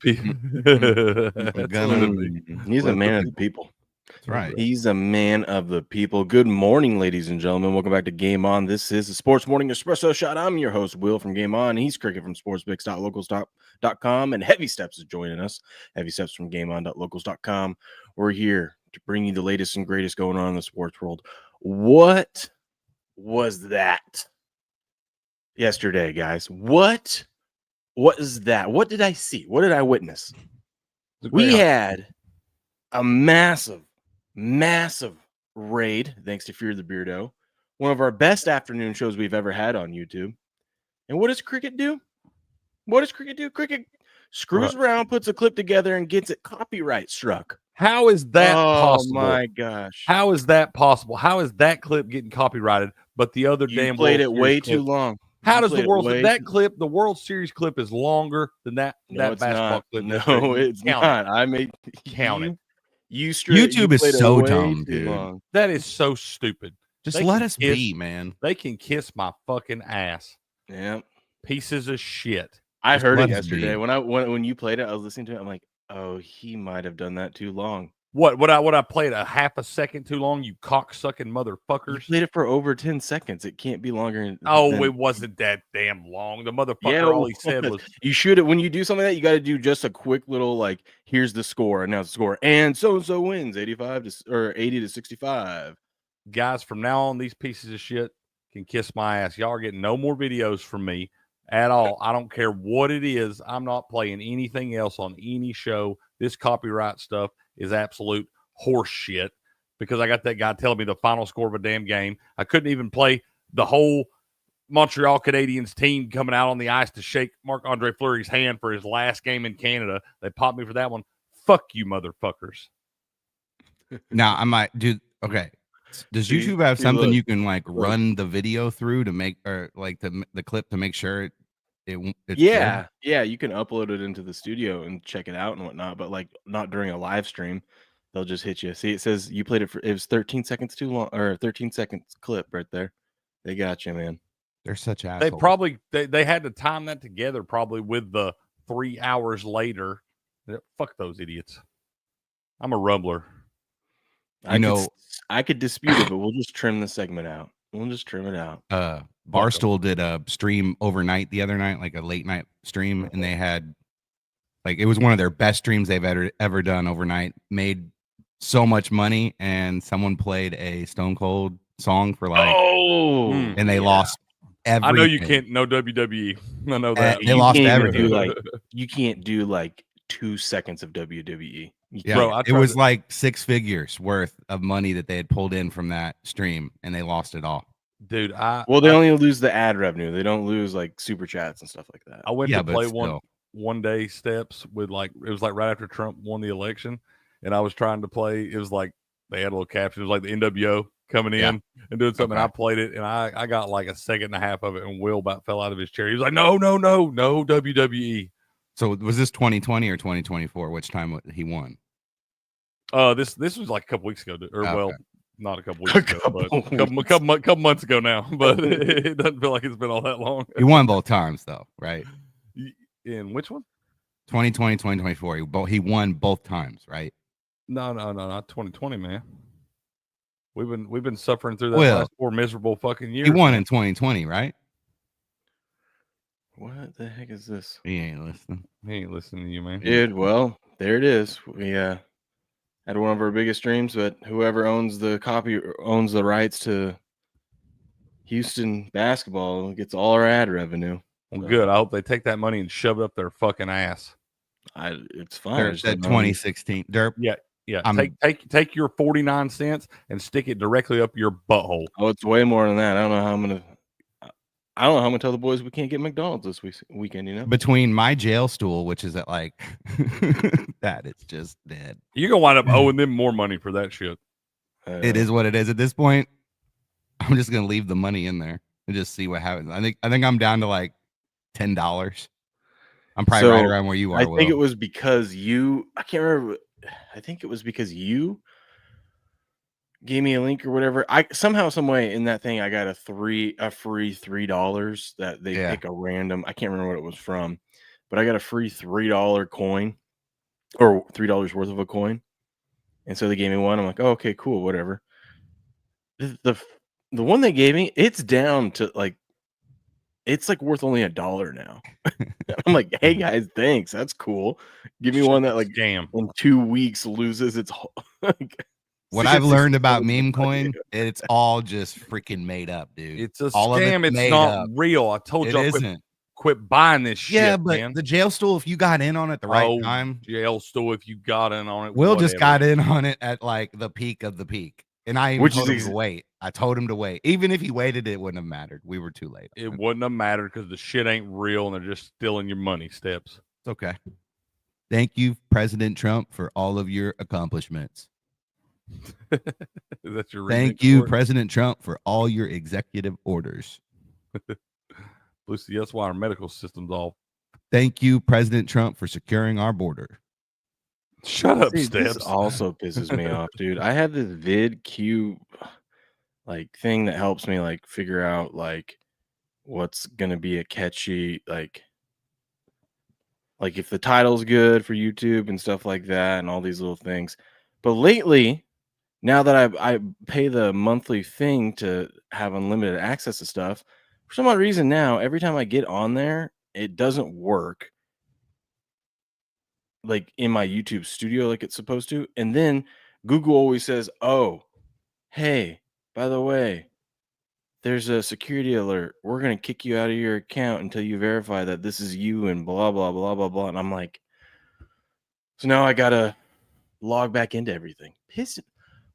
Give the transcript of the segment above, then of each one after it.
people. He's a man of the people. That's right. He's a man of the people. Good morning, ladies and gentlemen. Welcome back to Game On. This is the Sports Morning Espresso Shot. I'm your host, Will, from Game On. He's Cricket from sportsbix.locals.com, and Heavy Steps is joining us. Heavy Steps from GameOn.locals.com. We're here to bring you the latest and greatest going on in the sports world. What was that yesterday, guys? What is that? What did I see? What did I witness? We had a massive raid, thanks to Fear the Beardo. One of our best afternoon shows we've ever had on YouTube. And what does Cricket do? Cricket screws around, puts a clip together, and gets it copyright struck. How is that possible? Oh my gosh. How is that possible? How is that clip getting copyrighted? But the other You played it way too long. How does the World Series clip is longer than that basketball clip? No, it's not. I made count it. YouTube is so dumb, dude. Long. That is so stupid. Just let us be, man. They can kiss my fucking ass. Yeah. Pieces of shit. I heard it yesterday. When you played it, I was listening to it. I'm like, oh, he might have done that too long. What I played a half a second too long, you cocksucking motherfuckers. You played it for over 10 seconds. It can't be longer. It wasn't that damn long. The motherfucker, all he said was, you should have, when you do something like that, you got to do just a quick little, like, here's the score, announce the score, and so wins 80 to 65. Guys, from now on, these pieces of shit can kiss my ass. Y'all are getting no more videos from me at all. I don't care what it is. I'm not playing anything else on any show. This copyright stuff is absolute horse shit because I got that guy telling me the final score of a damn game. I couldn't even play the whole Montreal Canadiens team coming out on the ice to shake Marc-Andre Fleury's hand for his last game in Canada. They popped me for that one. Fuck you, motherfuckers. Now, I might do, okay. Does YouTube have something you can, like, run the video through to make, or, like, the clip to make sure it's yeah, you can upload it into the studio and check it out and whatnot, but like not during a live stream. They'll just hit you. See, it says you played it was 13 seconds too long, or 13 seconds clip right there. They got you, man. They're such assholes. They probably they had to time that together probably with the 3 hours later. Fuck those idiots. I'm a rumbler. I could dispute it, but we'll just trim the segment out. We'll just trim it out. Barstool did a stream overnight the other night, like a late night stream, and they had, like, it was one of their best streams they've ever done overnight. Made so much money, and someone played a Stone Cold song for like, and they lost everything. I know you can't know WWE. I know that they lost everything. You can't do like 2 seconds of WWE. Yeah, bro, it was like 6 figures worth of money that they had pulled in from that stream, and they lost it all. Dude, they only lose the ad revenue. They don't lose like super chats and stuff like that. I went to play one day steps with, like, it was like right after Trump won the election, and I was trying to play. It was like they had a little caption. It was like the NWO coming in and doing something. Okay. And I played it, and I got like a second and a half of it, and Will about fell out of his chair. He was like, no WWE. So was this 2020 or 2024? Which time he won? This was like a couple weeks ago, well, not a couple weeks ago, but a couple months ago now. But it doesn't feel like it's been all that long. He won both times, though, right? In which one? 2020, 2024. He won both times, right? No, not 2020, man. We've been suffering through that last 4 miserable fucking years. He won in 2020, right? What the heck is this? He ain't listening. He ain't listening to you, man. Dude, well, there it is. We had one of our biggest streams, but whoever owns the rights to Houston basketball gets all our ad revenue. Well, good. I hope they take that money and shove it up their fucking ass. It's fine. That 2016 Derp. Yeah. Take your 49 cents and stick it directly up your butthole. Oh, it's way more than that. I don't know how I'm gonna tell the boys we can't get McDonald's this weekend. You know, between my jail stool, which is at like that, it's just dead. You're gonna wind up owing them more money for that shit. It is what it is at this point. I'm just gonna leave the money in there and just see what happens. I think I'm down to like $10. I'm probably right around where you are. I think it was because you. I can't remember. I think it was because you gave me a link or whatever. I somehow, some way in that thing, I got a free $3 that they pick a random. I can't remember what it was from, but I got a free $3 coin or $3 worth of a coin. And so they gave me one. I'm like, oh, okay, cool, whatever. The one they gave me, it's down to like, it's like worth only $1 now. I'm like, hey guys, thanks. That's cool. Give me one that like scam in 2 weeks loses its whole like What I've learned about meme coin, it's all just freaking made up, dude. It's a all scam. It's not real. I told It y'all isn't. quit buying this shit. Yeah, but man. the jail stool, if you got in on it the right time, jail stool. If you got in on it, Will just got in on it at like the peak of the peak, and I even told him to wait. I told him to wait. Even if he waited, it wouldn't have mattered. We were too late. It wouldn't have mattered because the shit ain't real, and they're just stealing your money. Steps. It's okay. Thank you, President Trump, for all of your accomplishments. That's your Thank you, President Trump, for all your executive orders. Lucy, that's why our medical system's all. Thank you, President Trump, for securing our border. Shut up, See, Steps. This also pisses me off, dude. I have this VidQ like thing that helps me like figure out like what's gonna be a catchy like if the title's good for YouTube and stuff like that and all these little things. But lately, now that I pay the monthly thing to have unlimited access to stuff, for some odd reason now, every time I get on there, it doesn't work like in my YouTube studio like it's supposed to. And then Google always says, oh, hey, by the way, there's a security alert. We're going to kick you out of your account until you verify that this is you and blah, blah, blah, blah, blah. And I'm like, so now I got to log back into everything.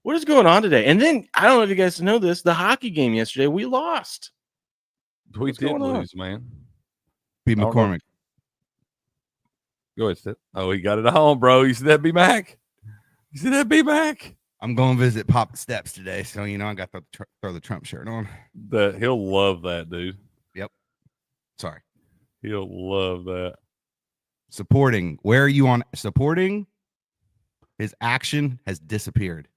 What is going on today? And then I don't know if you guys know this. The hockey game yesterday, we lost. We did lose, man. Pete McCormick. Go ahead, Step. Oh, he got it on, bro. You see that, B-Mac? You see that, B-Mac? I'm going to visit Pop Steps today, so you know I got to throw the Trump shirt on. He'll love that, dude. Yep. Sorry. He'll love that. Supporting. Where are you on supporting? His action has disappeared.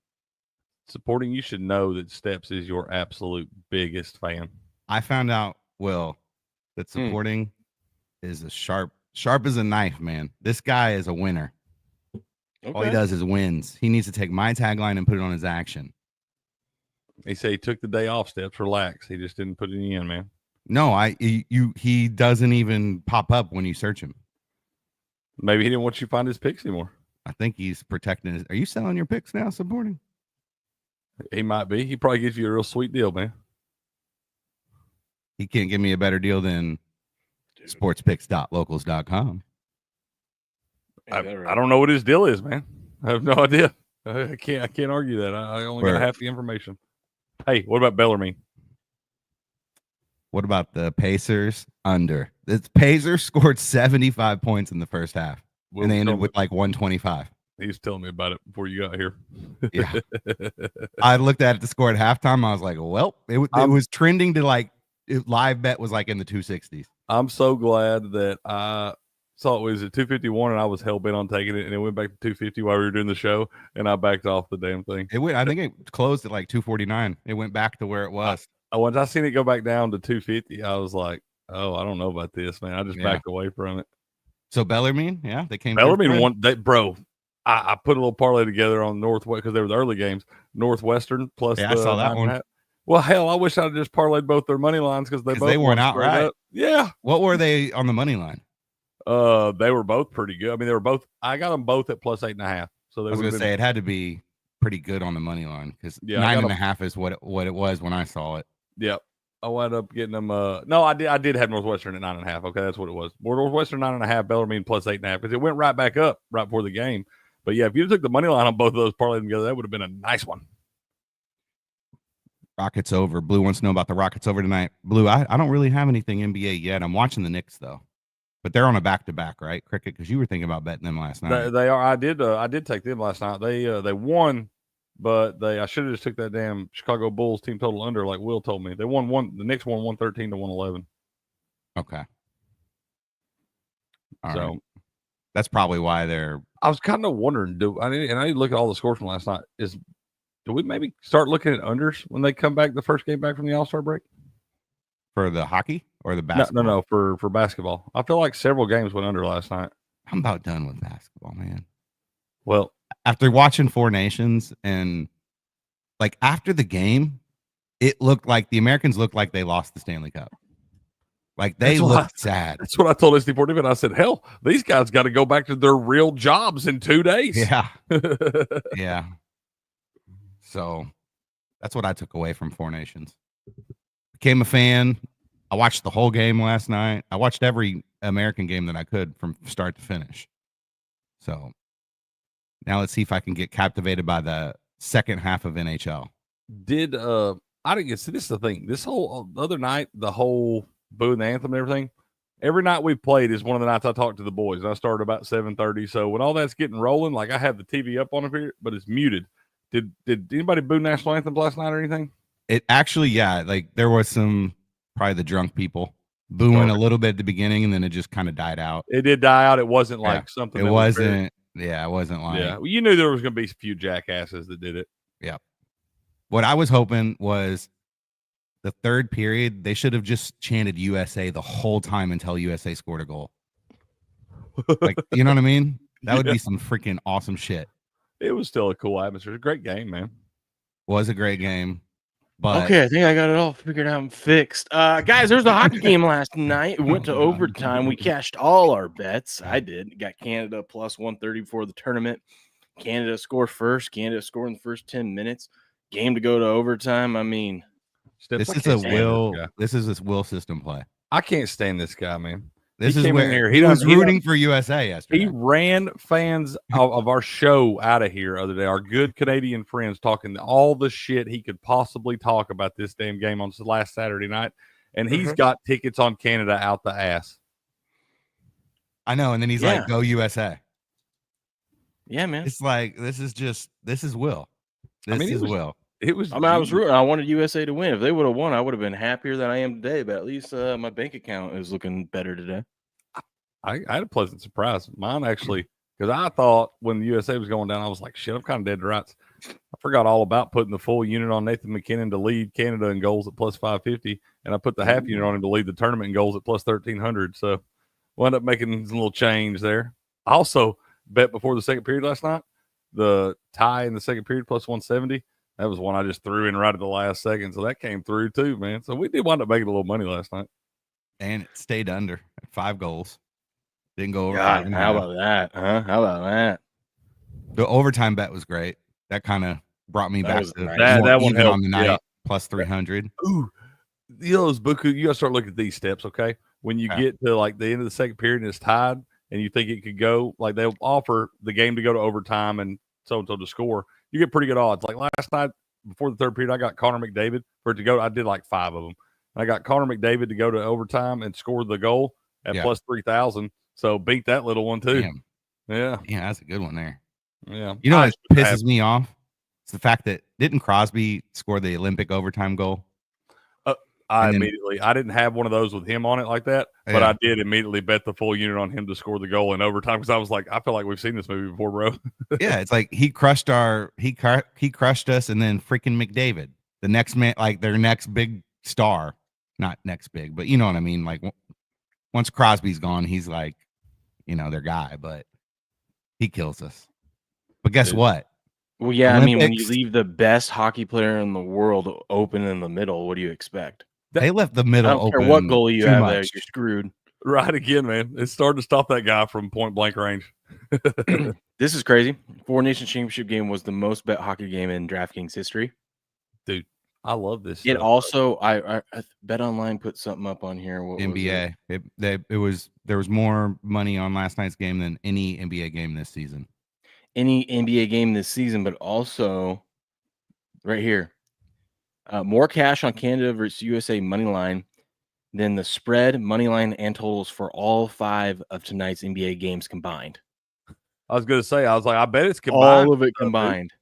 Supporting, you should know that Steps is your absolute biggest fan. I found out, Will, that supporting is a sharp as a knife, man. This guy is a winner. Okay. All he does is wins. He needs to take my tagline and put it on his action. He said he took the day off, Steps. Relax. He just didn't put it in, man. No, he doesn't even pop up when you search him. Maybe he didn't want you to find his picks anymore. I think he's protecting his. Are you selling your picks now, supporting? He might be. He probably gives you a real sweet deal, man. He can't give me a better deal than sportspicks.locals.com. I don't know what his deal is, man. I have no idea. I can't argue that. I only got half the information. Hey, what about Bellarmine? What about the Pacers under? The Pacers scored 75 points in the first half, and they ended with like 125. He was telling me about it before you got here. Yeah. I looked at it, the score at halftime. I was like, well, it was trending to like live bet was like in the 260s. I'm so glad that I saw it was at 251 and I was hell bent on taking it, and it went back to 250 while we were doing the show, and I backed off the damn thing. I think it closed at like 249. It went back to where it was. Once I seen it go back down to 250, I was like, oh, I don't know about this, man. I just backed away from it. So Bellarmine, yeah, they came. Bellarmine won that, bro. I put a little parlay together on Northwest because they were the early games. Northwestern plus. Yeah, I saw that one. Well, hell, I wish I'd just parlayed both their money lines because they weren't outright. Yeah. What were they on the money line? They were both pretty good. I mean, they were both. I got them both at plus 8.5. So I was going to say it had to be pretty good on the money line because 9.5 is what it was when I saw it. Yep. I wound up getting them. No, I did have Northwestern at 9.5. Okay, that's what it was. Northwestern 9.5, Bellarmine plus 8.5 because it went right back up right before the game. But yeah, if you took the money line on both of those parlayed together, that would have been a nice one. Rockets over. Blue wants to know about the Rockets over tonight. Blue, I don't really have anything NBA yet. I'm watching the Knicks though, but they're on a back-to-back, right, Cricket? Because you were thinking about betting them last night. They are. I did take them last night. They won, but I should have just took that damn Chicago Bulls team total under, like Will told me. They won one. The Knicks won 113 to 111. Okay. All so right. That's probably why they're. I was kind of wondering, I need to look at all the scores from last night. Do we maybe start looking at unders when they come back the first game back from the All-Star break? for the hockey or the No, basketball? for basketball. I feel like several games went under last night. I'm about done with basketball, man. Well, After watching Four Nations and like after the game, it looked like the Americans looked like they lost the Stanley Cup. Like they looked sad. That's what I told SD40, and I said, hell, these guys got to go back to their real jobs in 2 days. Yeah. Yeah. So that's what I took away from Four Nations. Became a fan. I watched the whole game last night. I watched every American game that I could from start to finish. So now let's see if I can get captivated by the second half of NHL. I didn't get see this is the thing. This whole other night, the whole booing the anthem and everything. Every night we've played is one of the nights I talked to the boys. And I started about 7:30. So when all that's getting rolling, like I have the TV up on it here, but it's muted. Did anybody boo national anthems last night or anything? It actually, yeah, like there was some probably the drunk people booing a little bit at the beginning, and then it just kind of died out. It did die out. It wasn't like something. It wasn't. Yeah, it wasn't like. Yeah, well, you knew there was going to be a few jackasses that did it. Yeah. What I was hoping was the third period, they should have just chanted USA the whole time until USA scored a goal. Like, you know what I mean? That would be some freaking awesome shit. It was still a cool atmosphere. It was a great game, man. Was a great game. But okay, I think I got it all figured out and fixed. Guys, there's a hockey game last night. It went to overtime. We cashed all our bets. I did. Got Canada plus 130 before the tournament. Canada scored first. Canada scored in the first 10 minutes. Game to go to overtime. I mean, this is a Will system play. I can't stand this guy, man. This is where he was rooting for USA yesterday. He ran fans of our show out of here the other day. Our good Canadian friends talking all the shit he could possibly talk about this damn game on last Saturday night, and he's got tickets on Canada out the ass. I know, and then he's like, "Go USA." Yeah, man. It's like this is Will. This is Will. It was. I mean, I was rooting. I wanted USA to win. If they would have won, I would have been happier than I am today. But at least my bank account is looking better today. I had a pleasant surprise. Mine actually, because I thought when the USA was going down, I was like, shit, I'm kind of dead to rights. I forgot all about putting the full unit on Nathan McKinnon to lead Canada in goals at plus 550, and I put the half unit on him to lead the tournament in goals at plus 1,300. So wound up making a little change there. I also bet before the second period last night, the tie in the second period plus 170. That was one I just threw in right at the last second. So that came through too, man. So we did wind up making a little money last night. And it stayed under at 5 goals. Didn't go over. God, how about that? Huh? How about that? The overtime bet was great. That kind of brought me back to that one helped on the night, plus 300. Ooh, you know, Buku, you got to start looking at these steps, okay? When you get to like the end of the second period and it's tied and you think it could go, like they'll offer the game to go to overtime and so-and-so to score. You get pretty good odds. Like last night before the third period, I got Connor McDavid for it to go. I did like 5 of them. I got Connor McDavid to go to overtime and score the goal at plus 3,000. So beat that little one too. Damn. Yeah. Yeah, that's a good one there. Yeah. You know what pisses me off? It's the fact that didn't Crosby score the Olympic overtime goal? I didn't have one of those with him on it like that, but I did immediately bet the full unit on him to score the goal in overtime because I was like, I feel like we've seen this movie before, bro. Yeah, it's like he crushed he crushed us, and then freaking McDavid, the next man, like their next big star, not next big, but you know what I mean. Like once Crosby's gone, he's like, you know, their guy, but he kills us. But guess what? Well, yeah, Olympics, I mean, when you leave the best hockey player in the world open in the middle, what do you expect? They left the middle open. I don't care what goal you have there, you're screwed. Right again, man. It's starting to stop that guy from point blank range. This is crazy. Four Nations Championship game was the most bet hockey game in DraftKings history. Dude, I love this. It also, I Bet Online put something up on here. What NBA. There was more money on last night's game than any NBA game this season. Any NBA game this season, but also right here. More cash on Canada versus USA money line than the spread, money line, and totals for all 5 of tonight's NBA games combined. I was going to say, I bet it's combined. All of it combined.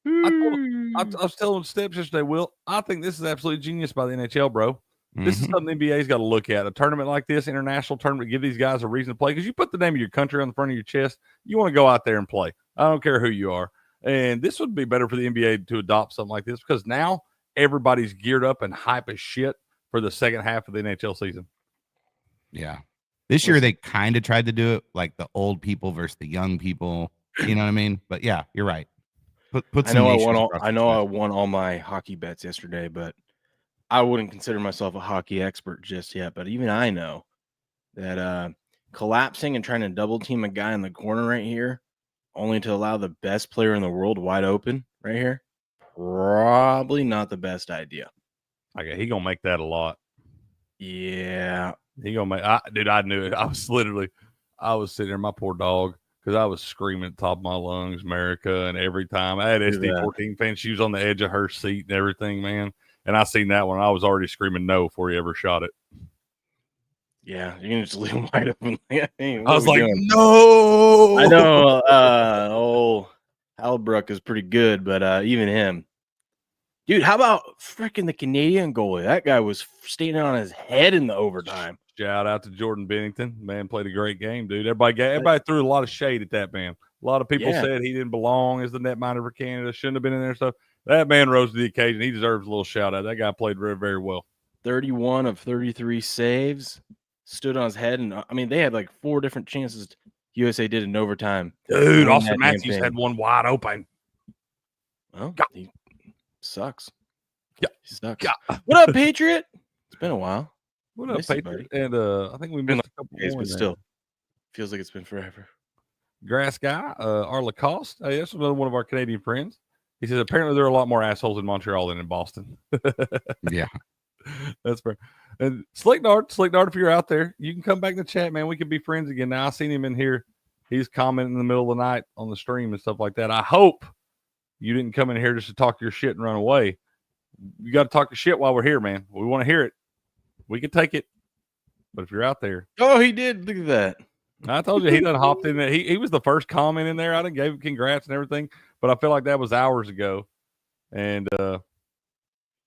I was telling Steps yesterday, Will, I think this is absolutely genius by the NHL, bro. This is something the NBA's got to look at. A tournament like this, international tournament, give these guys a reason to play. Because you put the name of your country on the front of your chest, you want to go out there and play. I don't care who you are. And this would be better for the NBA to adopt something like this because now everybody's geared up and hype as shit for the second half of the NHL season. Yeah. This year they kind of tried to do it like the old people versus the young people. You know what I mean? But yeah, you're right. Put some nations across I the know I chest. won all my hockey bets yesterday, but I wouldn't consider myself a hockey expert just yet. But even I know that collapsing and trying to double team a guy in the corner right here, only to allow the best player in the world wide open right here, probably not the best idea. Okay, he gonna make that a lot. Yeah. He gonna make. I knew it. I was sitting there, my poor dog, because I was screaming at the top of my lungs, America, and every time I had SD14 fans, she was on the edge of her seat and everything, man. And I seen that one. I was already screaming no before he ever shot it. Yeah, you can just leave him wide open. Hey, I was like, doing? no. I know. Old Halbrook is pretty good, but even him. Dude, how about freaking the Canadian goalie? That guy was standing on his head in the overtime. Shout out to Jordan Bennington. Man played a great game, dude. Everybody threw a lot of shade at that man. A lot of people said he didn't belong as the netminder for Canada, shouldn't have been in there. So that man rose to the occasion. He deserves a little shout out. That guy played very, very well. 31 of 33 saves, stood on his head. And I mean, they had like 4 different chances USA did in overtime. Dude, Austin Matthews had one wide open. Well, he sucks. Yeah. He sucks. Yeah. What up, Patriot? It's been a while. What up, Patriot? And I think we missed a couple days, more. But still, feels like it's been forever. Grass guy, our Lacoste. Hey, that's another one of our Canadian friends. He says apparently there are a lot more assholes in Montreal than in Boston. Yeah, that's fair. And Slick Dart, if you're out there, you can come back in the chat, man. We can be friends again. Now I seen him in here. He's commenting in the middle of the night on the stream and stuff like that. I hope you didn't come in here just to talk your shit and run away. You got to talk your shit while we're here, man. We want to hear it. We can take it. But if you're out there. Oh, he did. Look at that. I told you he done hopped in there. He was the first comment in there. I done gave him congrats and everything, but I feel like that was hours ago. And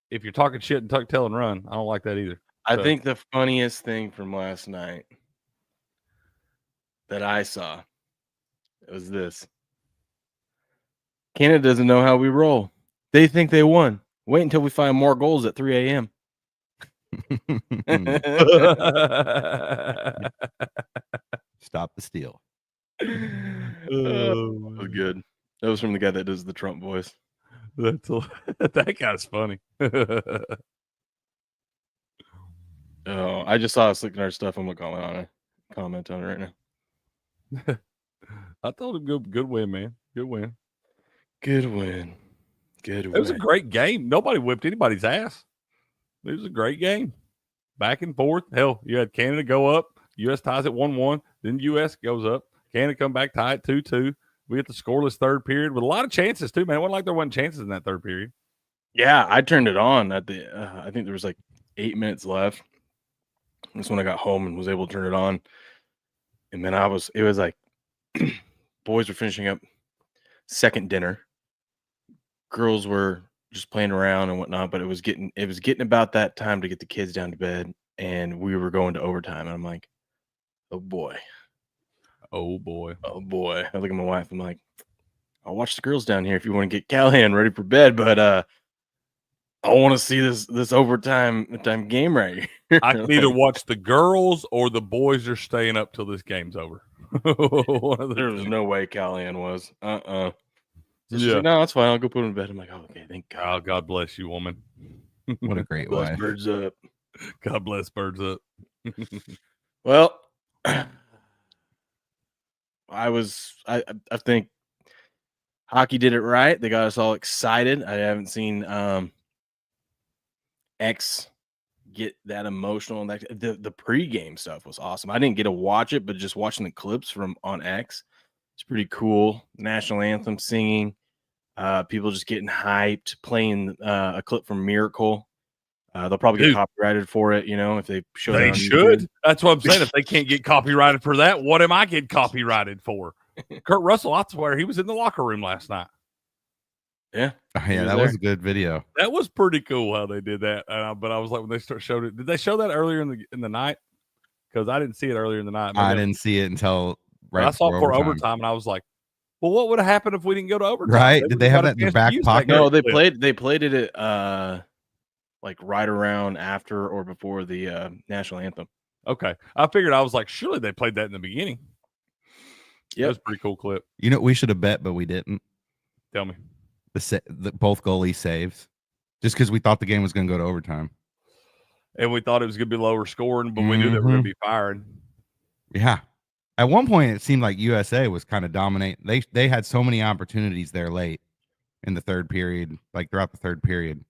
if you're talking shit and tuck, tell, and run, I don't like that either. I think the funniest thing from last night that I saw was this. Canada doesn't know how we roll. They think they won. Wait until we find more goals at 3 a.m. Stop the steal. Oh, good. That was from the guy that does the Trump voice. That guy's funny. Oh, I just saw us looking at our stuff. I'm gonna comment on it right now. I told him good win, man. Good win. Good win. Good win. It was a great game. Nobody whipped anybody's ass. It was a great game. Back and forth. Hell, you had Canada go up. U.S. ties at 1-1. Then U.S. goes up. Canada come back, tie at 2-2. We get the scoreless third period with a lot of chances, too, man. It wasn't like there wasn't chances in that third period. Yeah, I turned it on at the I think there was like 8 minutes left. That's when I got home and was able to turn it on. And then it was like boys were finishing up second dinner. Girls were just playing around and whatnot, but it was getting about that time to get the kids down to bed, and we were going to overtime. And I'm like, oh boy. I look at my wife. I'm like, I'll watch the girls down here if you want to get Callahan ready for bed, but I want to see this overtime game right here. I can either watch the girls or the boys are staying up till this game's over. There was no way Callahan was. Yeah. Like, no, that's fine. I'll go put him in bed. I'm like, oh, okay, thank God. Oh, God bless you, woman. What a great wife. Birds up. God bless birds up. Well, I think hockey did it right. They got us all excited. I haven't seen X get that emotional. The pregame stuff was awesome. I didn't get to watch it, but just watching the clips from on X, it's pretty cool. National anthem singing, people just getting hyped, playing a clip from Miracle. They'll probably get copyrighted for it, if they show. They should. That's what I'm saying. If they can't get copyrighted for that, what am I getting copyrighted for? Kurt Russell, I swear, he was in the locker room last night. Yeah, that was a good video. That was pretty cool how they did that. But I was like, when they showed it, did they show that earlier in the night? Because I didn't see it earlier in the night. I didn't see it until right. I saw it for overtime, and I was like, well, what would have happened if we didn't go to overtime? Right? Did they have that in their back pocket? No, they played it at like right around after or before the national anthem. Okay. I figured, I was like, surely they played that in the beginning. Yep. That was a pretty cool clip. You know, we should have bet, but we didn't. Tell me. The both goalie saves, just because we thought the game was going to go to overtime. And we thought it was going to be lower scoring, but we knew they were going to be firing. Yeah. At one point, it seemed like USA was kind of dominating. They had so many opportunities there late in the third period, like throughout the third period.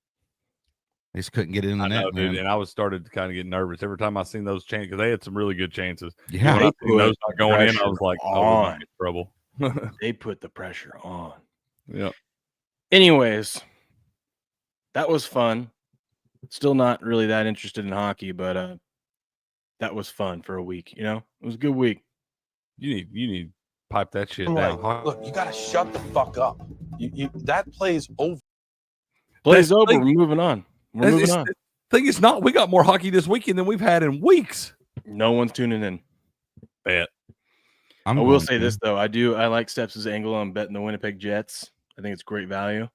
They just couldn't get it in the net, man. Dude, and I was started to kind of get nervous every time I seen those chances, because they had some really good chances. Yeah. When I seen those not going in, I was like, oh, we're in trouble. They put the pressure on. Yeah. Anyways, that was fun. Still not really that interested in hockey, but that was fun for a week. You know, it was a good week. You need to pipe that shit Like, down. look, you gotta shut the fuck up. You that play's over. Plays over. We're moving on. We're moving on. The thing is, not we got more hockey this weekend than we've had in weeks. No one's tuning in. Bet. I will say this though, I like Steps' angle on betting the Winnipeg Jets. I think it's great value,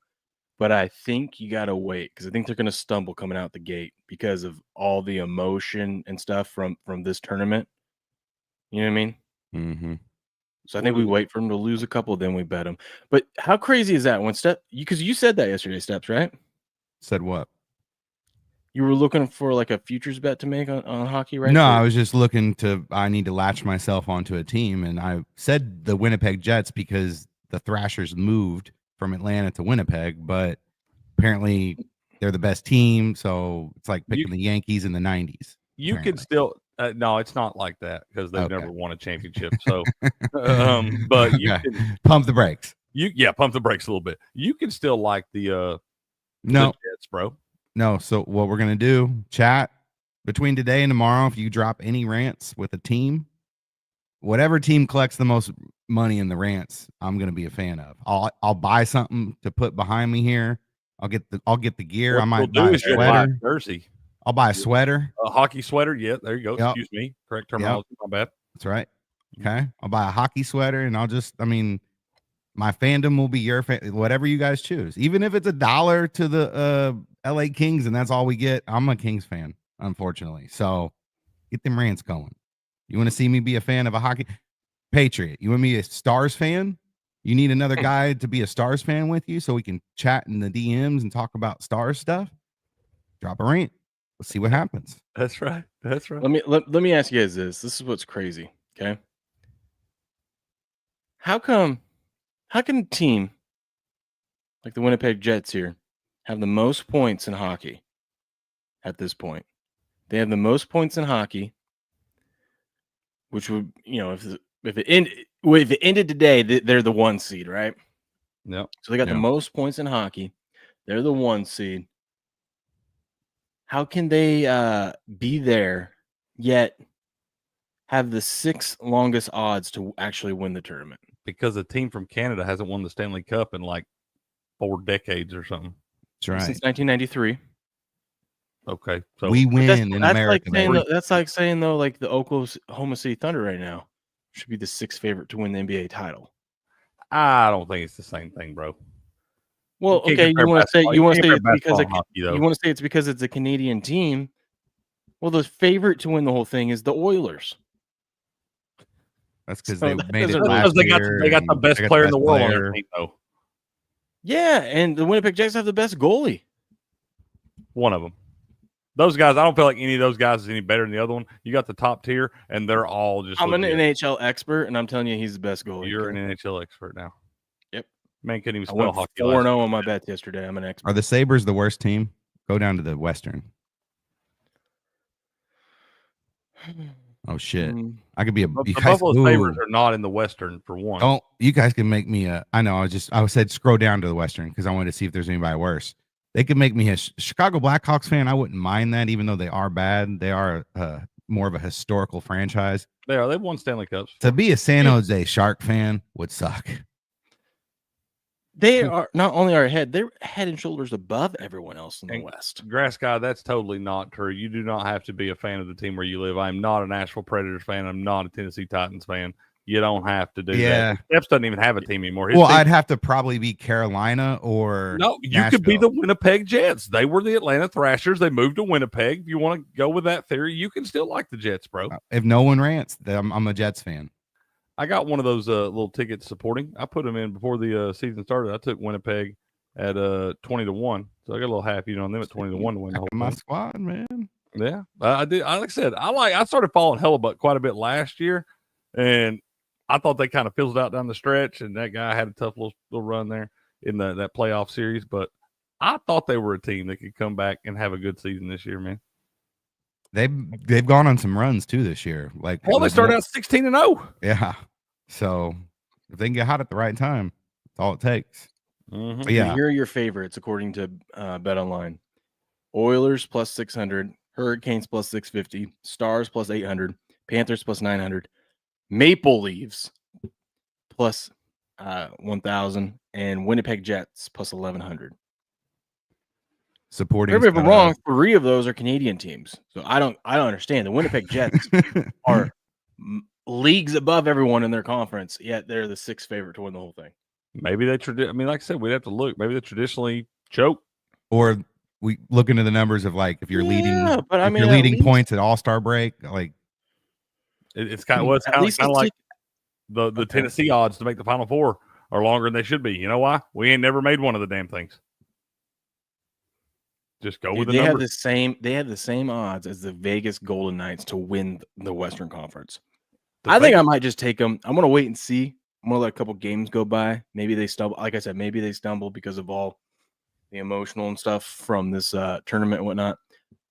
but I think you gotta wait because I think they're gonna stumble coming out the gate because of all the emotion and stuff from this tournament. You know what I mean? Mm-hmm. So I think we wait for them to lose a couple, then we bet them. But how crazy is that when because you said that yesterday, Steps, right? Said what? You were looking for like a futures bet to make on hockey, right? No, I was just looking I need to latch myself onto a team. And I said the Winnipeg Jets because the Thrashers moved from Atlanta to Winnipeg, but apparently they're the best team. So it's like picking the Yankees in the 90s. You can still, no, it's not like that because they've never won a championship. So, but you can pump the brakes. Pump the brakes a little bit. You can still like the Jets, bro. No, so what we're going to do, chat between today and tomorrow, if you drop any rants with a team, whatever team collects the most money in the rants, I'm going to be a fan of. I'll buy something to put behind me here. I'll get the gear. What I might we'll buy a sweater. Jersey. I'll buy a sweater. A hockey sweater. Yeah, there you go. Yep. Excuse me. Correct terminology. My bad. That's right. Okay. I'll buy a hockey sweater and my fandom will be your whatever you guys choose. Even if it's $1 to the LA Kings and that's all we get, I'm a Kings fan, unfortunately. So get them rants going. You want to see me be a fan of a hockey Patriot? You want me a Stars fan? You need another guy to be a Stars fan with you so we can chat in the DMs and talk about Stars stuff? Drop a rant. Let's see what happens. That's right. That's right. Let me ask you guys this. This is what's crazy. Okay. How can a team like the Winnipeg Jets here have the most points in hockey at this point? They have the most points in hockey, which would, if it ended today, they're the 1 seed, right? No. So they got the most points in hockey. They're the 1 seed. How can they be there yet have the 6th longest odds to actually win the tournament? Because a team from Canada hasn't won the Stanley Cup in like 4 decades or something. That's right. Since 1993. Okay. So we win in America. That's like saying, though, like the Oklahoma City Thunder right now should be the 6th favorite to win the NBA title. I don't think it's the same thing, bro. Well, okay, you want to say it's because it's a Canadian team. Well, the favorite to win the whole thing is the Oilers. That's because they made it last year. They got the best player in the world on their team, though. Yeah, and the Winnipeg Jets have the best goalie. One of them. Those guys, I don't feel like any of those guys is any better than the other one. You got the top tier, and they're all just. I'm an NHL expert, and I'm telling you, he's the best goalie. You're an NHL expert now. Yep. Man couldn't even spell hockey. 4-0 on my bet yesterday. I'm an expert. Are the Sabres the worst team? Go down to the Western. Oh shit! I could be a. The Buffalo Sabres are not in the Western for one. Oh, you guys can make me a. I know. I said scroll down to the Western because I wanted to see if there's anybody worse. They could make me a Chicago Blackhawks fan. I wouldn't mind that, even though they are bad. They are more of a historical franchise. They are. They've won Stanley Cups. To be a San Jose Shark fan would suck. They are not only are ahead, they're head and shoulders above everyone else in the West. Grass guy, that's totally not true. You do not have to be a fan of the team where you live. I'm not a Nashville Predators fan. I'm not a Tennessee Titans fan. you don't have to do Yeah. that. Steps doesn't even have a team anymore. Well, I'd have to probably be Carolina or no. You could be Nashville. the Winnipeg Jets. They were the Atlanta Thrashers. They moved to Winnipeg. If you want to go with that theory, you can still like the Jets, bro. If no one rants, then I'm a Jets fan. I got one of those little tickets supporting. I put them in before the season started. I took Winnipeg at 20-1, so I got a little happy on them at 20-1 to win the whole My thing. squad, man. Yeah, I did. Like I said, I started following Hellebuck quite a bit last year, and I thought they kind of fizzled out down the stretch, and that guy had a tough little run there in that playoff series. But I thought they were a team that could come back and have a good season this year, man. They've gone on some runs too this year. Like They started out 16-0. Yeah. So if they can get hot at the right time, that's all it takes. Mm-hmm. Yeah. Here are your favorites according to Bet Online: Oilers plus 600, Hurricanes plus 650, Stars plus 800, Panthers plus 900, Maple Leafs plus 1,000, and Winnipeg Jets plus 1,100. Supporting. Correct me if I'm wrong. 3 of those are Canadian teams, so I don't understand. The Winnipeg Jets are leagues above everyone in their conference, yet they're the 6th favorite to win the whole thing. Maybe they I mean, like I said, we'd have to look. Maybe they traditionally choke. Or we look into the numbers of like if you're leading, but I mean, you're leading least, points at All-Star break, like it's kind of kind of like the Tennessee odds to make the Final Four are longer than they should be. You know why? We ain't never made one of the damn things. Just go with the numbers. They have the same odds as the Vegas Golden Knights to win the Western Conference. I think I might just take them. I'm going to wait and see. I'm going to let a couple games go by. Maybe they stumble. Like I said, maybe they stumble because of all the emotional and stuff from this tournament and whatnot.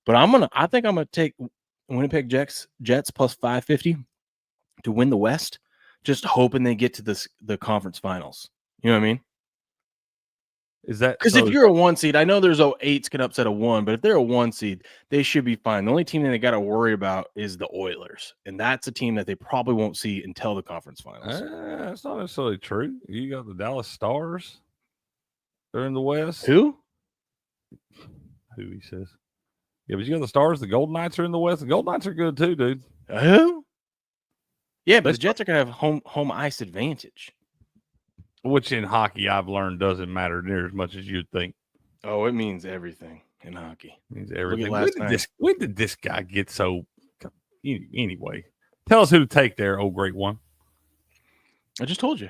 But I think I'm going to take Winnipeg Jets plus 550 to win the West, just hoping they get to the conference finals. You know what I mean? Is that because if you're a 1 seed, I know there's 8s can upset a 1, but if they're a 1 seed, they should be fine. The only team that they got to worry about is the Oilers, and that's a team that they probably won't see until the conference finals. That's not necessarily true. You got the Dallas Stars. They're in the West. Who he says? Yeah, but you got the Stars. The Golden Knights are in the West. The Golden Knights are good too, dude. Who? Yeah, but the Jets are gonna have home ice advantage. Which in hockey I've learned doesn't matter near as much as you'd think. Oh, it means everything in hockey. It means everything. When did this guy get so? Anyway, tell us who to take there, oh great one. I just told you.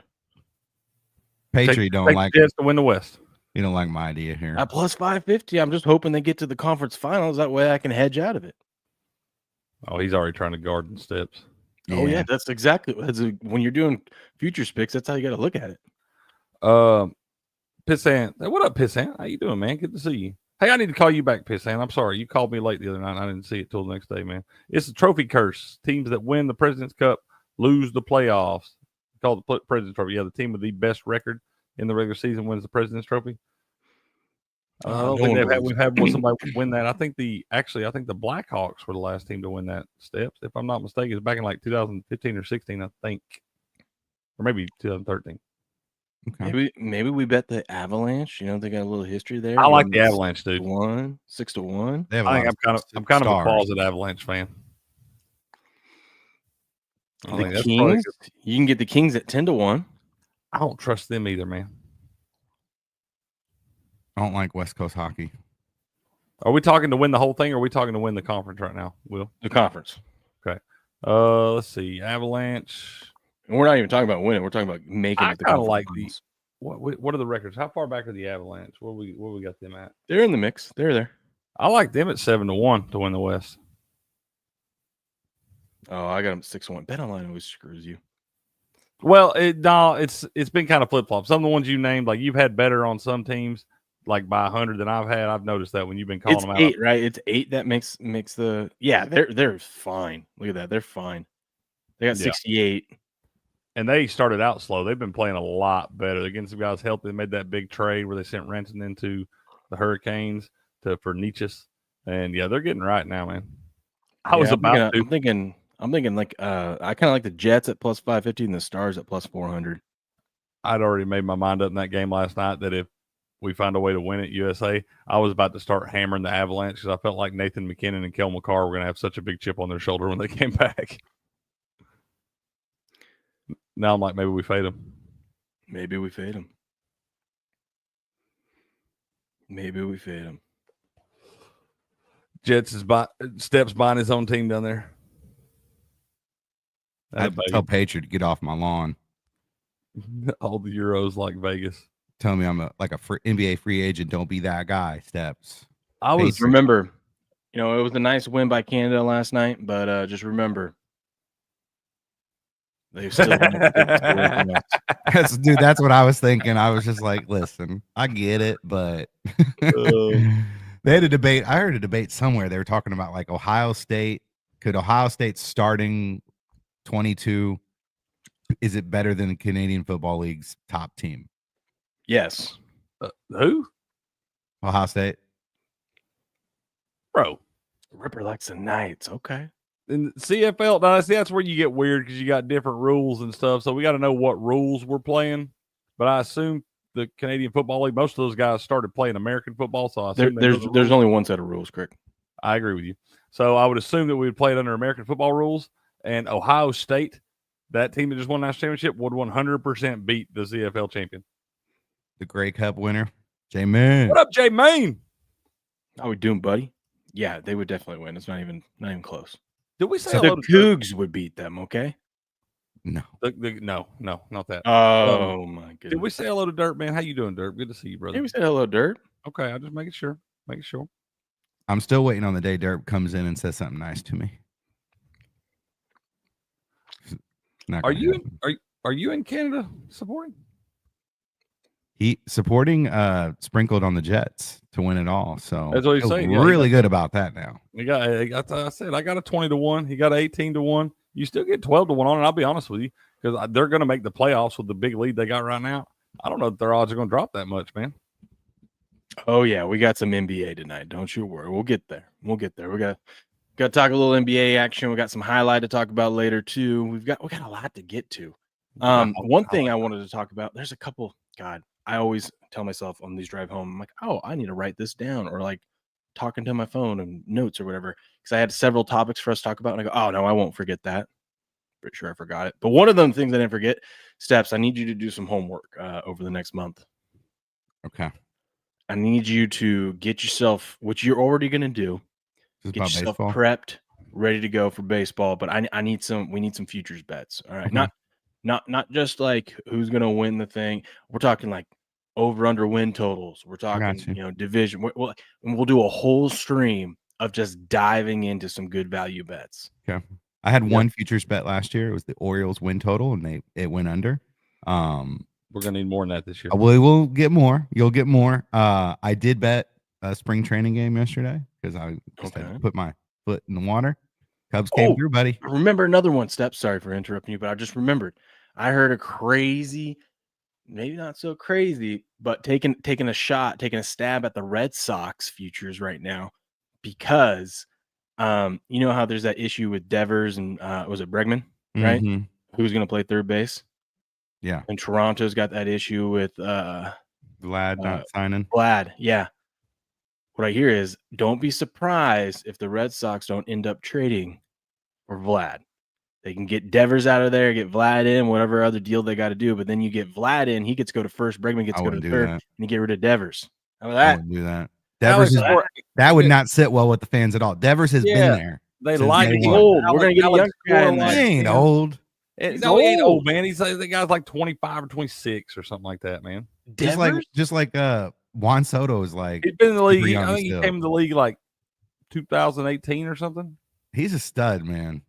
Patriot don't like Jets to win the West. You don't like my idea here. At plus 550, I'm just hoping they get to the conference finals. That way I can hedge out of it. Oh, he's already trying to guard the steps. Oh yeah, that's exactly when you're doing futures picks. That's how you got to look at it. Pissant. What up, Pissant? How you doing, man? Good to see you. Hey, I need to call you back, Pissant. I'm sorry. You called me late the other night. And I didn't see it till the next day, man. It's a trophy curse. Teams that win the President's Cup lose the playoffs. Called the President's Trophy. Yeah, the team with the best record in the regular season wins the President's Trophy. I don't think we've had somebody win that. I think the Blackhawks were the last team to win that steps. If I'm not mistaken, it's back in like 2015 or 16, I think. Or maybe 2013. Okay. Maybe we bet the Avalanche. You know, they got a little history there. I like the Avalanche, dude. 6-1. I think I'm kind of a closet Avalanche fan. The Kings, you can get the Kings at 10-1. I don't trust them either, man. I don't like West Coast hockey. Are we talking to win the whole thing, or are we talking to win the conference right now, Will? The conference. Okay. Let's see. Avalanche. And we're not even talking about winning. We're talking about making it the conference. Like these. What are the records? How far back are the Avalanche? Where we got them at? They're in the mix. They're there. I like them at 7-1 to win the West. Oh, I got them 6-1. Bet Online always screws you. Well, it's been kind of flip flop. Some of the ones you named, like you've had better on some teams, like by 100 than I've had. I've noticed that when you've been calling them out. 8, right? It's 8 that makes the they're fine. Look at that, they're fine. They got 68, and they started out slow. They've been playing a lot better. They're getting some guys healthy. They made that big trade where they sent Renton into the Hurricanes for Nietzsche's, and they're getting right now, man. I'm thinking like I kind of like the Jets at plus 550 and the Stars at plus 400. I'd already made my mind up in that game last night that if we find a way to win it, USA, I was about to start hammering the Avalanche because I felt like Nathan McKinnon and Kel McCarr were going to have such a big chip on their shoulder when they came back. Now I'm like, maybe we fade them. Maybe we fade him. Maybe we fade him. Jets is Steps buying his own team down there. I have to tell Patriot to get off my lawn. All the Euros like Vegas. Tell me I'm like a NBA free agent. Don't be that guy, Steps. I was remember, it was a nice win by Canada last night, but just remember, they still Dude, that's what I was thinking. I was just like, listen, I get it, but they had a debate. I heard a debate somewhere. They were talking about like Ohio State. Could Ohio State starting 22, is it better than the Canadian Football League's top team? Yes. Who? Ohio State. Bro. Ripper likes the Knights. Okay. In CFL, now see, that's where you get weird because you got different rules and stuff. So we got to know what rules we're playing. But I assume the Canadian Football League, most of those guys started playing American football. So I assume there's only one set of rules, Crick. I agree with you. So I would assume that we would play it under American football rules. And Ohio State, that team that just won the national championship, would 100% beat the CFL champion. The Grey Cup winner, J-Man. What up, J-Man? How we doing, buddy? Yeah, they would definitely win. It's not even close. Did we say so the Cougs would beat them? Okay. No. No, not that. Oh my goodness. Did we say hello to Dirt, man? How you doing, Dirt? Good to see you, brother. Yeah, we said hello, Dirt. Okay, I'm just making sure. I'm still waiting on the day Dirt comes in and says something nice to me. Are you in Canada supporting? He sprinkled on the Jets to win it all. So that's what he's saying. Really good about that now. I said I got a 20-1. He got 18-1. You still get 12-1 on it. I'll be honest with you, because they're going to make the playoffs with the big lead they got right now. I don't know if their odds are going to drop that much, man. Oh yeah, we got some NBA tonight. Don't you worry. We'll get there. We got to talk a little NBA action. We got some highlight to talk about later too. We got a lot to get to. One thing I wanted to talk about. There's a couple. God, I always tell myself on these drive home, I'm like, oh, I need to write this down, or like talking to my phone and notes or whatever, because I had several topics for us to talk about, and I go, oh no, I won't forget that. Pretty sure I forgot it. But one of them things I didn't forget, Steps, I need you to do some homework over the next month. Okay. I need you to get yourself, which you're already going to do, get yourself prepped, ready to go for baseball. But we need some futures bets. All right. Okay. Not just like who's going to win the thing. We're talking like over under win totals. We're talking, division. We'll do a whole stream of just diving into some good value bets. Okay. I had one futures bet last year. It was the Orioles win total, and it went under. We're gonna need more than that this year. We will get more. You'll get more. I did bet a spring training game yesterday because I had to put my foot in the water. Cubs came through, buddy. Remember another one, Step. Sorry for interrupting you, but I just remembered. I heard a crazy, maybe not so crazy, but taking a stab at the Red Sox futures right now, because you know how there's that issue with Devers and was it Bregman, right? Mm-hmm. Who's going to play third base? Yeah. And Toronto's got that issue with Vlad not signing. Vlad, yeah. What I hear is, don't be surprised if the Red Sox don't end up trading for Vlad. They can get Devers out of there, get Vlad in, whatever other deal they got to do. But then you get Vlad in, he gets to go to first, Bregman gets to go to third, and you get rid of Devers. How about that? I wouldn't do that. Devers that would not sit well with the fans at all. Devers has been there. They like him. Old. We're gonna get a young guy in there. He ain't old. He ain't old, man. He's like the guy's like 25 or 26 or something like that, man. Just like Juan Soto is like. He's been in the league. I think he came in the league like 2018 or something. He's a stud, man.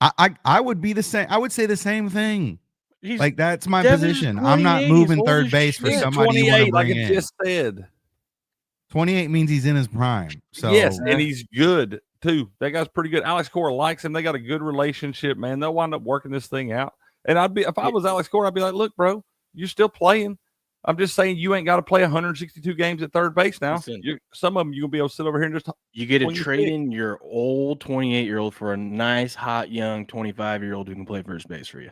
I would be the same. I would say the same thing. Like that's my position. I'm not moving third base for somebody you want to bring in. Like I just said. 28 means he's in his prime. So yes, and he's good too. That guy's pretty good. Alex Cora likes him. They got a good relationship, man. They'll wind up working this thing out. And if I was Alex Cora, I'd be like, look, bro, you're still playing. I'm just saying you ain't got to play 162 games at third base now. Some of them you're gonna be able to sit over here and just you get to trade in your old 28-year-old for a nice, hot, young 25-year-old who can play first base for you.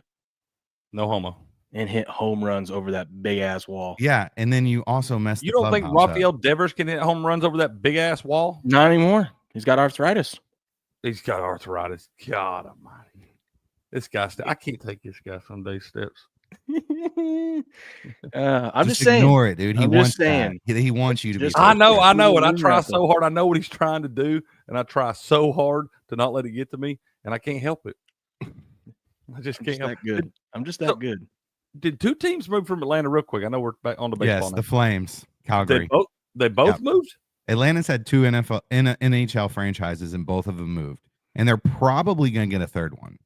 No homo. And hit home runs over that big ass wall. Yeah, and then you also messed. You don't think Rafael Devers can hit home runs over that big ass wall? Not anymore. He's got arthritis. He's got arthritis. God almighty. This guy, I can't take this guy some day steps. I'm just ignore saying. it, dude. He I'm wants just saying. that. He wants you to be. Just- I know, There's a and I rumor try out there. so hard. I know what he's trying to do, and I try so hard to not let it get to me, and I can't help it. I just can't help that good. I'm just that good. Did two teams move from Atlanta real quick? I know we're back on the baseball Yes, now. the Flames, Calgary. They both Yep. moved? Atlanta's had two NHL franchises, and both of them moved, and they're probably going to get a third one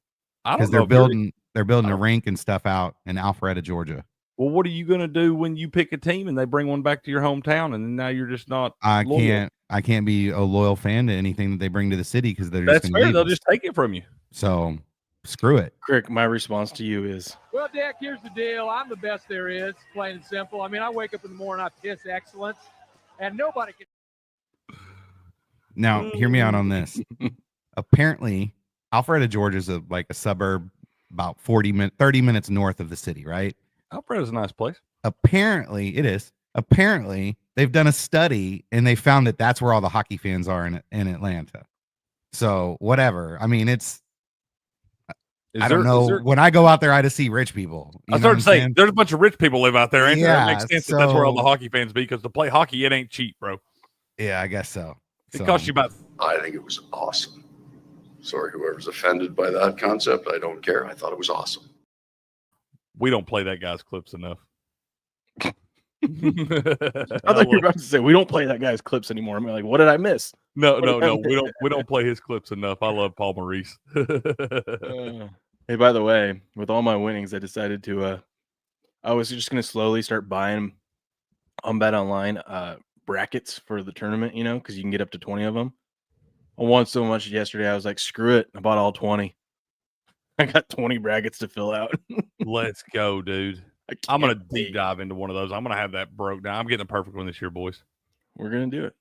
because they're building a rink and stuff out in Alpharetta, Georgia. Well, what are you going to do when you pick a team and they bring one back to your hometown, and now you're just not? I loyal? can't be a loyal fan to anything that they bring to the city because they're That's just going fair. to leave They'll us. just take it from you. So screw it. Crick, my response to you is, well, Dick, here's the deal. I'm the best there is, plain and simple. I mean, I wake up in the morning, I piss excellence, and nobody can. Now, hear me out on this. Apparently, Alpharetta, Georgia is like a suburb about 30 minutes north of the city, right? Alfredo's a nice place. Apparently, it is. Apparently, they've done a study and they found that that's where all the hockey fans are in Atlanta. So, whatever. I mean, I don't know. When I go out there, I just see rich people. I started saying there's a bunch of rich people live out there. Ain't there? That Yeah, makes sense that that's where all the hockey fans be, because to play hockey, it ain't cheap, bro. Yeah, I guess so. It costs you about. I think it was awesome. Sorry, whoever's offended by that concept, I don't care. I thought it was awesome. We don't play that guy's clips enough. I thought you were about to say we don't play that guy's clips anymore. I'm like, what did I miss? No. We don't play his clips enough. I love Paul Maurice. Hey, by the way, with all my winnings, I decided to. I was just going to slowly start buying on Bet Online brackets for the tournament. You know, because you can get up to 20 of them. I won so much yesterday. I was like, screw it. I bought all 20. I got 20 brackets to fill out. Let's go, dude. I'm going to deep dive into one of those. I'm going to have that broke down. I'm getting a perfect one this year, boys. We're going to do it.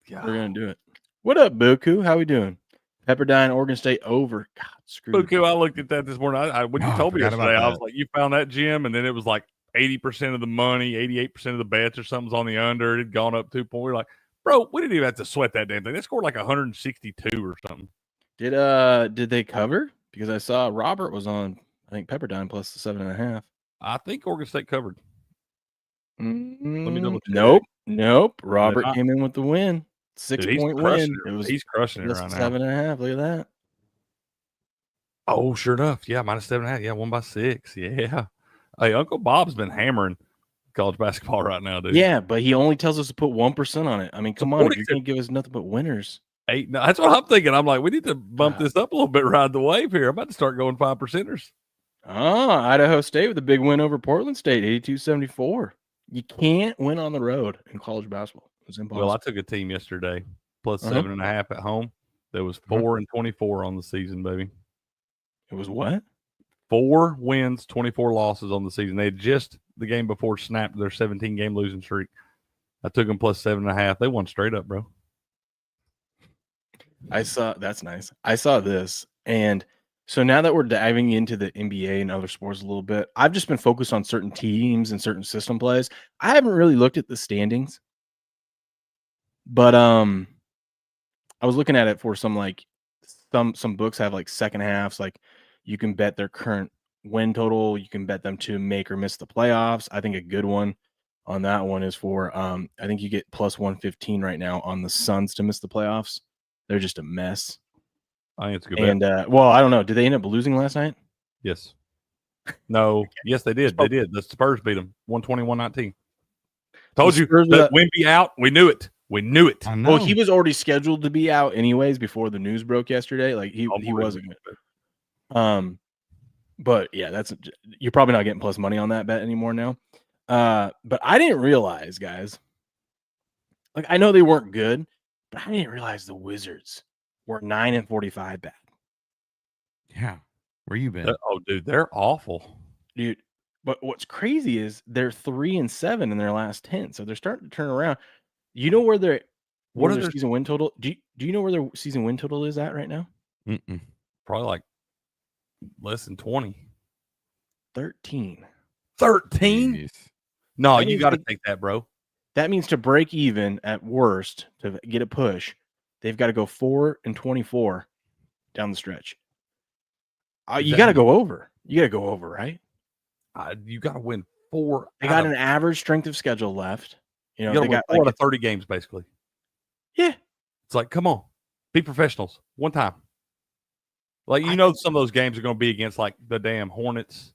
God. We're going to do it. What up, Buku? How we doing? Pepperdine, Oregon State over. God, screw Buku, I looked at that this morning. When you told me yesterday, I was like, you found that gym, and then it was like 80% of the money, 88% of the bets or something's on the under. It had gone up 2 points. We were like, bro, we didn't even have to sweat that damn thing. They scored like 162 or something. Did they cover? Because I saw Robert was on, I think, Pepperdine plus the 7.5. I think Oregon State covered. Let me double check. Nope. Robert came in with the win. 6-point win. He's crushing it right now. 7.5. Look at that. Oh, sure enough. Yeah, minus 7.5. Yeah, 1 by 6. Yeah. Hey, Uncle Bob's been hammering college basketball right now, dude. Yeah, but he only tells us to put 1% on it. I mean, come on, if you're going to give us nothing but winners. 8. No, that's what I'm thinking. I'm like, we need to bump this up a little bit, ride the wave here. I'm about to start going 5%ers. Idaho State with a big win over Portland State, 82-74. You can't win on the road in college basketball. It's impossible. Well, I took a team yesterday, plus 7.5 at home. There was 4-24 on the season, baby. It was what? 4 wins, 24 losses on the season. They had just the game before snapped their 17-game losing streak. I took them plus 7.5. They won straight up, bro. That's nice. I saw this. And so now that we're diving into the NBA and other sports a little bit, I've just been focused on certain teams and certain system plays. I haven't really looked at the standings. But I was looking at it for some books have like second halves, like you can bet their current win total, you can bet them to make or miss the playoffs. I think a good one on that one is for I think you get plus 115 right now on the Suns to miss the playoffs. They're just a mess. I think it's a good bet. And well, I don't know. Did they end up losing last night? Yes. No. Yes, they did. They did. The Spurs beat them 120-119. Told you that Wemby out. We knew it. We knew it. Well, he was already scheduled to be out anyways before the news broke yesterday. Like he wasn't good. But yeah, you're probably not getting plus money on that bet anymore now. But I didn't realize, guys. Like I know they weren't good, but I didn't realize the Wizards were 9-45 bad. Yeah, where you been? Oh, dude, they're awful, dude. But what's crazy is they're 3-7 in their last 10, so they're starting to turn around. You know where their season win total? Do you know where their season win total is at right now? Probably like less than 20. 13. 13? No, you got to take that, bro. That means to break even at worst, to get a push, they've got to go 4-24 down the stretch. You got to go over. You got to go over, right? You got to win 4. They got an average strength of schedule left. You know, You got they to win got 4 like out of 30 games, basically. yeah. It's like, come on, be professionals one time. Like, some of those games are going to be against like the damn Hornets.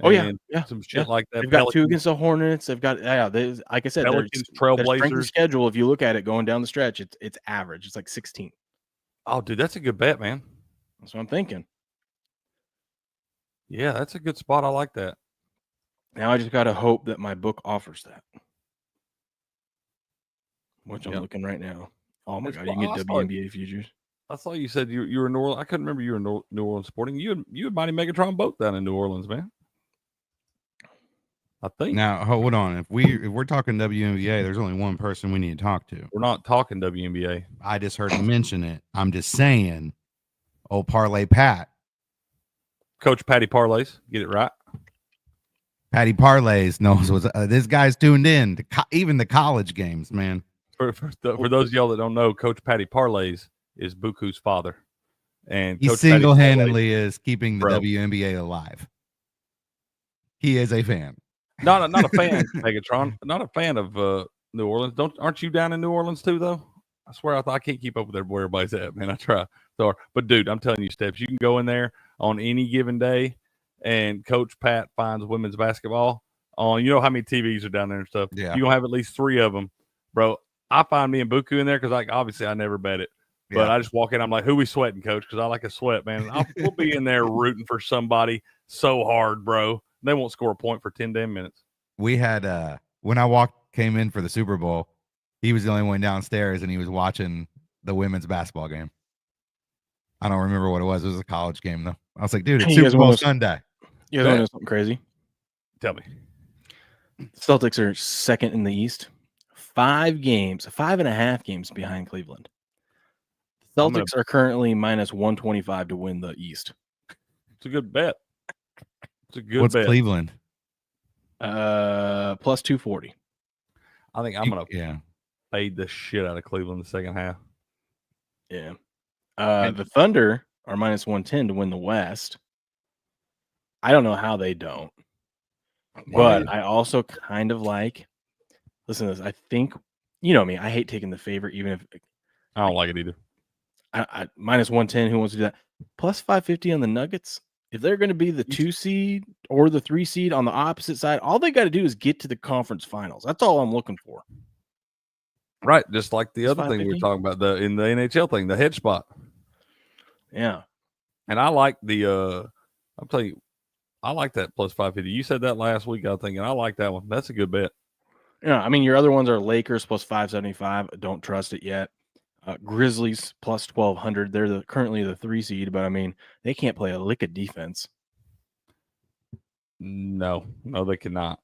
Oh yeah, some shit like that. They've got 2 against the Hornets. They've got like I said, Pelicans, their strength of Trailblazers. schedule. If you look at it going down the stretch, it's average. It's like 16. Oh, dude, that's a good bet, man. That's what I'm thinking. Yeah, that's a good spot. I like that. Now I just got to hope that my book offers that, which I'm looking right now. Oh my God, you can get WNBA futures. I saw you said you were in New Orleans. I couldn't remember you were in New Orleans sporting. You and Mighty Megatron both down in New Orleans, man. I think. Now, hold on. If we're talking WNBA, there's only one person we need to talk to. We're not talking WNBA. I just heard him mention it. I'm just saying. Oh, Parlay Pat. Coach Patty Parlays. Get it right. Patty Parlays knows what this guy's tuned in to even the college games, man. For those of y'all that don't know, Coach Patty Parlays is Buku's father. And he single-handedly is keeping the WNBA alive. He is a fan. Not a fan, Megatron. Not a fan of New Orleans. Aren't you down in New Orleans too, though? I swear I can't keep up with where everybody's at, man. I try. But dude, I'm telling you, Steps, you can go in there on any given day, and Coach Pat finds women's basketball on. You know how many TVs are down there and stuff. Yeah, you're gonna have at least 3 of them, bro. I find me and Buku in there because, like, obviously I never bet it, but I just walk in. I'm like, "Who we sweating, Coach?" Because I like a sweat, man. We'll be in there rooting for somebody so hard, bro. They won't score a point for 10 damn minutes. We had when I came in for the Super Bowl, he was the only one downstairs, and he was watching the women's basketball game. I don't remember what it was. It was a college game, though. I was like, dude, it's Super Bowl Sunday. You guys want to know something crazy? Tell me. Celtics are second in the East. 5.5 games behind Cleveland. The Celtics are currently minus 125 to win the East. It's a good bet. It's a good What's bet. Cleveland? Plus 240. I think I'm going to fade the shit out of Cleveland in the second half. Yeah. The Thunder are minus 110 to win the West. I don't know how they don't. But I also kind of like, listen to this. I think, you know me, I hate taking the favorite, even if I don't like it either. I minus 110, who wants to do that? Plus 550 on the Nuggets. If they're going to be the 2 seed or the 3 seed on the opposite side, all they got to do is get to the conference finals. That's all I'm looking for. Right, just like the other thing we were talking about in the NHL thing, the hedge spot. Yeah, and I like the. I'll tell you, I like that plus 550. You said that last week. I was thinking I like that one. That's a good bet. Yeah, I mean your other ones are Lakers plus 575. Don't trust it yet. Grizzlies plus 1200. They're currently the 3 seed, but I mean they can't play a lick of defense. No, they cannot.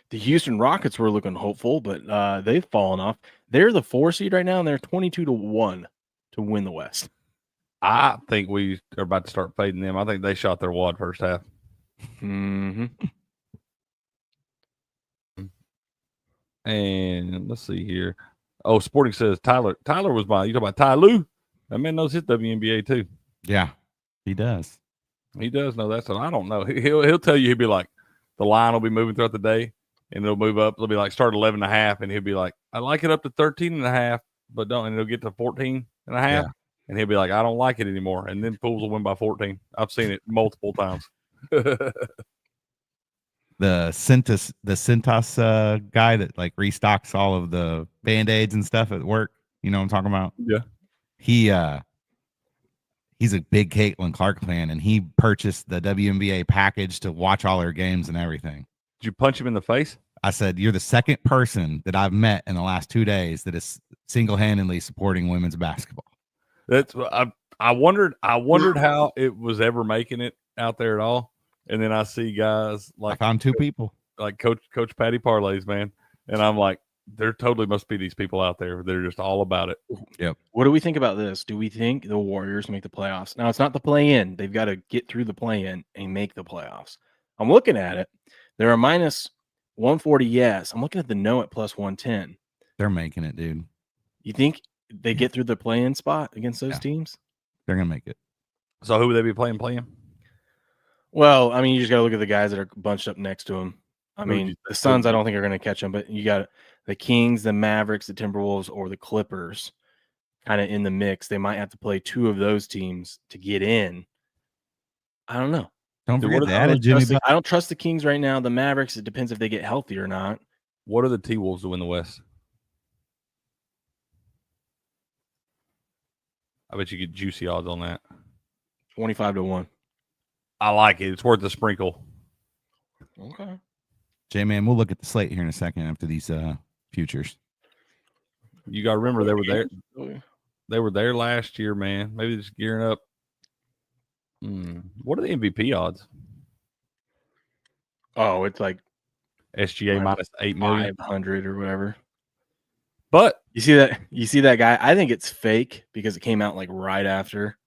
The Houston Rockets were looking hopeful, but they've fallen off. They're the 4 seed right now, and they're 22-1 to win the West. I think we are about to start fading them. I think they shot their wad first half. Mm-hmm. And let's see here. Oh, Sporting says Tyler was you talking about Ty Lue? That man knows his WNBA too. Yeah, he does. He does know that. So I don't know. He'll tell you, he'll be like, the line will be moving throughout the day and it'll move up. It'll be like start 11.5 and he'll be like, I like it up to 13.5, but don't, and it'll get to 14.5. Yeah. And he'll be like, I don't like it anymore. And then Fools will win by 14. I've seen it multiple times. The Cintas guy that like restocks all of the Band-Aids and stuff at work. You know what I'm talking about? Yeah. He's a big Caitlin Clark fan, and he purchased the WNBA package to watch all her games and everything. Did you punch him in the face? I said, you're the second person that I've met in the last 2 days that is single-handedly supporting women's basketball. That's I wondered how it was ever making it out there at all. And then I see guys like I found 2 people like Coach Patty Parlays, man, and I'm like, there totally must be these people out there that are just all about it. Yep. What do we think about this? Do we think the Warriors make the playoffs? Now it's not the play-in; they've got to get through the play-in and make the playoffs. I'm looking at it; they're a minus 140. Yes, I'm looking at the no at plus 110. They're making it, dude. You think they get through the play-in spot against those teams? They're gonna make it. So who would they be playing? Well, I mean, you just got to look at the guys that are bunched up next to him. I Who would mean, you the say? Suns, I don't think are going to catch them, but you got the Kings, the Mavericks, the Timberwolves, or the Clippers kind of in the mix. They might have to play two of those teams to get in. I don't know. Don't Dude, forget what they are- added Jimmy Butler. I don't trust the Kings right now. The Mavericks, it depends if they get healthy or not. What are the T-Wolves to win the West? I bet you get juicy odds on that. 25-1. I like it. It's worth a sprinkle. Okay. J-Man, we'll look at the slate here in a second after these futures. You got to remember they were there. They were there last year, man. Maybe they're just gearing up. What are the MVP odds? Oh, it's like SGA minus 8 million. 500 or whatever. But You see that guy? I think it's fake because it came out like right after.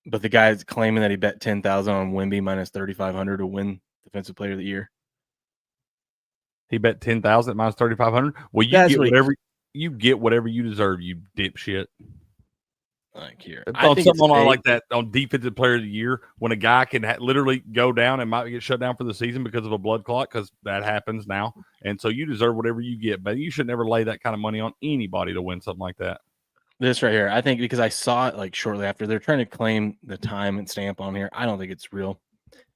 But the guy's claiming that he bet 10,000 on Wemby minus 3,500 to win Defensive Player of the Year. he bet 10,000 minus 3,500. Well, you get whatever you deserve, you dipshit. Like here, On something like that on Defensive Player of the Year, when a guy can literally go down and might get shut down for the season because of a blood clot, because that happens now, and so you deserve whatever you get. But you should never lay that kind of money on anybody to win something like that. This right here, I think because I saw it like shortly after, they're trying to claim the time and stamp on here. I don't think it's real.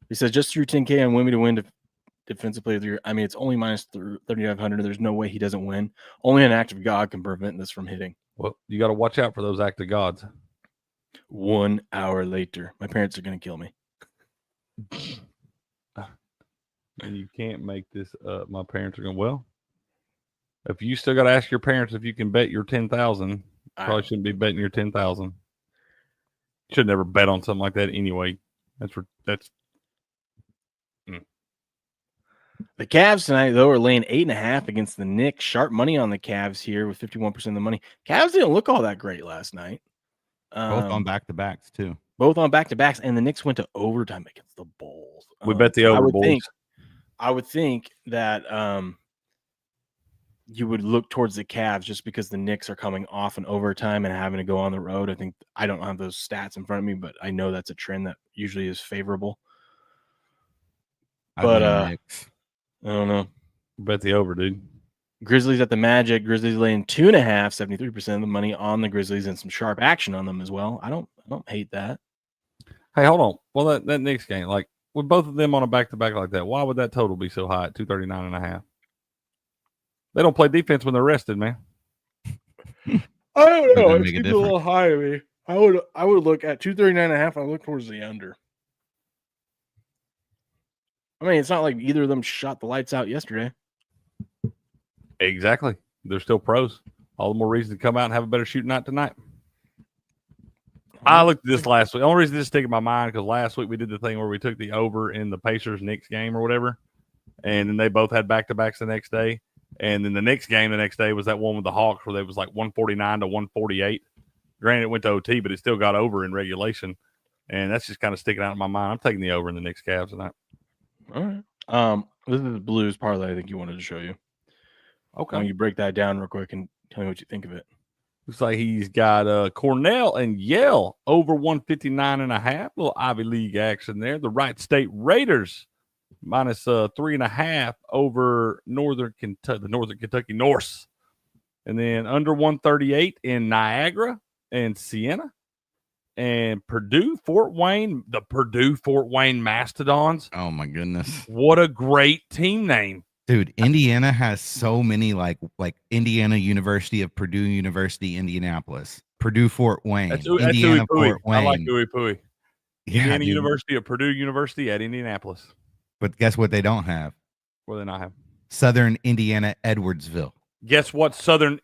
He says just through 10K on Wemby to win Defensive Player of the Year. I mean, it's only minus 3,500. There's no way he doesn't win. Only an act of God can prevent this from hitting. Well, you got to watch out for those act of gods. 1 hour later, my parents are going to kill me. And you can't make this up. My parents are going, well, if you still got to ask your parents if you can bet your 10,000, probably shouldn't be betting your 10,000. Should never bet on something like that anyway. That's The Cavs tonight, though, are laying 8.5 against the Knicks. Sharp money on the Cavs here with 51% of the money. Cavs didn't look all that great last night. Both on back-to-backs, too. Both on back-to-backs, and the Knicks went to overtime against the Bulls. we bet the over, boys. I would think that you would look towards the Cavs just because the Knicks are coming off an overtime and having to go on the road. I don't have those stats in front of me, but I know that's a trend that usually is favorable. But I don't know. Bet the over, dude. Grizzlies at the Magic. Grizzlies laying 2.5, 73% of the money on the Grizzlies, and some sharp action on them as well. I don't hate that. Hey, hold on. Well, that Knicks game, like with both of them on a back-to-back like that, why would that total be so high at 239.5? They don't play defense when they're rested, man. I don't know. Doesn't It make a seems a little difference. high to me. I would look at 239.5. I look towards the under. I mean, it's not like either of them shot the lights out yesterday. Exactly. They're still pros. All the more reason to come out and have a better shooting night tonight. I looked at this last week. The only reason this stick in my mind because last week we did the thing where we took the over in the Pacers-Knicks game or whatever, and then they both had back-to-backs the next day. And then the Knicks game the next day was that one with the Hawks where they was like 149 to 148. Granted, it went to OT, but it still got over in regulation. And that's just kind of sticking out in my mind. I'm taking the over in the Knicks Cavs tonight. All right. This is the Blues parlay I think you wanted to show you. Okay. Why don't you break that down real quick and tell me what you think of it? Looks like he's got Cornell and Yale over 159.5. Little Ivy League action there. The Wright State Raiders minus 3.5 over Northern Kentucky, the Northern Kentucky Norse. And then under 138 in Niagara and Siena. And Purdue, Fort Wayne, the Purdue Fort Wayne Mastodons. Oh, my goodness. What a great team name. Dude, Indiana has so many like Indiana University of Purdue University, Indianapolis, Purdue Fort Wayne, That's Indiana Fort Wayne. I like Ooey Pooey. Yeah, Indiana dude. University of Purdue University at Indianapolis. But guess what they don't have? What do they not have? Southern Indiana Edwardsville. Guess what Southern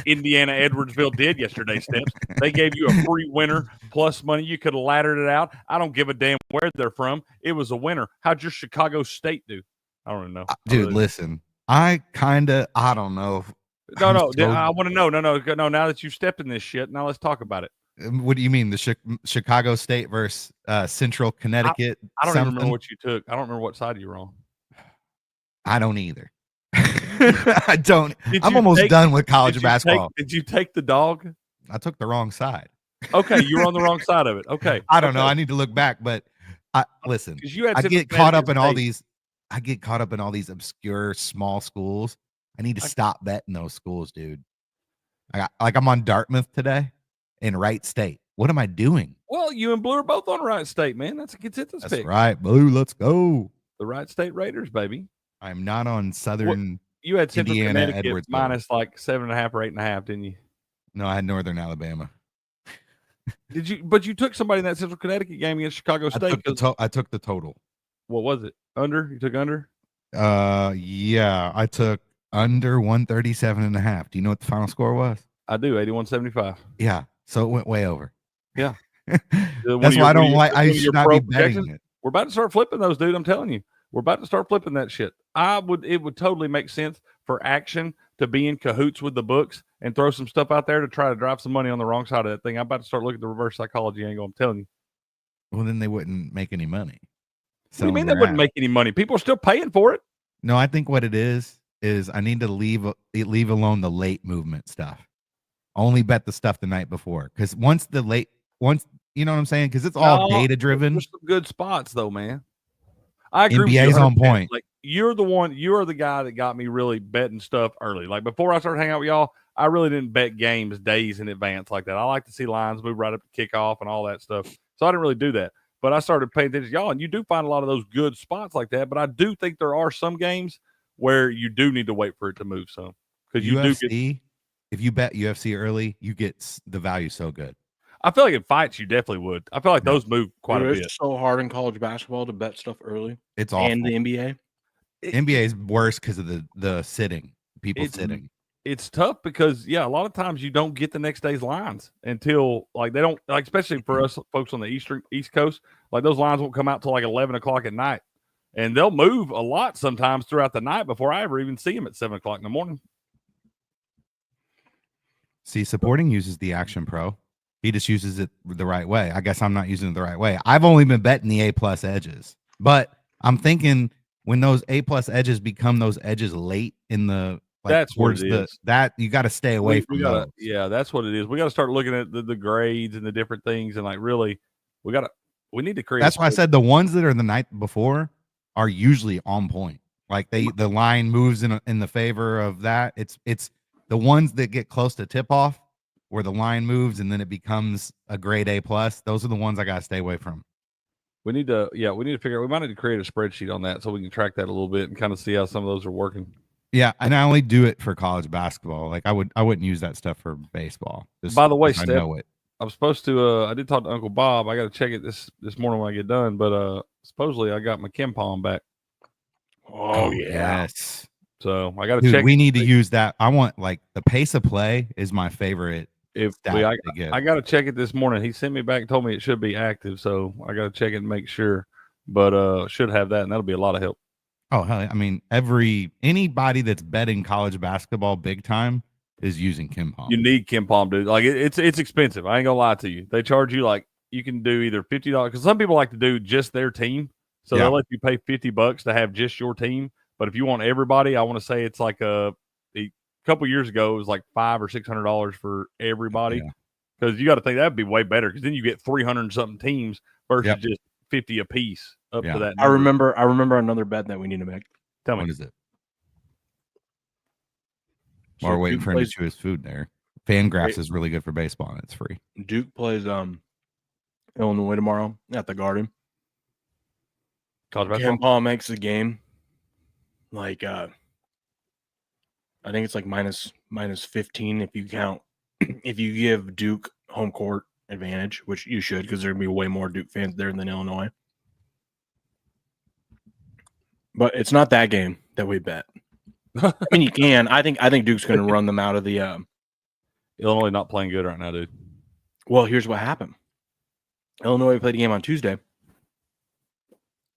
Indiana Edwardsville did yesterday, Steps? They gave you a free winner plus money. You could have laddered it out. I don't give a damn where they're from. It was a winner. How'd your Chicago State do? I don't even know. Dude, listen, I don't know. No, I'm I want to know. No. Now that you've stepped in this shit, now let's talk about it. What do you mean? The Chicago State versus Central Connecticut? I don't even remember what you took. I don't remember what side you were on. I don't either. I don't. I'm almost done with college basketball. Did you take the dog? I took the wrong side. Okay, you were on the wrong side of it. Okay. I don't know. I need to look back, but Listen, because you had I Central get caught up Connecticut in all State. these. I get caught up in all these obscure small schools. I need to stop betting those schools, dude. I'm on Dartmouth today in Wright State. What am I doing? Well, you and Blue are both on Wright State, man. That's a consensus That's pick. right, Blue. Let's go. The Wright State Raiders, baby. I'm not on Southern. You had Central Indiana, Connecticut Edwardsville. minus like 7.5 or 8.5, didn't you? No, I had Northern Alabama. Did you? But you took somebody in that Central Connecticut game against Chicago State. I took the total. What was it? Under? You took under? Yeah, I took under 137.5. Do you know what the final score was? I do. 81-75. Yeah, so it went way over. Yeah. That's why I don't like. I should not be betting it. We're about to start flipping those, dude. I'm telling you, we're about to start flipping that shit. It would totally make sense for Action to be in cahoots with the books and throw some stuff out there to try to drive some money on the wrong side of that thing. I'm about to start looking at the reverse psychology angle. I'm telling you. Well, then they wouldn't make any money. What do you mean they wouldn't make any money? People are still paying for it. No, I think what it is I need to leave alone the late movement stuff. Only bet the stuff the night before, because once you know what I'm saying, because it's all data driven. There's some good spots though, man. I agree. NBA's on point. Like you're the guy that got me really betting stuff early. Like before I started hanging out with y'all, I really didn't bet games days in advance like that. I like to see lines move right up to kickoff and all that stuff. So I didn't really do that. But I started paying attention to y'all, and you do find a lot of those good spots like that. But I do think there are some games where you do need to wait for it to move some. Because you do get, if you bet UFC early, you get the value so good. I feel like in fights you definitely would. I feel like those move quite a bit. It's so hard in college basketball to bet stuff early. It's awful. And the NBA. NBA is worse because of the sitting. People sitting. It's tough because a lot of times you don't get the next day's lines until like they don't like, especially for us folks on the East Coast, like those lines won't come out till like 11 o'clock at night, and they'll move a lot sometimes throughout the night before I ever even see them at 7 o'clock in the morning. See, Supporting uses the Action Pro. He just uses it the right way. I guess I'm not using it the right way. I've only been betting the A+ edges, but I'm thinking when those A+ edges become those edges late in the that's what it is. That you got to stay away from those. Yeah, that's what it is. We got to start looking at the grades and the different things, and like really, we need to create. That's why I said the ones that are the night before are usually on point. Like the line moves in the favor of that. It's the ones that get close to tip off where the line moves and then it becomes a grade A+. Those are the ones I got to stay away from. We need to figure out. We might need to create a spreadsheet on that so we can track that a little bit and kind of see how some of those are working. Yeah, and I only do it for college basketball. Like I wouldn't use that stuff for baseball. By the way, I know it. I'm supposed to. I did talk to Uncle Bob. I got to check it this morning when I get done. But supposedly I got my Kim Palm back. Oh yeah. Yes. So I got to check. We need to use that. I want like the pace of play is my favorite. I got to check it this morning. He sent me back and told me it should be active. So I got to check it and make sure. But should have that, and that'll be a lot of help. Oh hell yeah. I mean, anybody that's betting college basketball big time is using Kim Palm. You need Kim Palm, dude. Like it's expensive. I ain't gonna lie to you. They charge you like you can do either $50 because some people like to do just their team, so they'll let you pay $50 to have just your team. But if you want everybody, I want to say it's like a couple years ago it was like $500 or $600 for everybody. Because you got to think that'd be way better because then you get 300 and something teams versus just 50 a piece up to that. I remember another bet that we need to make. Tell me. What is it? While we're waiting for him to chew his food there. Fangraphs is really good for baseball and it's free. Duke plays Illinois tomorrow at the Garden. Kim Palm makes the game. Like I think it's like minus 15 if you count if you give Duke home court advantage, which you should because there'd be way more Duke fans there than Illinois. But it's not that game that we bet. I mean, you can. I think Duke's going to run them out of the. Illinois not playing good right now, dude. Well, here's what happened. Illinois played a game on Tuesday.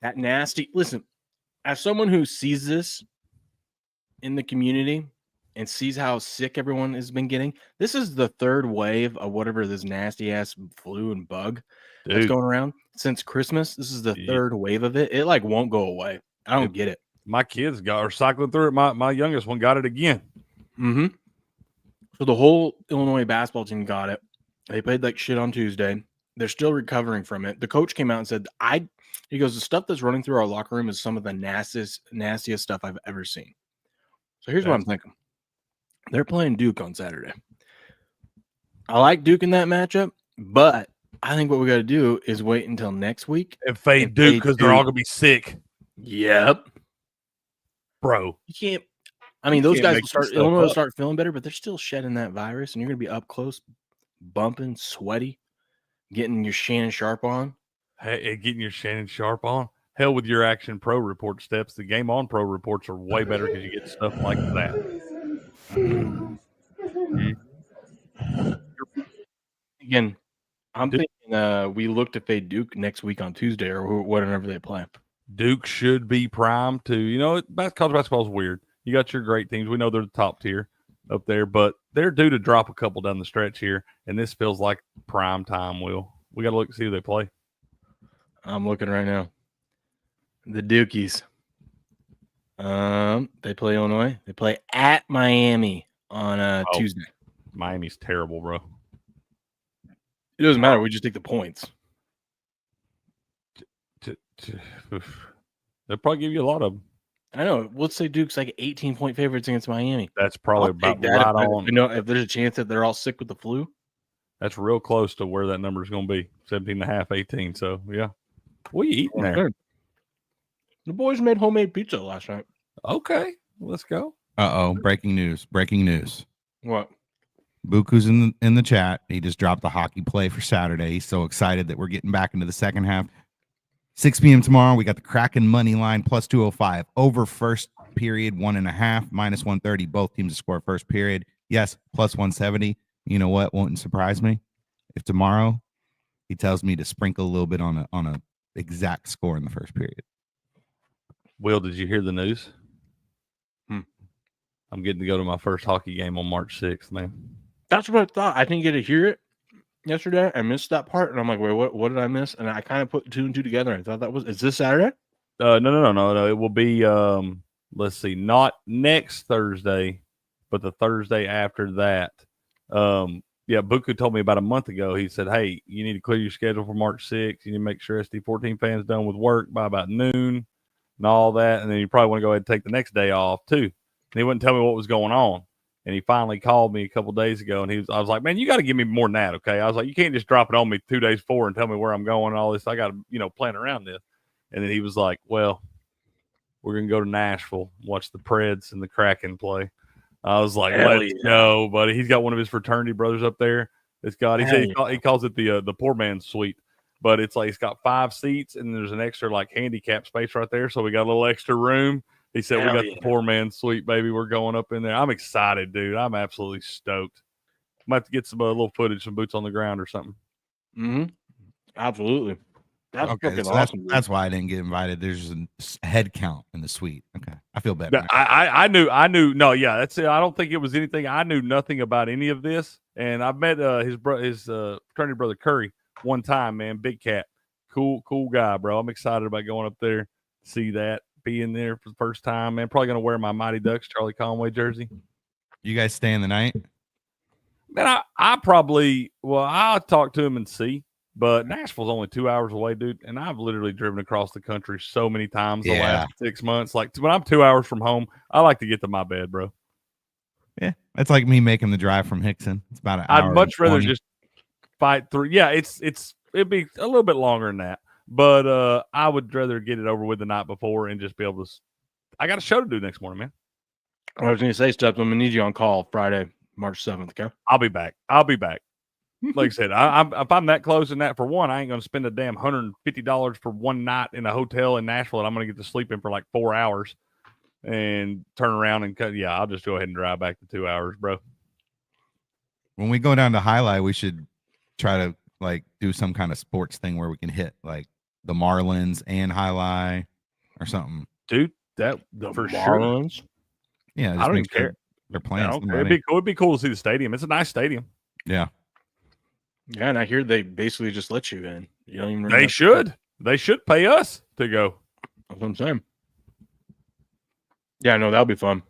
That nasty. Listen, as someone who sees this in the community and sees how sick everyone has been getting, this is the third wave of whatever this nasty ass flu and bug that's going around since Christmas. This is the third wave of it. It like won't go away. I don't get it. My kids are cycling through it. My youngest one got it again. So the whole Illinois basketball team got it. They played like shit on Tuesday. They're still recovering from it. The coach came out and said, he goes, the stuff that's running through our locker room is some of the nastiest stuff I've ever seen. So here's what I'm thinking. They're playing Duke on Saturday. I like Duke in that matchup, but I think what we got to do is wait until next week and fade Duke because they're all going to be sick. Yep. Bro. You can't. I mean, those guys will start, Illinois will start feeling better, but they're still shedding that virus, and you're going to be up close, bumping, sweaty, getting your Shannon Sharp on. Hey, getting your Shannon Sharp on? Hell with your Action Pro Report steps. The Game On Pro reports are way better because you get stuff like that. Again, I'm thinking we look to fade Duke next week on Tuesday or whatever they play. Duke should be primed to, college basketball is weird. You got your great teams. We know they're the top tier up there, but they're due to drop a couple down the stretch here, and this feels like prime time, Will. We got to look and see who they play. I'm looking right now. The Dukies. They play Illinois. They play at Miami on Tuesday. Miami's terrible, bro. It doesn't matter. We just take the points. They'll probably give you a lot of them. I know. Let's say Duke's like 18-point favorites against Miami. That's probably about right on. If there's a chance that they're all sick with the flu. That's real close to where that number is going to be. 17.5, 18. So, yeah. What are you eating there? The boys made homemade pizza last night. Okay. Let's go. Uh-oh. Breaking news. What? Buku's in the chat. He just dropped the hockey play for Saturday. He's so excited that we're getting back into the second half. 6 p.m. tomorrow, we got the Kraken money line plus 205. Over first period, 1.5, minus 130. Both teams to score first period. Yes, plus 170. You know what? Won't surprise me if tomorrow he tells me to sprinkle a little bit on a exact score in the first period. Will, did you hear the news? I'm getting to go to my first hockey game on March 6th, man. That's what I thought. I didn't get to hear it yesterday. I missed that part, and I'm like, wait, what did I miss? And I kind of put 2 and 2 together. I thought is this Saturday? No. It will be, let's see, not next Thursday, but the Thursday after that. Buku told me about a month ago. He said, hey, you need to clear your schedule for March 6th. You need to make sure SD14 fans done with work by about noon and all that. And then you probably want to go ahead and take the next day off, too. And he wouldn't tell me what was going on. And he finally called me a couple days ago, and I was like, man, you got to give me more than that, okay? I was like, you can't just drop it on me 2 days before and tell me where I'm going and all this. I got to, plan around this. And then he was like, well, we're going to go to Nashville, watch the Preds and the Kraken play. I was like, let's go, buddy. He's got one of his fraternity brothers up there. He calls it the poor man's suite. But it's like it's got 5 seats, and there's an extra, like, handicap space right there, so we got a little extra room. He said, we got the poor man's suite, baby. We're going up in there. I'm excited, dude. I'm absolutely stoked. Might have to get some little footage, some boots on the ground or something. Mm-hmm. Absolutely. That's okay, so awesome. That's why I didn't get invited. There's a head count in the suite. Okay. I feel better. I knew. No, yeah, that's it. I don't think it was anything. I knew nothing about any of this. And I met his fraternity brother Curry one time, man. Big cat. Cool guy, bro. I'm excited about going up there to see that. Being there for the first time, man. Probably gonna wear my Mighty Ducks Charlie Conway jersey. You guys staying the night? Man, I'll talk to him and see. But Nashville's only 2 hours away, dude. And I've literally driven across the country so many times the last 6 months. Like when I'm 2 hours from home, I like to get to my bed, bro. Yeah, that's like me making the drive from Hickson. It's about an hour. I'd much rather just fight through. Yeah, it'd be a little bit longer than that. But I would rather get it over with the night before and just be able to. I got a show to do next morning, man. I was going to say, Steps, I'm going to need you on call Friday, March 7th, okay? I'll be back. Like I said, if I'm that close in that, for one, I ain't going to spend a damn $150 for one night in a hotel in Nashville, and I'm going to get to sleep in for like 4 hours and turn around and cut. Yeah, I'll just go ahead and drive back to 2 hours, bro. When we go down to Jai-Alai, we should try to like do some kind of sports thing where we can hit like the Marlins and Jai-Alai or something. Dude, that for Marlins? Sure. Yeah, I don't even care. They're playing. It'd be cool to see the stadium. It's a nice stadium. Yeah. Yeah, and I hear they basically just let you in. You don't even. They should. They should pay us to go. That's what I'm saying. Yeah, no, that'll be fun.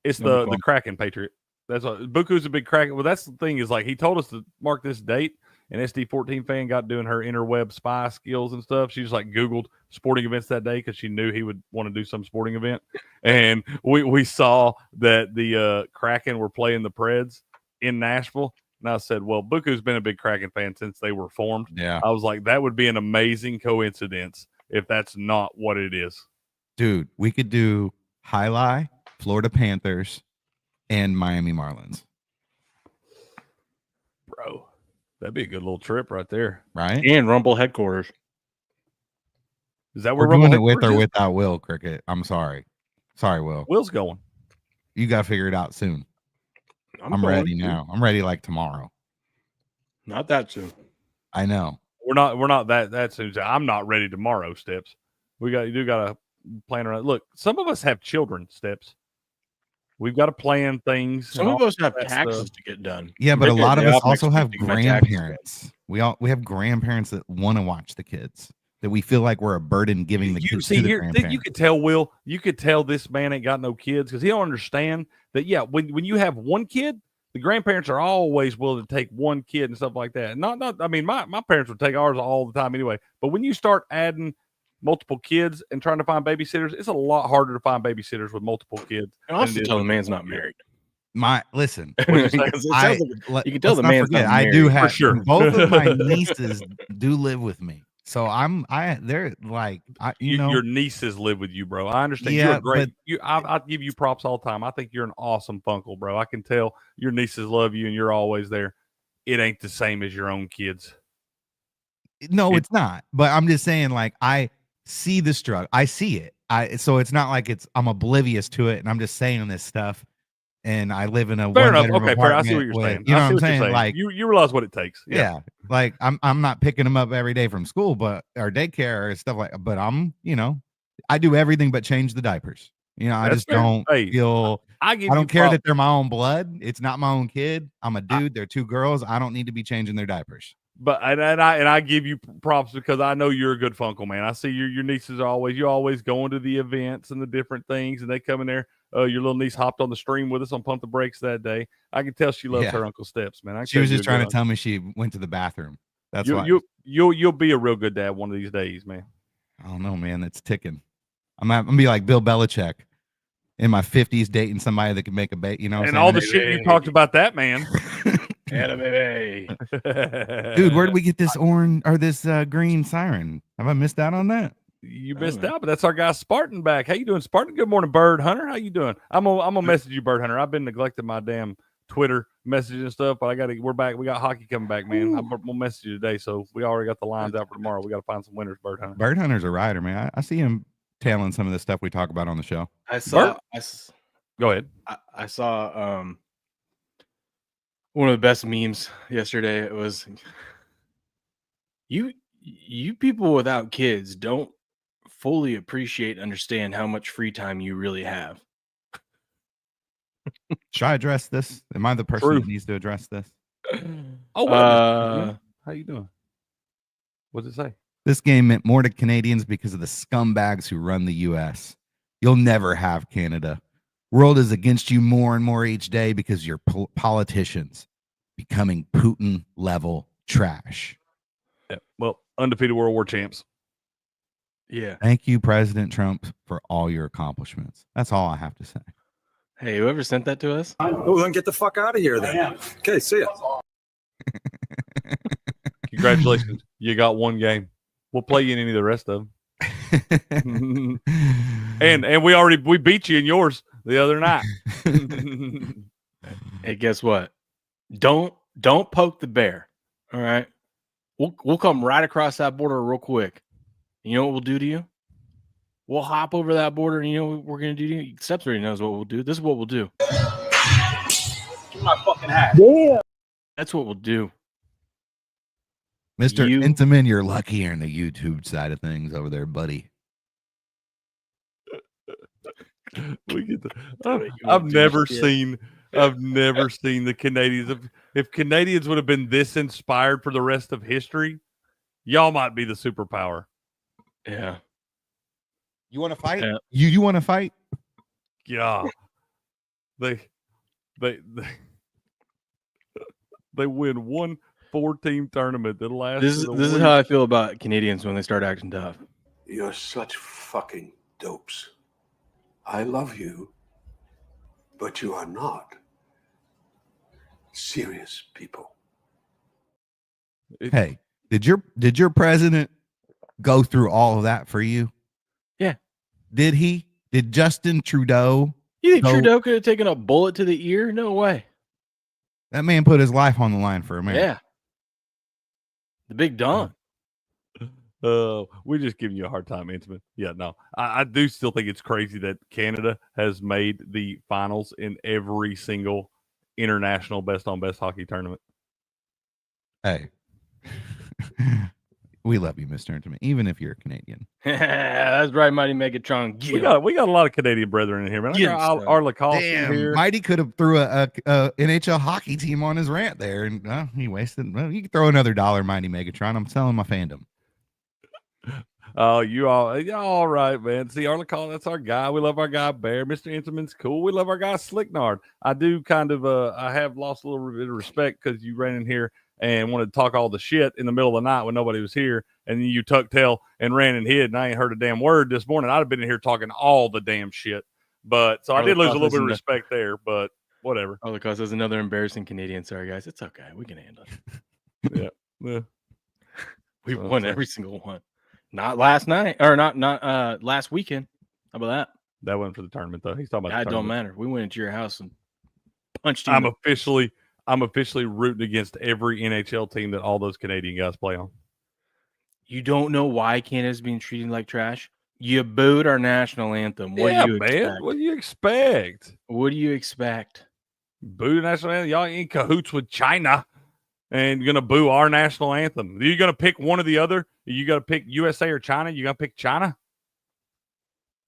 It's the Kraken Patriot. That's what Buku's a big Kraken. Well, that's the thing is like he told us to mark this date, and SD14 fan got doing her interweb spy skills and stuff. She just like Googled sporting events that day because she knew he would want to do some sporting event. And we saw that the Kraken were playing the Preds in Nashville. And I said, well, Buku's been a big Kraken fan since they were formed. Yeah. I was like, that would be an amazing coincidence if that's not what it is. Dude, we could do Jai-Alai, Florida Panthers, and Miami Marlins. Bro, that'd be a good little trip right there. Right? And Rumble headquarters. Is that where We're doing it with headquarters or is? without Will, Cricket. I'm sorry. Sorry, Will. Will's going. You got to figure it out soon. I'm going ready to. now. I'm ready like tomorrow. Not that soon. I know. We're not that soon. I'm not ready tomorrow, Steps. You got to plan around. Look, some of us have children, Steps. We've got to plan things. Some and of all us have that taxes stuff. to get done. Yeah, but a Cricket, lot of the us off next also week have to get my taxes grandparents. We have grandparents that want to watch the kids. That we feel like we're a burden giving the kids to the grandparents. You could tell Will. You could tell this man ain't got no kids because he don't understand that. Yeah, when you have one kid, the grandparents are always willing to take one kid and stuff like that. Not. I mean, my parents would take ours all the time anyway. But when you start adding multiple kids and trying to find babysitters, it's a lot harder to find babysitters with multiple kids. And also tell the man's not married. Listen, Because it sounds like you can tell the man's not I married. do have For sure. both of my nieces do live with me. So they're like, your nieces live with you, bro. I understand. Yeah, You're great. I give you props all the time. I think you're an awesome funkle, bro. I can tell your nieces love you and you're always there. It ain't the same as your own kids. No, it's not. But I'm just saying, like, I see the struggle. I see it. So it's not like I'm oblivious to it, and I'm just saying this stuff. And I live in a Fair enough. one-bedroom Okay, fair. I see what apartment you're saying. with- You know I see what I'm you're saying? Like, you realize what it takes. yeah, like I'm not picking them up every day from school, or daycare or stuff like. But I do everything but change the diapers. I That's just fair. don't Hey, feel. I I don't care that they're my own blood. It's not my own kid. I'm a dude. They're two girls. I don't need to be changing their diapers. But I give you props because I know you're a good funkle, man. I see your nieces are always going to the events and the different things, and they come in there. Your little niece hopped on the stream with us on Pump the Brakes that day. I can tell she loves her Uncle Steps, man. She was just trying to tell me she went to the bathroom. That's why you'll be a real good dad one of these days, man. I don't know, man. It's ticking. I'm gonna be like Bill Belichick in my 50s, dating somebody that can make a baby. And all the shit you talked about that, man. Baby. Dude, where did we get this orange or this green siren? Have I missed out on that? You missed out, but that's our guy Spartan back. How you doing, Spartan? Good morning, Bird Hunter. How you doing? I'm gonna message you, Bird Hunter. I've been neglecting my damn Twitter messages and stuff, but we're back. We got hockey coming back, man. I'm gonna message you today, so we already got the lines out for tomorrow. We got to find some winners, Bird Hunter. Bird Hunter's a rider, man. I see him tailing some of the stuff we talk about on the show. Go ahead. I saw one of the best memes yesterday. It was you people without kids don't fully appreciate and understand how much free time you really have. Should I address this? Am I the person that needs to address this? How you doing? What's it say? This game meant more to Canadians because of the scumbags who run the U.S. You'll never have Canada. World is against you more and more each day because you're politicians becoming Putin-level trash. Yeah. Well, undefeated World War champs. Yeah. Thank you, President Trump, for all your accomplishments. That's all I have to say. Hey, whoever sent that to us? Well, then get the fuck out of here then. Okay, see ya. Congratulations. You got one game. We'll play you in any of the rest of them. and we beat you in yours the other night. Hey, guess what? Don't poke the bear. All right. We'll come right across that border real quick. You know what we'll do to you? We'll hop over that border, and you know what we're gonna do to you? Steps already knows what we'll do. This is what we'll do. Give me my fucking hat. Yeah. That's what we'll do. Mr. Intamin, you're luckier in the YouTube side of things over there, buddy. I've never seen the Canadians. If Canadians would have been this inspired for the rest of history, y'all might be the superpower. Yeah. You want to fight? Yeah. You want to fight? Yeah. They win 4-team tournament that lasts. This is how I feel about Canadians when they start acting tough. You're such fucking dopes. I love you, but you are not serious people. Hey, did your president go through all of that for you? Yeah. Did he? Did Justin Trudeau? You think Trudeau could have taken a bullet to the ear? No way. That man put his life on the line for America. Yeah. The big Don. We're just giving you a hard time, Intimate. Yeah, no. I do still think it's crazy that Canada has made the finals in every single international best-on-best hockey tournament. Hey. We love you, Mr. Intimate, even if you're a Canadian. That's right, Mighty Megatron. We got a lot of Canadian brethren in here, man. I got Arla Cost here. Mighty could have threw a NHL hockey team on his rant there, and he wasted. Well, you can throw another $1, Mighty Megatron. I'm selling my fandom. Oh, you all right, man. See, Arla Cost, that's our guy. We love our guy Bear. Mr. Intimate's cool. We love our guy Slicknard. I do kind of I have lost a little bit of respect because you ran in here and wanted to talk all the shit in the middle of the night when nobody was here, and then you tucked tail and ran and hid, and I ain't heard a damn word this morning. I'd have been in here talking all the damn shit. But so I did lose a little bit of respect there, but whatever. Oh, because there's another embarrassing Canadian. Sorry, guys. It's okay. We can handle it. Yeah. We won every single one. Not last night, or not last weekend. How about that? That wasn't for the tournament, though. He's talking about That don't matter. We went into your house and punched you. I'm officially rooting against every NHL team that all those Canadian guys play on. You don't know why Canada's being treated like trash? You booed our national anthem. What do you expect? What do you expect? What do you expect? Boo the national anthem. Y'all ain't in cahoots with China and you're going to boo our national anthem. Are you going to pick one or the other? Are you going to pick USA or China? You going to pick China?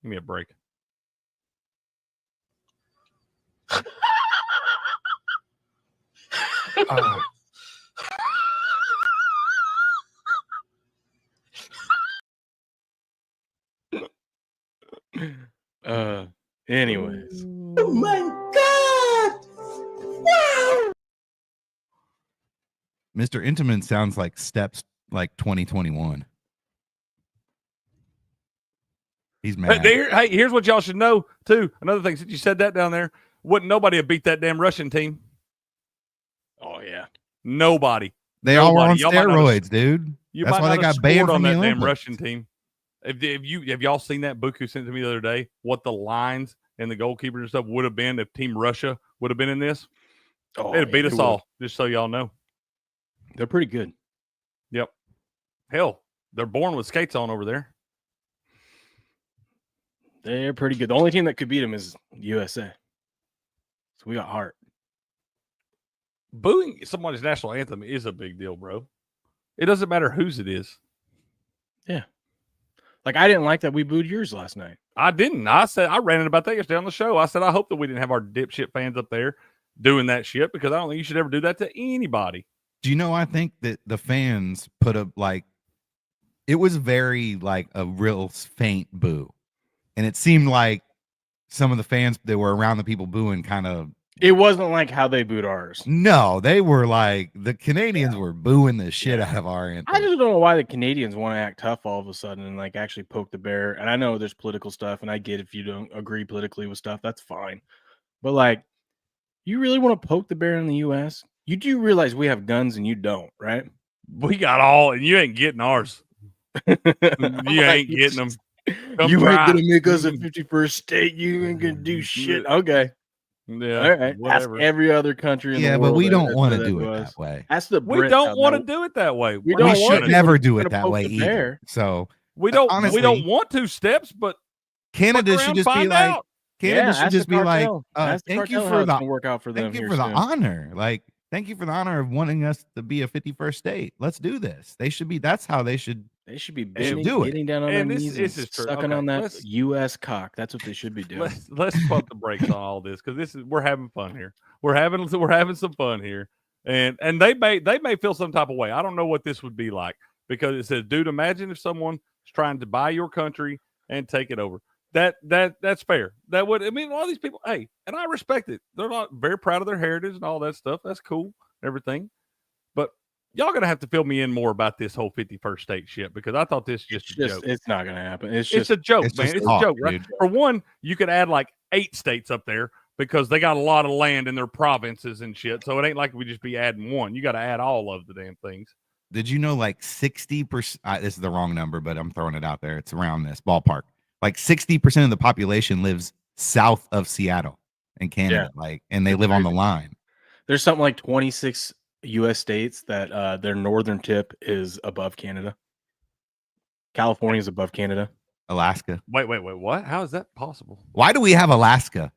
Give me a break. Anyways. Oh my God! Wow! Mr. Intiman sounds like Steps like 2021. He's mad. Hey, here's what y'all should know, too. Another thing, since you said that down there, wouldn't nobody have beat that damn Russian team? Oh, yeah. Nobody. They all were on steroids, dude. That's why they got banned from that damn Russian team. Have y'all seen that? Buku sent to me the other day. What the lines and the goalkeepers and stuff would have been if Team Russia would have been in this? Oh, they'd have beat us all. Just so y'all know, they're pretty good. Yep. Hell, they're born with skates on over there. They're pretty good. The only team that could beat them is USA. So we got heart. Booing somebody's national anthem is a big deal, bro. It doesn't matter whose it is. Yeah. Like, I didn't like that we booed yours last night. I didn't. I ran it about that yesterday on the show. I said, I hope that we didn't have our dipshit fans up there doing that shit because I don't think you should ever do that to anybody. Do you know, I think that the fans put up, like, it was very, like, a real faint boo. And it seemed like some of the fans that were around the people booing kind of. It wasn't like how they booed ours. No, they were like, the Canadians were booing the shit out of our anthem. I just don't know why the Canadians want to act tough all of a sudden and like actually poke the bear. And I know there's political stuff, and I get if you don't agree politically with stuff, that's fine. But like, you really want to poke the bear in the U.S.? You do realize we have guns and you don't, right? We got all, and you ain't getting ours. You ain't getting them. You ain't gonna make us a 51st state. You ain't gonna do shit. Okay. Yeah. All right. Whatever. Ask every other country in the world. Yeah, but we don't want to do it that way. That's the we don't want to do it that way. We should never do it that way either. So we don't. Honestly, we don't want to steps, but Canada should just be like. Canada should just be like. Thank you for the work out for them. Thank you for the honor. Like, thank you for the honor of wanting us to be a 51st state. Let's do this. They should be. That's how they should. They should be getting down on their knees and sucking on that U.S. cock. That's what they should be doing. Let's pump the brakes on all this because we're having fun here. We're having some fun here, and they may feel some type of way. I don't know what this would be like because it says, "Dude, imagine if someone is trying to buy your country and take it over." That's fair. That would. I mean, a lot of these people. Hey, and I respect it. They're not very proud of their heritage and all that stuff. That's cool, everything. But Y'all gonna have to fill me in more about this whole 51st state shit because I thought this was just a joke. It's not gonna happen. It's a joke, it's man. just It's talk, a joke, right? dude. For one, you could add like 8 states up there because they got a lot of land in their provinces and shit. So it ain't like we just be adding one. You got to add all of the damn things. Did you know like 60%? This is the wrong number, but I'm throwing it out there. It's around this ballpark. Like 60% of the population lives south of Seattle in Canada. And they live on the line. There's something like 26 U.S. states that their northern tip is above Canada. California is above Canada. Alaska. Wait, what? How is that possible? Why do we have Alaska?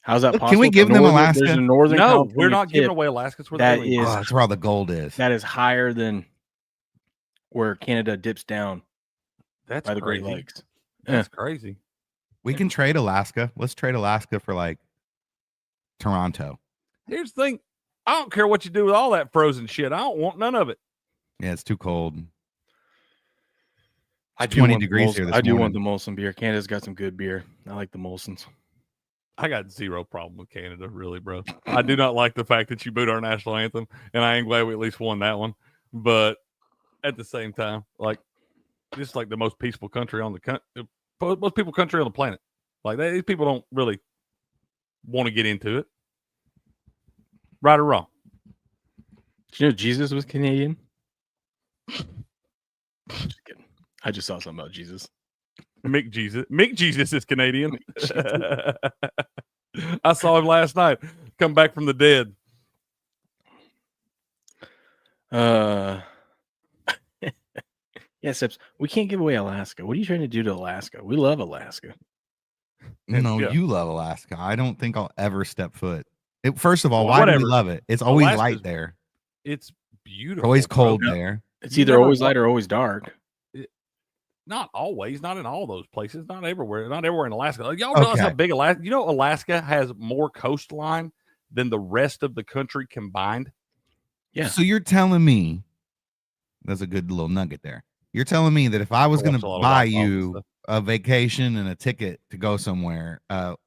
How's that possible? Can we give them Alaska? There's a northern No, California we're not giving tip away Alaska. It's where that the aliens is- are. That's where all the gold is. that is higher than where Canada dips down That's by the crazy. Great Lakes. That's crazy. We can trade Alaska. Let's trade Alaska for like Toronto. Here's the thing. I don't care what you do with all that frozen shit. I don't want none of it. Yeah, it's too cold. I It's do 20 want the degrees Molson- here this I do want morning. the Molson beer. Canada's got some good beer. I like the Molsons. I got zero problem with Canada, really, bro. I do not like the fact that you booed our national anthem, and I am glad we at least won that one. But at the same time, like, this is like the most peaceful country on the most peaceful country on the planet. Like, these people don't really want to get into it. Right or wrong? Did you know Jesus was Canadian? Just kidding. I just saw something about Jesus. Mick Jesus is Canadian. I saw him last night come back from the dead. Yeah, Sips, we can't give away Alaska. What are you trying to do to Alaska? We love Alaska. No, Yeah. you love Alaska. I don't think I'll ever step foot. First of all, Well, why do whatever. we love it? It's always Alaska's light there. It's It's beautiful. always bro. cold Yeah. there. It's You either never always wa- light or always dark. Not always, not in all those places, not everywhere in Alaska. Like, y'all realize how Okay. big Alaska? You know, Alaska has more coastline than the rest of the country combined. Yeah. So you're telling me that's a good little nugget there. You're telling me that if I was I going watch to a lot of buy White Claws and you stuff. a vacation and a ticket to go somewhere,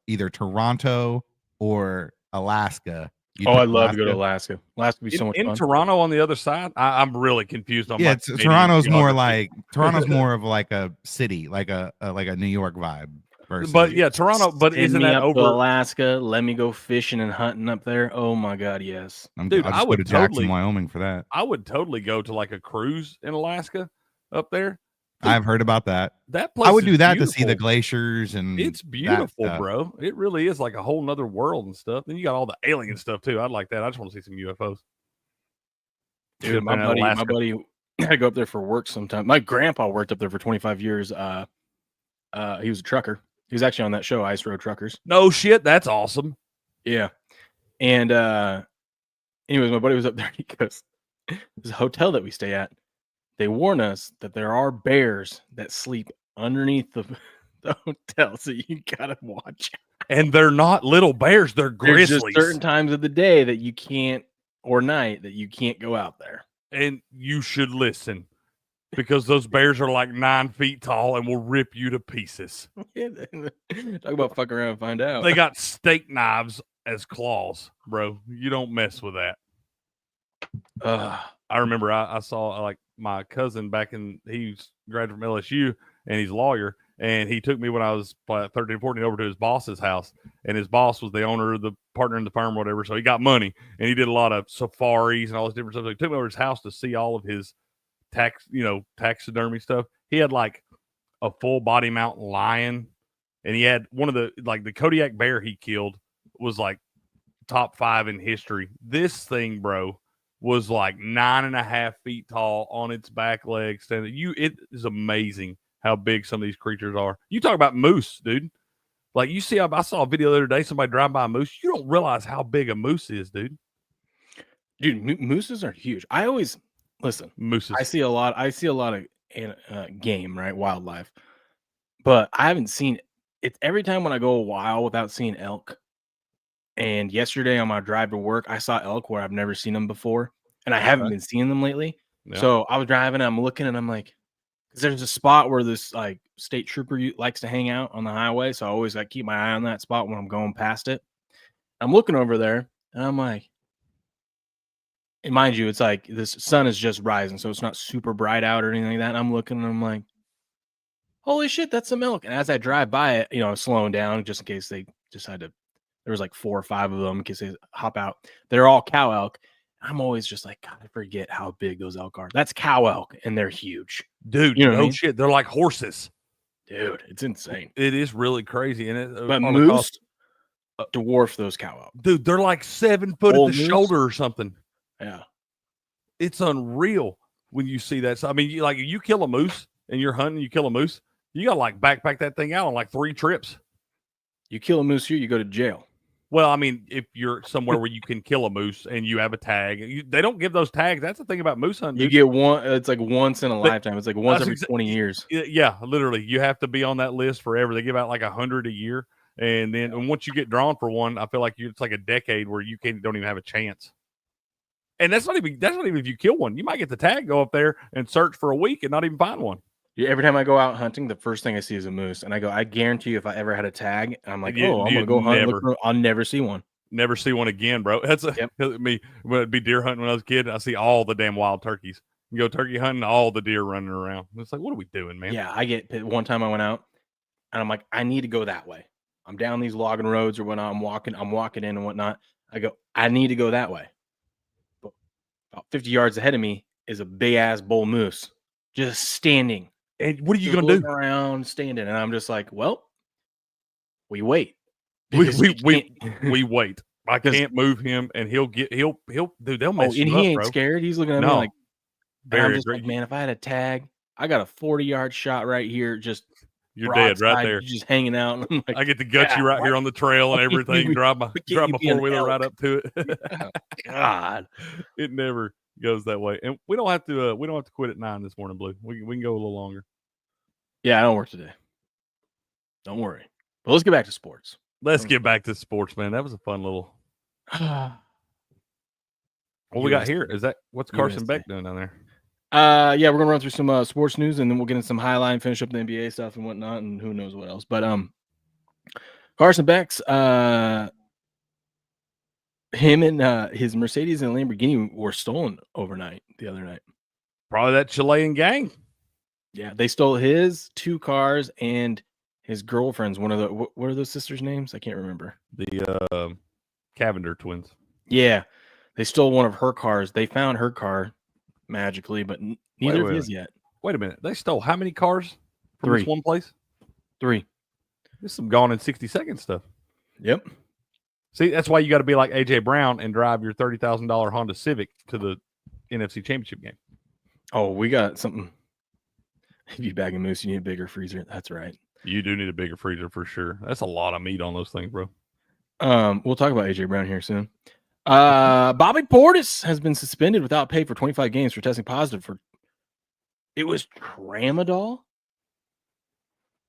either Toronto or Alaska. you'd Oh, pick I'd love to go to Alaska. Alaska would be so much In fun. Toronto, on the other side, I'm really confused on Yeah, my it's, Canadian Toronto's more geography. like Toronto's more of like a city, like a New York vibe. Versus, But yeah, Toronto. But Send isn't me that up to over? Alaska? Let me go fishing and hunting up there. Oh my God, yes. Dude, I'll I just go would to Jackson, totally- Wyoming for that. I would totally go to like a cruise in Alaska up there. I've heard about that. That place I would is do that to see the beautiful. glaciers and It's that beautiful, stuff. bro. It really is like a whole nother world and stuff. Then you got all the alien stuff too. I'd like that. I just want to see some UFOs. Dude, Should've my been in buddy Alaska. had to go up there for work sometime. My grandpa worked up there for 25 years. He was a trucker. He was actually on that show, Ice Road Truckers. No shit, that's awesome. Yeah. And anyways, my buddy was up there. He goes, there's a hotel that we stay at. They warn us that there are bears that sleep underneath the hotel, so you gotta watch. And they're not little bears; they're There's grizzlies. just certain times of the day that you can't, or night that you can't go out there. And you should listen because those bears are like 9 feet tall and will rip you to pieces. Talk about fuck around and find out. They got steak knives as claws, bro. You don't mess with that. I remember I saw like my cousin back in, he's graduated from LSU and he's a lawyer. And he took me when I was 13, 14 over to his boss's house. And his boss was the owner of the partner in the firm, whatever. So he got money and he did a lot of safaris and all this different stuff. So he took me over to his house to see all of his taxidermy stuff. He had like a full body mountain lion. And he had one of the, like the Kodiak bear he killed was like top 5 in history. This thing, bro, was like 9.5 feet tall on its back legs. It is amazing how big some of these creatures are. You talk about moose, dude. Like you see, I saw a video the other day, somebody drive by a moose. You don't realize how big a moose is, dude. Dude, mooses are huge. I always listen. Mooses. I see a lot of game, right? Wildlife, but I haven't seen it. Every time when I go a while without seeing elk. And yesterday on my drive to work, I saw elk where I've never seen them before, and I haven't been seeing them lately. Yeah. So I was driving, and I'm looking, and I'm like, because there's a spot where this like state trooper likes to hang out on the highway, so I always like keep my eye on that spot when I'm going past it. I'm looking over there, and I'm like, And mind you, it's like this sun is just rising, so it's not super bright out or anything like that. And I'm looking and I'm like, holy shit, that's some elk. And as I drive by it, slowing down just in case they decide to, there was like 4 or 5 of them in case they hop out. They're all cow elk. I'm always just like, God, I forget how big those elk are. That's cow elk, and they're huge. Dude, You know what I mean? shit. They're like horses. Dude, it's insane. It is really crazy. And But moose dwarf those cow elk. Dude, they're like 7 foot at the shoulder or something. Yeah. It's unreal when you see that. So, I mean, you kill a moose and you're hunting, you kill a moose, you got to like backpack that thing out on like 3 trips. You kill a moose here, you go to jail. Well, I mean, if you're somewhere where you can kill a moose and you have a tag, they don't give those tags. That's the thing about moose hunting. You get one. It's like once in a lifetime. It's like once every 20 years. Yeah, literally. You have to be on that list forever. They give out like 100 a year. And then once you get drawn for one, I feel like it's like a decade where you don't even have a chance. And that's not even if you kill one. You might get the tag, go up there and search for a week and not even find one. Every time I go out hunting, the first thing I see is a moose, and I guarantee you, if I ever had a tag, I'm like, I'm gonna go hunt. I'll never see one. Never see one again, bro. That's me. When it'd be deer hunting when I was a kid, I see all the damn wild turkeys. You go turkey hunting, all the deer running around. It's like, what are we doing, man? Yeah, I get one time I went out, and I'm like, I need to go that way. I'm down these logging roads or whatnot. I'm walking in and whatnot. I go, I need to go that way. But about 50 yards ahead of me is a big ass bull moose just standing. And what are you going to do? Around standing. And I'm just like, well, we wait. We wait. I can't move him and he'll dude, they'll mess you and up, he ain't bro. scared. He's looking at me like, I'm just great. like, man, if I had a tag, I got a 40-yard shot right here. Just you're dead right there. Just hanging out. I'm like, I get to gut you right here on the trail and everything. Drive my 4-wheeler right up to it. God, it never goes that way. And we don't have to quit at 9 this morning, Blue. We can go a little longer. Yeah, I don't work today. Don't worry. But let's get back to sports. Let's get back to sports, man. That was a fun little. What we got here? What's Carson Beck doing down there? Yeah, we're gonna run through some sports news, and then we'll get into some highlight and finish up the NBA stuff and whatnot, and who knows what else. But Carson Beck's him and his Mercedes and Lamborghini were stolen overnight the other night. Probably that Chilean gang. Yeah, they stole his 2 cars and his girlfriend's. One of the what are those sisters' names? I can't remember. The Cavender twins. Yeah, they stole one of her cars. They found her car magically, but neither of his yet. Wait a minute. They stole how many cars from 3. this one place? 3. This is some gone in 60 seconds stuff. Yep. See, that's why you got to be like AJ Brown and drive your $30,000 Honda Civic to the NFC Championship game. Oh, we got something. If you bag a moose, you need a bigger freezer. That's right. You do need a bigger freezer for sure. That's a lot of meat on those things, bro. We'll talk about AJ Brown here soon. Bobby Portis has been suspended without pay for 25 games for testing positive for. It was tramadol.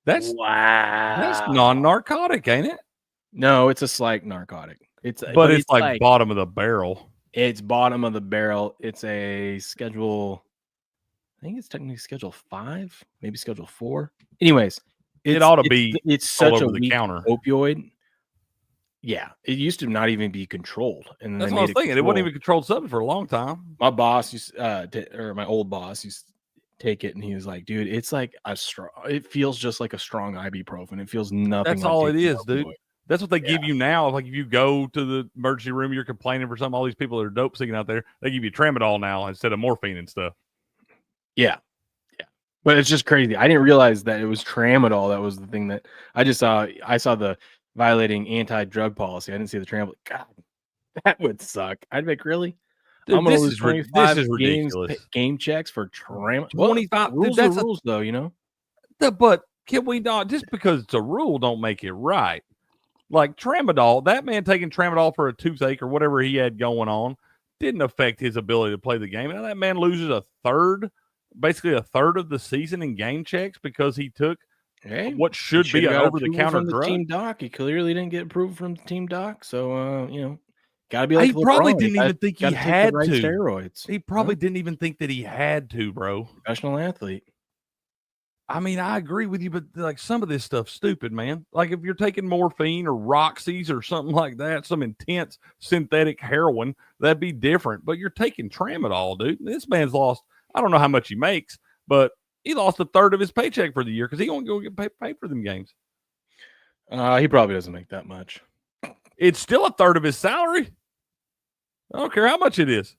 That's That's non-narcotic, ain't it? No, it's a slight narcotic. It's like bottom of the barrel. It's bottom of the barrel. It's a schedule. I think it's technically Schedule 5, maybe Schedule 4. Anyways, it ought to be. It's such all a over the counter opioid. Yeah, it used to not even be controlled, and that's what I was thinking. It wasn't even controlled substance for a long time. My boss used, or my old boss used to take it, and he was like, "Dude, it's like a strong. It feels just like a strong ibuprofen. It feels nothing. That's like all it is, opioid. dude. That's what they give you now. Like if you go to the emergency room, you're complaining for something. All these people that are dope seeking out there, they give you tramadol now instead of morphine and stuff. Yeah. But it's just crazy. I didn't realize that it was tramadol. That was the thing that I just saw. I saw the violating anti-drug policy. I didn't see the tramadol. God, that would suck. I'd be like, really? Dude, I'm gonna this lose is 25 ridiculous. Game checks for tramadol. 25 rules dude, are rules, though. You know. But can we not just because it's a rule don't make it right? Like tramadol, that man taking tramadol for a toothache or whatever he had going on didn't affect his ability to play the game. And that man loses basically a third of the season in game checks because he took what should be an over-the-counter drug. Team doc. He clearly didn't get approved from the team doc. So, got to be like he probably didn't even think he had to. Steroids. He probably didn't even think that he had to, bro. Professional athlete. I mean, I agree with you, but like some of this stuff's stupid, man. Like if you're taking morphine or Roxy's or something like that, some intense synthetic heroin, that'd be different. But you're taking tramadol, dude. This man's lost. I don't know how much he makes, but he lost a third of his paycheck for the year because he won't go get paid for them games. He probably doesn't make that much. It's still a third of his salary. I don't care how much it is.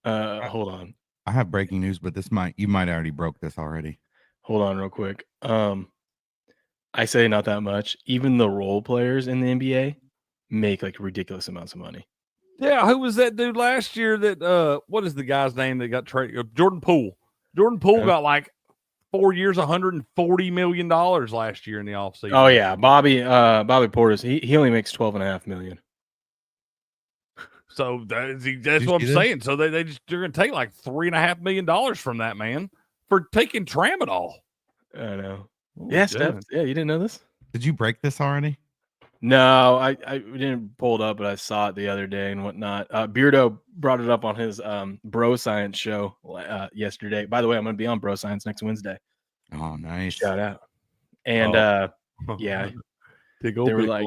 Hold on. I have breaking news, but you might already broke this already. Hold on real quick. I say not that much. Even the role players in the NBA make like ridiculous amounts of money. Yeah, who was that dude last year that what is the guy's name that got traded? Jordan Poole. Jordan Poole got like 4 years, $140 million last year in the offseason. Oh yeah, Bobby Portis. He only makes $12.5 million. So that's what I'm saying. So they're going to take like $3.5 million from that man for taking tramadol. I know. Oh, yeah, Steph. Yeah, you didn't know this? Did you break this already? No, I didn't pull it up, but I saw it the other day and whatnot. Beardo brought it up on his Bro Science show yesterday. By the way, I'm going to be on Bro Science next Wednesday. Oh, nice. Shout out. And yeah, they were like,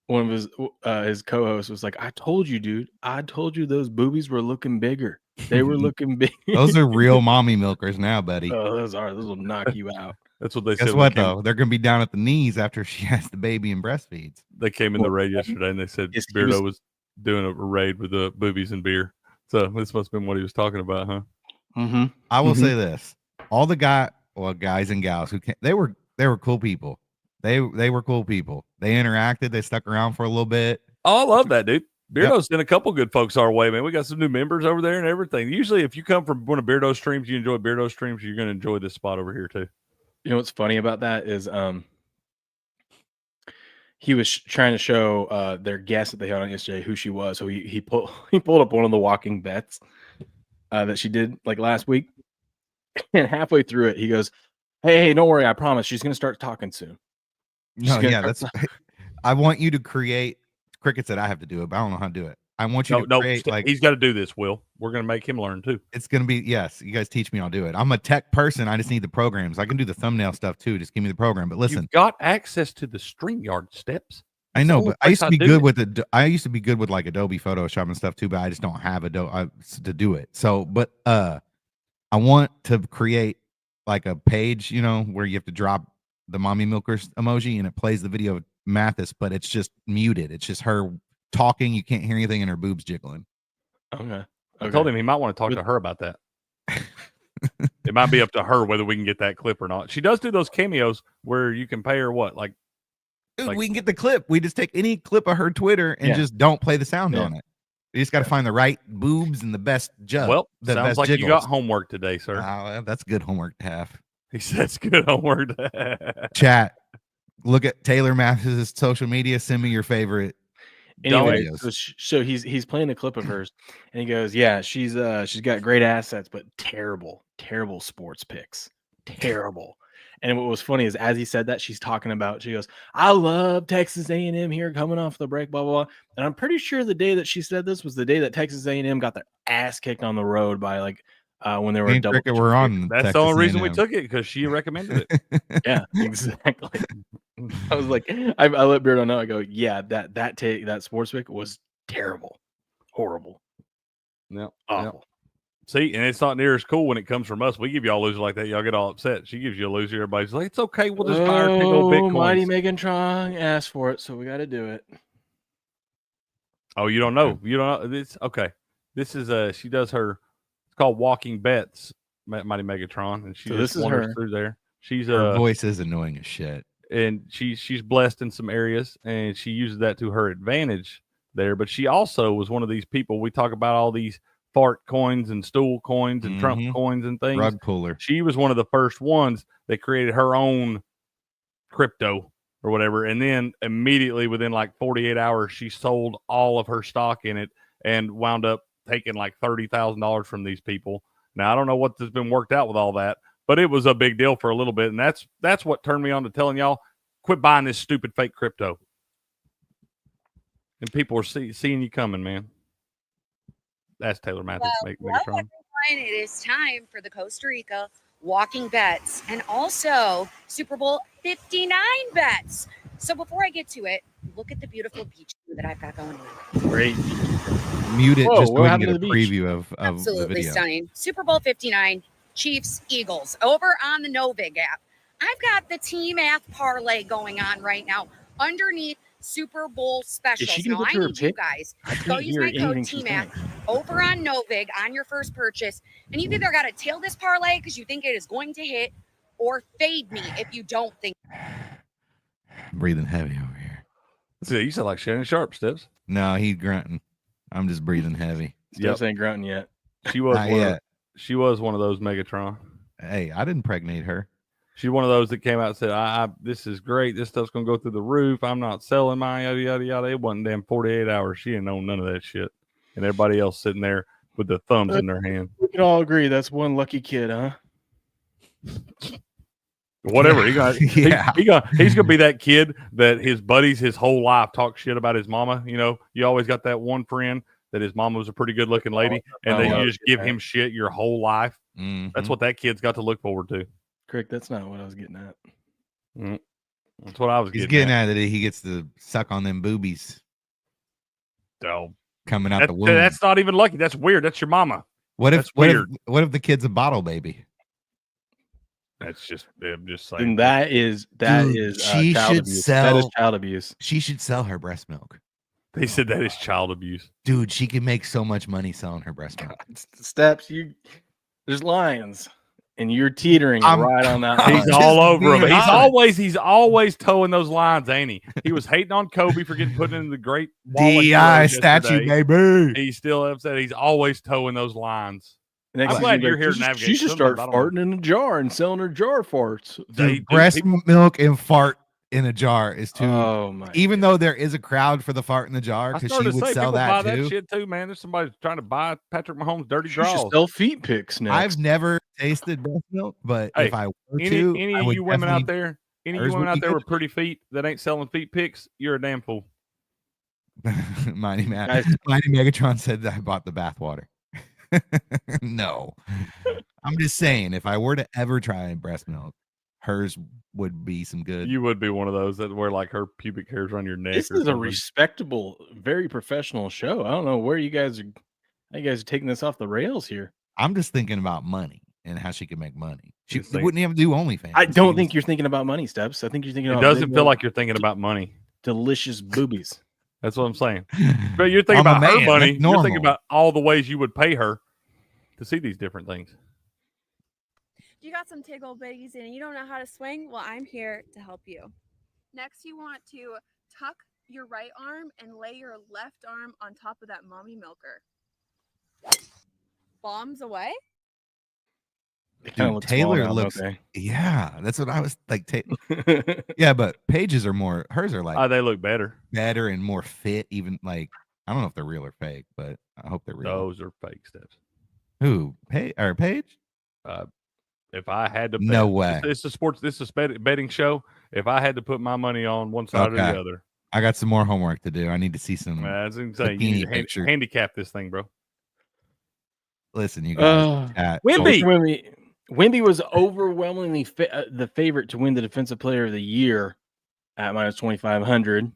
one of his co-hosts was like, I told you, dude. I told you those boobies were looking bigger. They were looking big. Those are real mommy milkers now, buddy. Oh, those will knock you out. That's what they said. Guess what, though? They're going to be down at the knees after she has the baby and breastfeeds. They came in the raid yesterday and they said Beardo was doing a raid with the boobies and beer. So this must have been what he was talking about, huh? Mm-hmm. I will say this: all the guys and gals who came, they were cool people. They were cool people. They interacted. They stuck around for a little bit. Oh, I love that, dude. Beardo's sent a couple good folks our way, man. We got some new members over there and everything. Usually, if you come from one of Beardo streams, you enjoy Beardo streams, you're going to enjoy this spot over here too. You know what's funny about that is he was trying to show their guest that they had on yesterday who she was. So he pulled up one of the walking bets that she did like last week, and halfway through it, he goes, "Hey, don't worry, I promise she's going to start talking soon." No, yeah, that's. I want you to create. Cricket said I have to do it, but I don't know how to do it. I want you to create like he's got to do this. Will, we're going to make him learn too. It's going to be yes. You guys teach me, I'll do it. I'm a tech person. I just need the programs. I can do the thumbnail stuff too. Just give me the program. But listen, you've got access to the StreamYard steps. I know, but I used to be good with I used to be good with like Adobe Photoshop and stuff too, but I just don't have Adobe to do it. So, but I want to create like a page, you know, where you have to drop the mommy milkers emoji and it plays the video of Mathis, but it's just muted. It's just her talking. You can't hear anything and her boobs jiggling. Okay. I told him he might want to talk to her about that. It might be up to her whether we can get that clip or not. She does do those cameos where you can pay her what? Dude, we can get the clip. We just take any clip of her Twitter and just don't play the sound on it. You just got to find the right boobs and the best jug. Well, the sounds best like jiggles. You got homework today, sir. That's good homework to have. He says good homework. Chat. Look at Taylor Mathis' social media. Send me your favorite. Anyway, so he's playing a clip of hers, and he goes, "Yeah, she's got great assets, but terrible sports picks, terrible." And what was funny is as he said that, she's talking about, she goes, "I love Texas A&M here coming off the break, blah blah blah." And I'm pretty sure the day that she said this was the day that Texas A&M got their ass kicked on the road by like when they were double. We're on. That's Texas the only reason A&M. we took it because she recommended it. Yeah, exactly. I was like, I let Beardo know. I go, yeah, that sports pick was terrible, horrible, awful. See, and it's not near as cool when it comes from us. We give y'all a loser like that, y'all get all upset. She gives you a loser, everybody's like, it's okay, we'll just buy her big old Bitcoin. Mighty Megan Trong asked for it, so we got to do it. Oh, you don't know? You don't know? This okay? This is she does her. It's called Walking Bets, Mighty Megatron, and she just wanders through there. She's her voice is annoying as shit. And she's blessed in some areas, and she uses that to her advantage there. But she also was one of these people. We talk about all these fart coins and stool coins and Trump coins and things. Rug puller. She was one of the first ones that created her own crypto or whatever. And then immediately within like 48 hours, she sold all of her stock in it and wound up taking like $30,000 from these people. Now, I don't know what has been worked out with all that. But it was a big deal for a little bit, and that's what turned me on to telling y'all, quit buying this stupid fake crypto. And people are seeing you coming, man. That's Taylor Mathis. Well, everyone, it is time for the Costa Rica walking bets, and also Super Bowl 59 bets. So before I get to it, look at the beautiful beach view that I've got going on. Great. Mute it Whoa, just so what we can happened get to a the beach? preview of the Absolutely video. stunning. Super Bowl 59, Chiefs, Eagles, over on the Novig app. I've got the team math parlay going on right now underneath Super Bowl specials. she gonna Now get I to her need you pick? guys I to go can't use hear my code anything she's TMATH saying. over on Novig on your first purchase. And you've either got to tail this parlay because you think it is going to hit, or fade me if you don't think. I'm breathing heavy over here. See, you sound like Shannon Sharp, Steps. No, he's grunting. I'm just breathing heavy. Steps ain't grunting yet. She was Not one yet. she was one of those Megatron. Hey, I didn't impregnate her. She's one of those that came out and said, this is great. This stuff's going to go through the roof. I'm not selling mine, yada, yada, yada. It wasn't damn 48 hours. She didn't know none of that shit. And everybody else sitting there with the thumbs in their hand. We can all agree that's one lucky kid, huh? Whatever. Yeah. He's gonna be that kid that his buddies his whole life talk shit about his mama. You know, you always got that one friend that his mama was a pretty good looking lady, and then you just give him shit your whole life. Mhm. That's what that kid's got to look forward to. Correct. That's not what I was getting at. That's what I was He's getting at it. He gets to suck on them boobies Oh, coming out the womb. that's not even lucky. That's weird. That's your mama. What if that's weird. What if the kid's a bottle baby? That's just I'm just saying. And that is Dude, she child should abuse. sell- That is child abuse. She should sell her breast milk. They said that is child abuse. Dude, she could make so much money selling her breast milk. Steps, there's lions, and you're teetering right on that line. He's all over him. being He's always towing those lines, ain't he? He was hating on Kobe for getting put in the great wall of DI heroes statue, yesterday. baby. He's still upset. He's always towing those lines. Next I'm thing glad he's you're here to "She should- navigate. She should start Sometimes I don't farting in a jar and selling her jar farts. Dude, breast milk and fart in a jar is too. Oh my! Even though there is a crowd for the fart in the jar, I because she started to would say sell people buy that too. that shit too, man. There's somebody trying to buy Patrick Mahomes' dirty She should draws. sell feet pics next. I've never tasted breast milk, but Hey, if I were Any to, I of would you women out definitely- there, any of hers you women would out be there good. with pretty feet that ain't selling feet pics, you're a damn fool. Mighty Guys- Megatron said that I bought the bathwater. No, I'm just saying, if I were to ever try breast milk, hers would be some good. You would be one of those that wear like her pubic hairs on your neck. This or is a something. respectable, very professional show. I don't know where you guys are taking this off the rails here. I'm just thinking about money and how she could make money. She Just think- wouldn't have to do OnlyFans. I don't She think could you're thinking about money, Steps. I think you're thinking It about doesn't big feel old like you're thinking about money. delicious boobies. That's what I'm saying. But you're thinking I'm a about her man. money. That's You're thinking normal. about all the ways you would pay her to see these different things. You got some tickle bitties and you don't know how to swing? Well, I'm here to help you. Next, you want to tuck your right arm and lay your left arm on top of that mommy milker. Bombs away. They kinda Dude, look small Taylor now, don't looks. they? Yeah, that's what I was like. Yeah, but Paige's are more. Hers are like They look better. better and more fit. Even like I don't know if they're real or fake, but I hope they're real. Those are fake steps. Who? Paige? If I had to, No way. It's a sports. This is a betting show. If I had to put my money on one side or Okay. the other, I got some more homework to do. I need to see some. as I'm saying, bikini you need to picture. handicap this thing, bro. Listen, you guys. Wimby was overwhelmingly the favorite to win the Defensive Player of the Year at minus 2,500.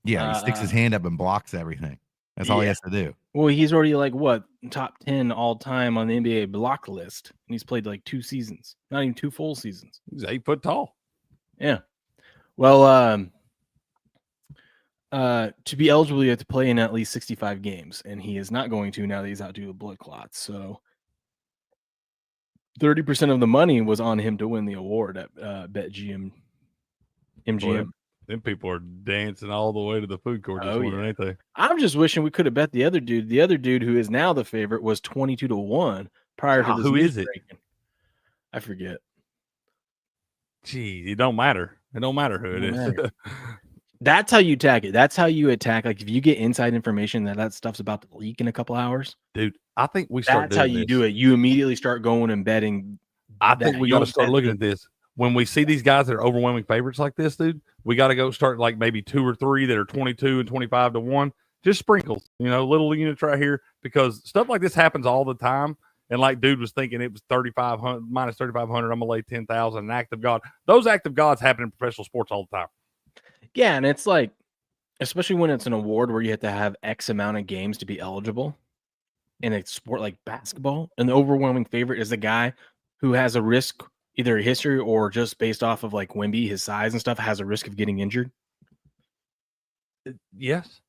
Yeah, he sticks his hand up and blocks everything. That's all he yeah. has to do. Well, he's already like what top 10 all time on the NBA block list, and he's played like 2 seasons, not even 2 full seasons. He's 8 foot tall. Yeah. Well, to be eligible, you have to play in at least 65 games, and he is not going to now that he's out due to blood clots. So 30% of the money was on him to win the award at MGM. Boy, them people are dancing all the way to the food court this morning, ain't they? I'm just wishing we could have bet the other dude. The other dude who is now the favorite was 22-1 prior to this. Who news is it? breaking. I forget. Gee, it don't matter. It don't matter who it Don't is. matter. That's how you attack it. That's how you attack. Like if you get inside information that stuff's about to leak in a couple hours, dude. I think we start. That's how you do it. You immediately start going and betting. I think we got to start looking at at this. When we see these guys that are overwhelming favorites like this, dude, we got to go start like maybe 2 or 3 that are 22 and 25-1. Just sprinkles, little units right here, because stuff like this happens all the time. And like dude was thinking it was 3,500 minus 3,500. I'm gonna lay 10,000. An act of God. Those act of gods happen in professional sports all the time. Yeah, and it's like, especially when it's an award where you have to have X amount of games to be eligible in a sport like basketball, and the overwhelming favorite is the guy who has a risk, either a history or just based off of like Wemby, his size and stuff, has a risk of getting injured. Yes.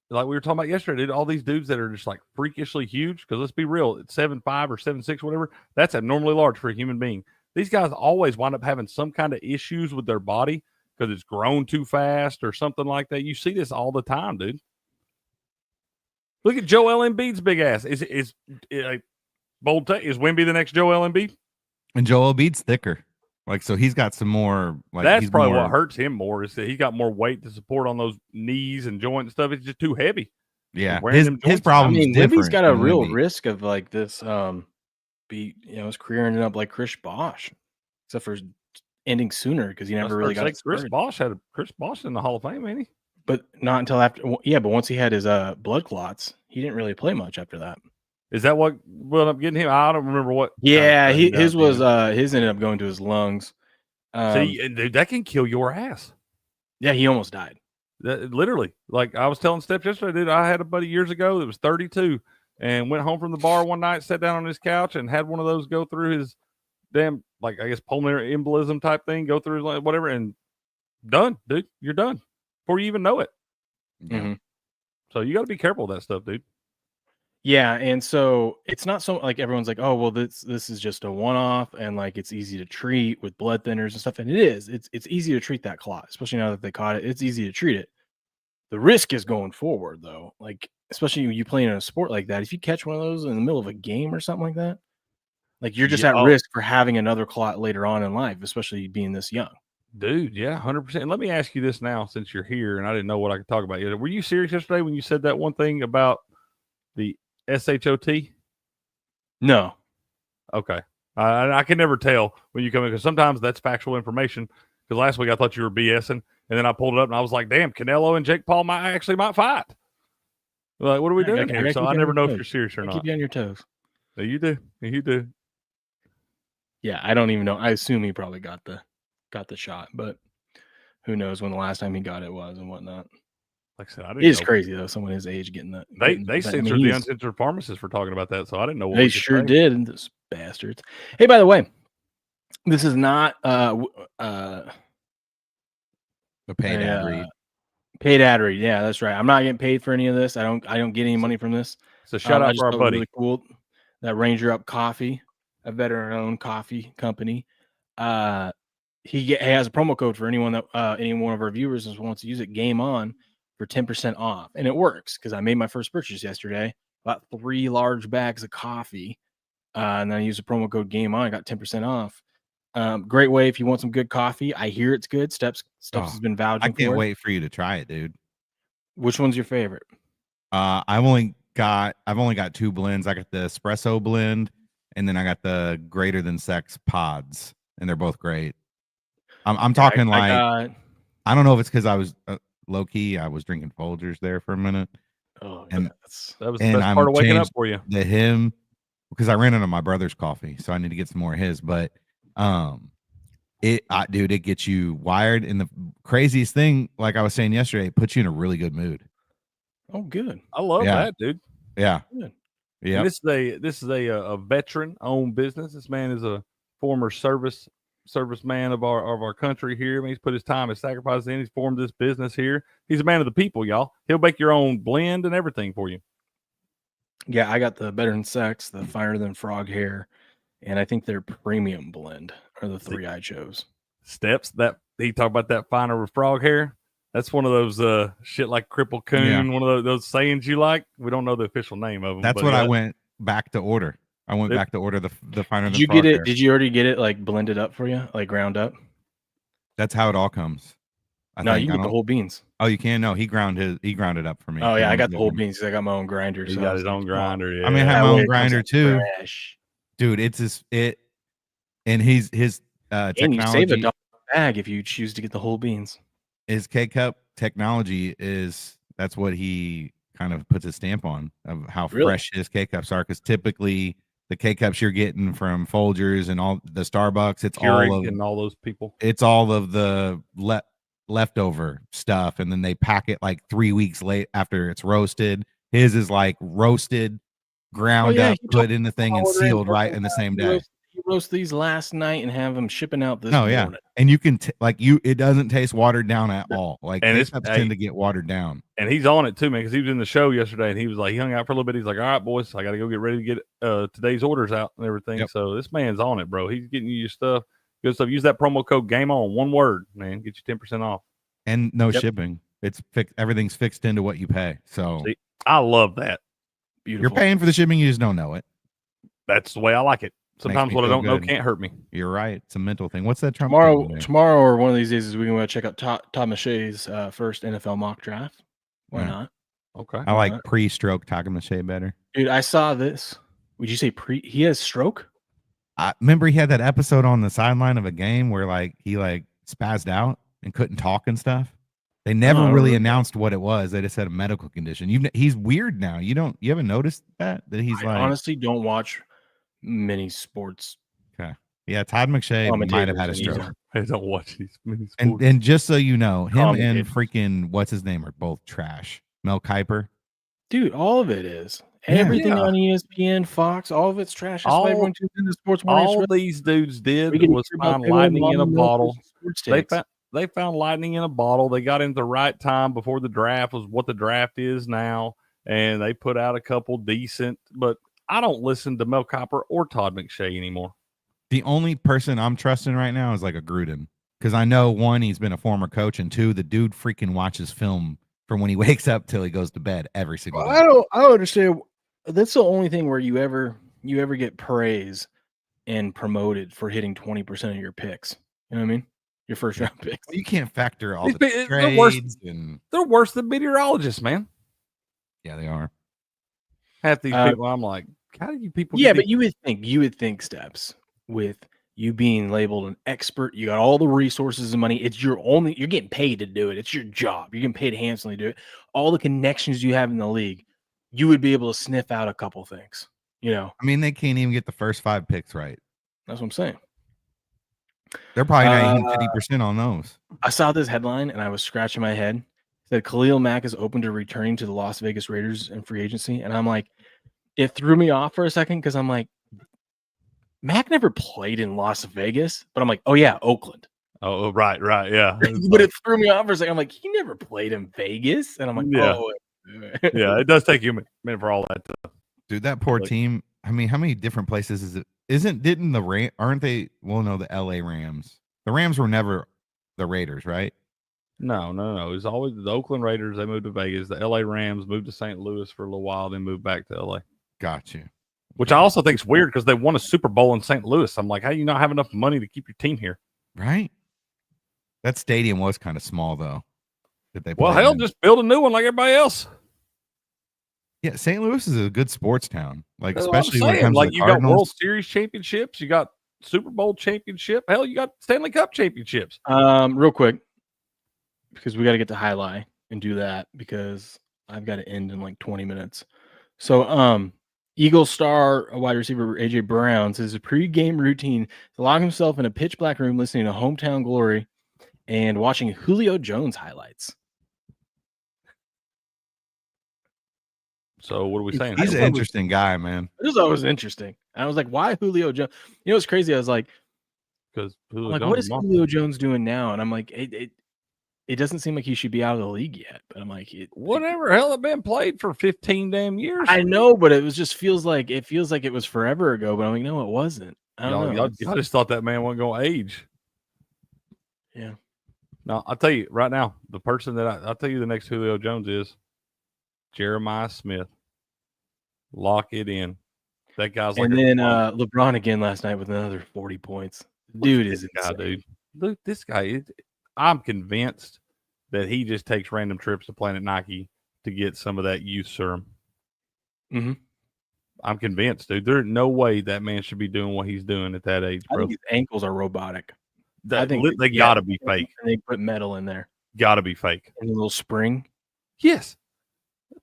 Like we were talking about yesterday, dude, all these dudes that are just like freakishly huge, because let's be real, it's 7'5" or 7'6", whatever, that's abnormally large for a human being. These guys always wind up having some kind of issues with their body because it's grown too fast or something like that. You see this all the time, dude. Look at Joel Embiid's big ass. Is bold take, is Wemby the next Joel Embiid? And Joel Embiid's thicker. Like, so he's got some more. Like, that's he's probably more, what hurts him more is that he's got more weight to support on those knees and joints and stuff. It's just too heavy. Yeah, Wearing his problem. I mean, is different Wemby's got a than real Wemby. risk of like this. His career ended up like Chris Bosh, except for ending sooner because he never really got it Chris started. Bosh in the Hall of Fame, ain't he? But not until after. Yeah, but once he had his blood clots, he didn't really play much after that. Is that what wound up getting him? I don't remember what. Yeah, his ended up going to his lungs. See, and dude, that can kill your ass. Yeah, he almost died. Literally, like I was telling Steph yesterday, dude, I had a buddy years ago that was 32 and went home from the bar one night, sat down on his couch and had one of those go through his damn, like, I guess pulmonary embolism type thing, go through his, whatever, and done, dude. You're done before you even know it. Mm-hmm. So you got to be careful with that stuff, dude. Yeah, and so it's not so like everyone's like, oh, well, this is just a one-off, and like it's easy to treat with blood thinners and stuff, and it is. It's easy to treat that clot, especially now that they caught it. It's easy to treat it. The risk is going forward, though. Like, especially when you play in a sport like that, if you catch one of those in the middle of a game or something like that, like you're just at risk for having another clot later on in life, especially being this young. Dude, yeah, 100%. Let me ask you this now, since you're here, and I didn't know what I could talk about yet. Were you serious yesterday when you said that one thing about the SHOT? No. Okay. I can never tell when you come in because sometimes that's factual information. Because last week I thought you were BSing, and then I pulled it up and I was like, "Damn, Canelo and Jake Paul might fight." Like, what are we doing here? So I never know if you're serious or not. Keep you on your toes. No, you do. You do. Yeah, I don't even know. I assume he probably got the shot, but who knows when the last time he got it was and whatnot. Like I said, it is crazy though. Someone his age getting that. They censored the uncensored pharmacists for talking about that, so I didn't know what they sure did. Those bastards. Hey, by the way, this is not a paid ad read. Paid ad read. Yeah, that's right. I'm not getting paid for any of this. I don't get any money from this. So shout out for our buddy. Really cool. That Ranger Up Coffee, a veteran-owned coffee company. He has a promo code for anyone that any one of our viewers wants to use it. Game On for 10% off, and it works because I made my first purchase yesterday. Bought 3 large bags of coffee, and then I used the promo code Game On. I got 10% off. Great way if you want some good coffee. I hear it's good. Steps has been vouching. I can't wait for you to try it, dude. Which one's your favorite? I've only got 2 blends. I got the espresso blend, and then I got the greater than sex pods, and they're both great. I'm talking I don't know if it's because I was low key. I was drinking Folgers there for a minute. Oh, and that was the best part of waking up for you. Because I ran out of my brother's coffee, so I need to get some more of his. But dude, it gets you wired. And the craziest thing, like I was saying yesterday, it puts you in a really good mood. Oh, good. I love that, dude. Yeah, yeah. This is a veteran owned business. This man is a former serviceman of our country here. I mean, he's put his time, his sacrifice in. He's formed this business here. He's a man of the people, y'all. He'll make your own blend and everything for you. Yeah, I got the Better Than Sex, the Finer Than Frog Hair, and I think their premium blend are the 3 I chose. Steps that he talked about, that Finer with Frog Hair. That's one of those shit like Cripple Coon, one of those sayings you like. We don't know the official name of them. That's what I went back to order. I went back to order the Finer Than Frog Hair. Did you get it? Did you already get it like blended up for you, like ground up? That's how it all comes. No, you get the whole beans. Oh, you can? No, he ground it up for me. Oh yeah, I got the whole beans. I got my own grinder. He got his own grinder. Yeah. I mean, I have my own grinder too. Dude, it's and his technology. And you save $1 bag if you choose to get the whole beans. His K-Cup technology that's what he kind of puts a stamp on of how fresh his K-Cups are, because typically the K-Cups you're getting from Folgers and all the Starbucks, it's Keurig all of and all those people. it's all of the leftover stuff, and then they pack it like 3 weeks late after it's roasted. His is like roasted, ground up, put in the thing, and sealed right in the same day. You roast these last night and have them shipping out this No, yeah, morning. and you can it doesn't taste watered down at all. Like, And it's tend to get watered down. And he's on it too, man, because he was in the show yesterday, and he was like, he hung out for a little bit. He's like, all right, boys, I got to go get ready to get today's orders out and everything. Yep. So this man's on it, bro. He's getting you your stuff, good stuff. Use that promo code Game On, one word, man, get you 10% off and no shipping. It's fixed. Everything's fixed into what you pay. So see, I love that. Beautiful. You're paying for the shipping, you just don't know it. That's the way I like it. Sometimes what I don't know can't hurt me. You're right. It's a mental thing. What's that Trump tomorrow or one of these days is we can check out Todd McShay's first NFL mock draft. Why not? Okay. I like pre-stroke Todd McShay better. Dude, I saw this. Would you say he has stroke? I remember he had that episode on the sideline of a game where he spazzed out and couldn't talk and stuff. They never really announced what it was. They just had a medical condition. He's weird now. You haven't noticed that he's I honestly don't watch many sports. Okay. Yeah, Todd McShay might have had a stroke. I don't watch these many sports. And just so you know, him and freaking what's his name are both trash. Mel Kiper. Dude, all of it is. Everything on ESPN, Fox, all of it's trash. That's why everyone tunes into sports. All these dudes did was find lightning in a bottle. They found lightning in a bottle. They got in the right time before the draft was what the draft is now, and they put out a couple decent. But I don't listen to Mel Kiper or Todd McShay anymore. The only person I'm trusting right now is like a Gruden, because I know, one, he's been a former coach, and two, the dude freaking watches film from when he wakes up till he goes to bed every single day. I don't understand. That's the only thing where you ever get praise and promoted for hitting 20% of your picks. You know what I mean? Your first round picks. You can't factor all these the trades. They're worse than meteorologists, man. Yeah, they are. Half these people, I'm like, how do you people? Yeah, but you would think steps with you being labeled an expert. You got all the resources and money. You're getting paid to do it. It's your job. You're getting paid handsomely to do it. All the connections you have in the league, you would be able to sniff out a couple things. You know, I mean, they can't even get the first 5 picks right. That's what I'm saying. They're probably not even 50% on those. I saw this headline and I was scratching my head. It said Khalil Mack is open to returning to the Las Vegas Raiders in free agency. And I'm like, it threw me off for a second because I'm like, Mack never played in Las Vegas. But I'm like, oh, yeah, Oakland. Oh, right, yeah. But it threw me off for a second. I'm like, he never played in Vegas. And I'm like, oh. Yeah, it does take you a minute for all that stuff. Dude, that poor team. I mean, how many different places is it? Didn't the aren't they? Well, no, the LA Rams. The Rams were never the Raiders, right? No. It was always the Oakland Raiders. They moved to Vegas. The LA Rams moved to St. Louis for a little while, then moved back to LA. Got you. Which I also think is weird because they won a Super Bowl in St. Louis. I'm like, how do you not have enough money to keep your team here? Right. That stadium was kind of small, though. Just build a new one like everybody else. Yeah, St. Louis is a good sports town. Like, that's especially when it comes like to you Cardinals. got World Series championships, you got Super Bowl championship. Hell, you got Stanley Cup championships. Real quick, because we got to get to Jai-Alai and do that because I've got to end in like 20 minutes. So, Eagles star wide receiver AJ Brown says his pre-game routine to lock himself in a pitch black room, listening to Hometown Glory and watching Julio Jones highlights. So what are we saying? He's an interesting guy, man. This is always interesting. I was like, why Julio Jones? You know what's crazy? I was like, because what is Julio Jones doing now? And I'm like, it doesn't seem like he should be out of the league yet. But I'm like, whatever. Hell, it been played for 15 damn years. I know, but it feels like it was forever ago. But I'm like, no, it wasn't. I don't know. I just thought that man wasn't going to age. Yeah. No, I'll tell you right now, the person that I'll tell you the next Julio Jones is Jeremiah Smith. Lock it in. That guy's like. And then LeBron again last night with another 40 points. Dude is insane. Dude. Look, this guy. I'm convinced that he just takes random trips to Planet Nike to get some of that youth serum. Mm-hmm. I'm convinced, dude. There's no way that man should be doing what he's doing at that age, bro. I think his ankles are robotic. I think they got to be fake. And they put metal in there. Got to be fake. And a little spring. Yes.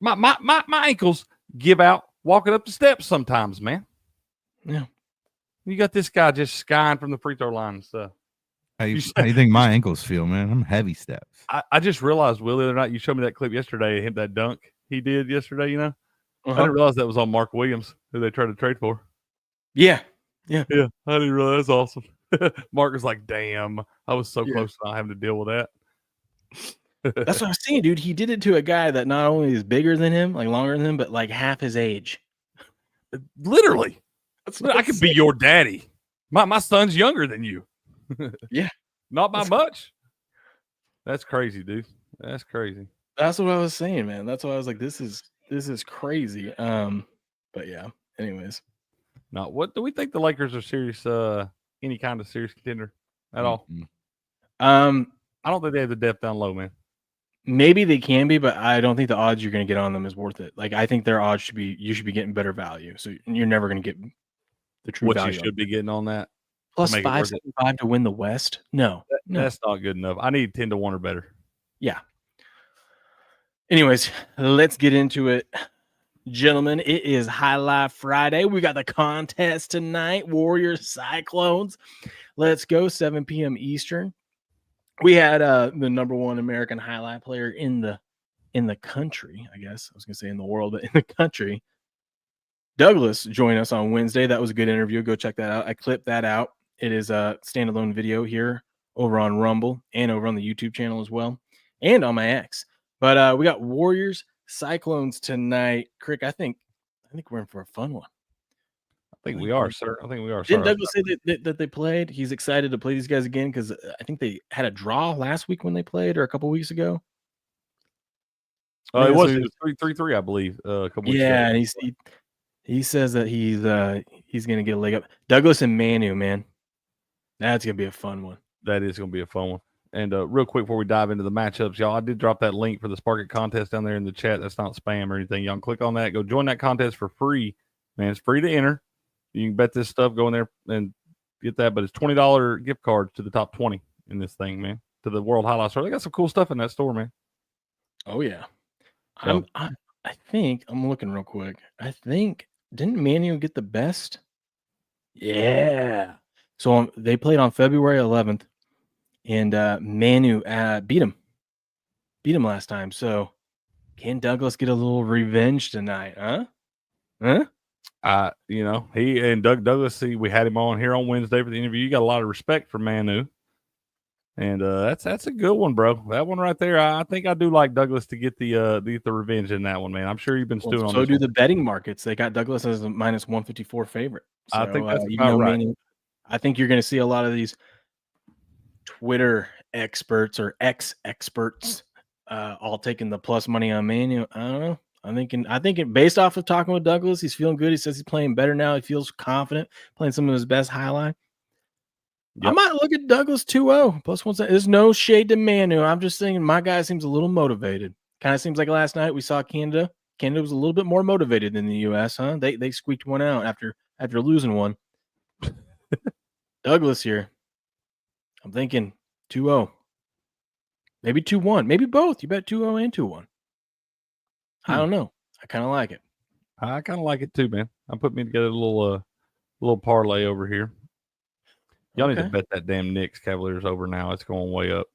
My ankles give out walking up the steps sometimes, man. Yeah. You got this guy just skying from the free throw line and stuff. How you think my ankles feel, man? I'm heavy steps. I just realized, Will, the other night you showed me that clip yesterday, him that dunk he did yesterday. I Uh-huh. didn't realize that was on Mark Williams, who they tried to trade for. Yeah. I didn't realize. That's awesome. Mark was like, "Damn, I was so close to not having to deal with that." That's what I was saying, dude. He did it to a guy that not only is bigger than him, like longer than him, but like half his age. Literally, what I could be your daddy. My son's younger than you. Yeah, not by much. That's crazy, dude. That's crazy. That's what I was saying, man. That's why I was like, this is crazy. But yeah. Anyways, now what do we think the Lakers are serious? Any kind of serious contender at all? I don't think they have the depth down low, man. Maybe they can be, but I don't think the odds you're going to get on them is worth it. Like I think their odds should be you should be getting better value. So you're never going to get the true value. What you should be getting on that. Plus 575 to win the West. No, that's not good enough. I need 10 to 1 or better. Yeah. Anyways, let's get into it. Gentlemen, it is Highlight Friday. We got the contest tonight. Warriors Cyclones. Let's go. 7 p.m. Eastern. We had the number one American highlight player in the country, I guess. I was going to say in the world, but in the country. Douglas joined us on Wednesday. That was a good interview. Go check that out. I clipped that out. It is a standalone video here over on Rumble and over on the YouTube channel as well, and on my X. But we got Warriors Cyclones tonight. Crick, I think we're in for a fun one. I think we are, sir. I think we are. Didn't Douglas say that they played? He's excited to play these guys again because I think they had a draw last week when they played, or a couple weeks ago. It was 3-3, I believe. A couple weeks ago. Yeah, and he says that he's going to get a leg up. Douglas and Manu, man. That's going to be a fun one. That is going to be a fun one. And real quick before we dive into the matchups, y'all, I did drop that link for the Spark It contest down there in the chat. That's not spam or anything. Y'all can click on that. Go join that contest for free. Man, it's free to enter. You can bet this stuff. Go in there and get that. But it's $20 gift cards to the top 20 in this thing, man. To the World Highlight Store. They got some cool stuff in that store, man. Oh, yeah. So, I think, I'm looking real quick. I think, didn't Manu get the best? Yeah. So they played on February 11th, and Manu beat him. Beat him last time. So can Douglas get a little revenge tonight, huh? He and Douglas, see, we had him on here on Wednesday for the interview. You got a lot of respect for Manu. And that's a good one, bro. That one right there. I think I do like Douglas to get the revenge in that one, man. I'm sure you've been stewing on so this do one. the betting markets. They got Douglas as a minus 154 favorite. So, I think that's about right. I think you're going to see a lot of these Twitter experts or experts all taking the plus money on Manu. I don't know. I think based off of talking with Douglas, he's feeling good. He says he's playing better now. He feels confident, playing some of his best highlight. Yep. I might look at Douglas 2-0 plus 1. There's no shade to Manu. I'm just saying my guy seems a little motivated. Kind of seems like last night we saw Canada. Canada was a little bit more motivated than the U.S., huh? They squeaked one out after losing one. Douglas here. I'm thinking 2-0. Maybe 2-1. Maybe both. You bet 2-0 and 2-1. I don't know. I kind of like it. I kind of like it too, man. I'm putting me together a little parlay over here. Y'all need to bet that damn Knicks Cavaliers over now. It's going way up.